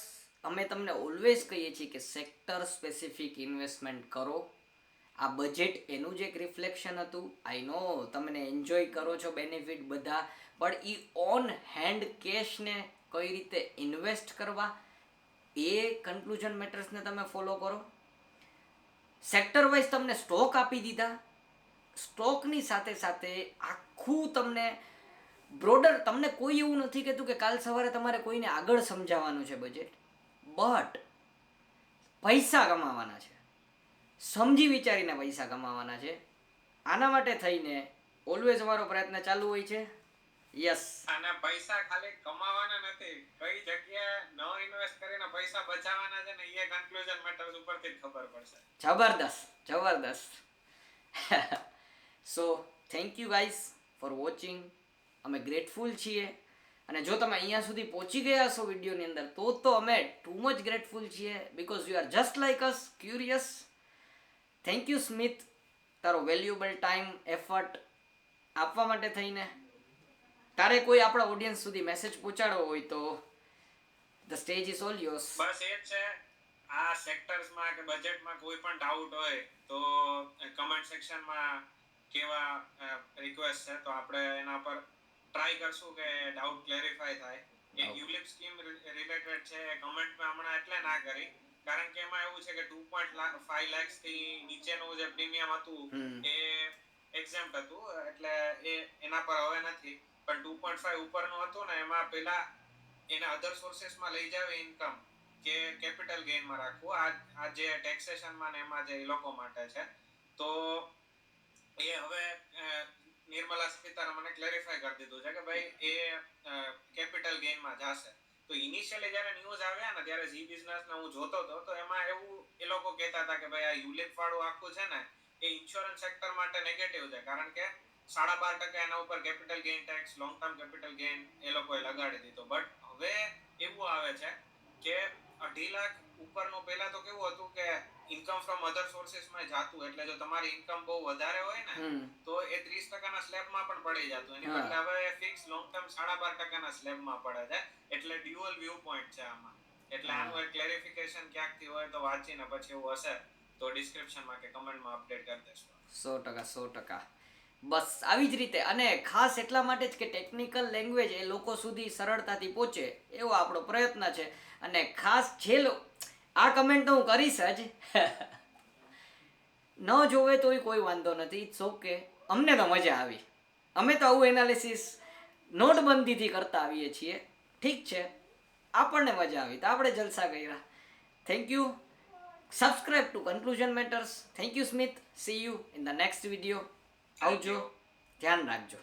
S1: અમે તમને ઓલવેઝ કહીએ છીએ કે સેક્ટર સ્પેસિફિક ઇન્વેસ્ટમેન્ટ કરો. આ બજેટ એનું જ એક રિફ્લેક્શન હતું. આઈ નો તમને એન્જોય કરો છો બેનિફિટ બધા પણ એ ઓન હેન્ડ કેશને કઈ રીતે ઇન્વેસ્ટ કરવા એ કન્ક્લુઝન મેટર્સને તમે ફોલો કરો. સેક્ટર વાઇઝ તમને સ્ટોક આપી દીધા. સ્ટોકની સાથે સાથે આખું તમને બ્રોડર તમને કોઈ એવું નથી કહેતું કે કાલ સવારે તમારે કોઈને આગળ સમજાવવાનું છે બજેટ. બટ પૈસા કમાવાના છે. સમજી વિચારીને પૈસા કમાવાના છે. આના માટે થઈને ઓલવેઝ અમારો પ્રયત્ન ચાલુ હોય છે. યસ
S2: અને પૈસા ખાલી કમાવાના નથી કઈ જગ્યાએ ન ઇન્વેસ્ટ કરીને પૈસા બચાવવાના છે ને એ કન્ક્લુઝન મેટર્સ ઉપરથી જ ખબર પડશે.
S1: જબરદસ્ત. So thank you guys for watching. અમે ગ્રેટફુલ છીએ અને જો તમે અહીંયા સુધી પહોંચી ગયા છો વિડીયોની અંદર તો અમે ટુ મચ ગ્રેટફુલ છીએ because you are just like us curious. Thank you Smit તારો વેલ્યુએબલ ટાઈમ એફર્ટ આપવા માટે થઈને. તારે કોઈ આપણા ઓડિયન્સ સુધી મેસેજ પહોંચાડવો હોય તો the stage is all yours.
S2: બસ એ જ છે આ સેક્ટર્સમાં કે બજેટમાં કોઈ પણ ડાઉટ હોય તો કમેન્ટ સેક્શનમાં કેવા રિક્વેસ્ટ છે તો આપણે એના પર ટ્રાય કરશું કે ડાઉટ ક્લેરિફાય થાય. એક યુલિપ સ્કીમ રિલેટેડ છે કમેન્ટમાં હમણાં એટલે ના કરી કારણ કે એમાં એવું છે કે 2.5 લાખ થી નીચેનું જે પ્રીમિયમ હતું એ એક્ઝેમ્પ્ટ હતું એટલે એ એના પર હવે નથી પણ 2.5 ઉપરનું હતું ને એમાં પેલા એને અધર સોર્સેસમાં લઈ જાવ ઇન્કમ કે કેપિટલ ગેઇનમાં રાખવું આ જે ટેક્સેશનમાં ને એમાં જે એ લોકો માટે છે તો એ હવે નિર્મલા સીતારામને ક્લેરિફાઈ કરી દીધું છે કે ભાઈ એ કેપિટલ ગેઇનમાં જશે. તો ઇનિશિયલી જ્યારે ન્યૂઝ આવ્યા ને ત્યારે ઝી બિઝનેસને હું જોતો હતો તો એમાં એવું એ લોકો કહેતા હતા કે ભાઈ આ યુલિપ વાળું આખું છે ને એ ઇન્સ્યોરન્સ સેક્ટર માટે નેગેટિવ છે કારણ કે 12.5% એના ઉપર capital gain tax long term capital gain એ લોકોએ લગાડી દીધો. બટ હવે એવું આવે છે કે 2.5 લાખ ઉપરનું પહેલા તો કેવું હતું કે ઇન્કમ ફ્રોમ અધર સોર્સેસમાં જાતું એટલે જો તમારી ઇન્કમ બહુ વધારે હોય ને તો એ 30% ના સ્લેબમાં પણ પડી જતું એની બદલે હવે ફિક્સ લોંગ ટર્મ 12.5% ના સ્લેબમાં પડે છે એટલે ડ્યુઅલ વ્યૂ પોઈન્ટ છે આમાં. એટલે આનું એક ક્લેરિફિકેશન ક્યાંકથી હોય તો વાંચીને પછી એવું હશે તો ડિસ્ક્રિપ્શનમાં કે કમેન્ટમાં અપડેટ કરી દેશો.
S1: 100%. બસ આવી જ રીતે અને ખાસ એટલા માટે જ કે ટેકનિકલ લેંગ્વેજ એ લોકો સુધી સરળતાથી પહોંચે એવો આપણો પ્રયત્ન છે અને ખાસ જે આ કમેન્ટ તો હું કરીશ જ ન જોવે તોય કોઈ વાંધો નથી. It's okay. અમને તો મજા આવી. અમે તો આવું એનાલિસિસ નોટબંધીથી કરતા આવીએ છીએ. ઠીક છે, આપણને મજા આવી તો આપણે જલસા કર્યા. Thank you. Subscribe two conclusion matters. Thank you Smit. C you in the next video. આવજો. ધ્યાન રાખજો.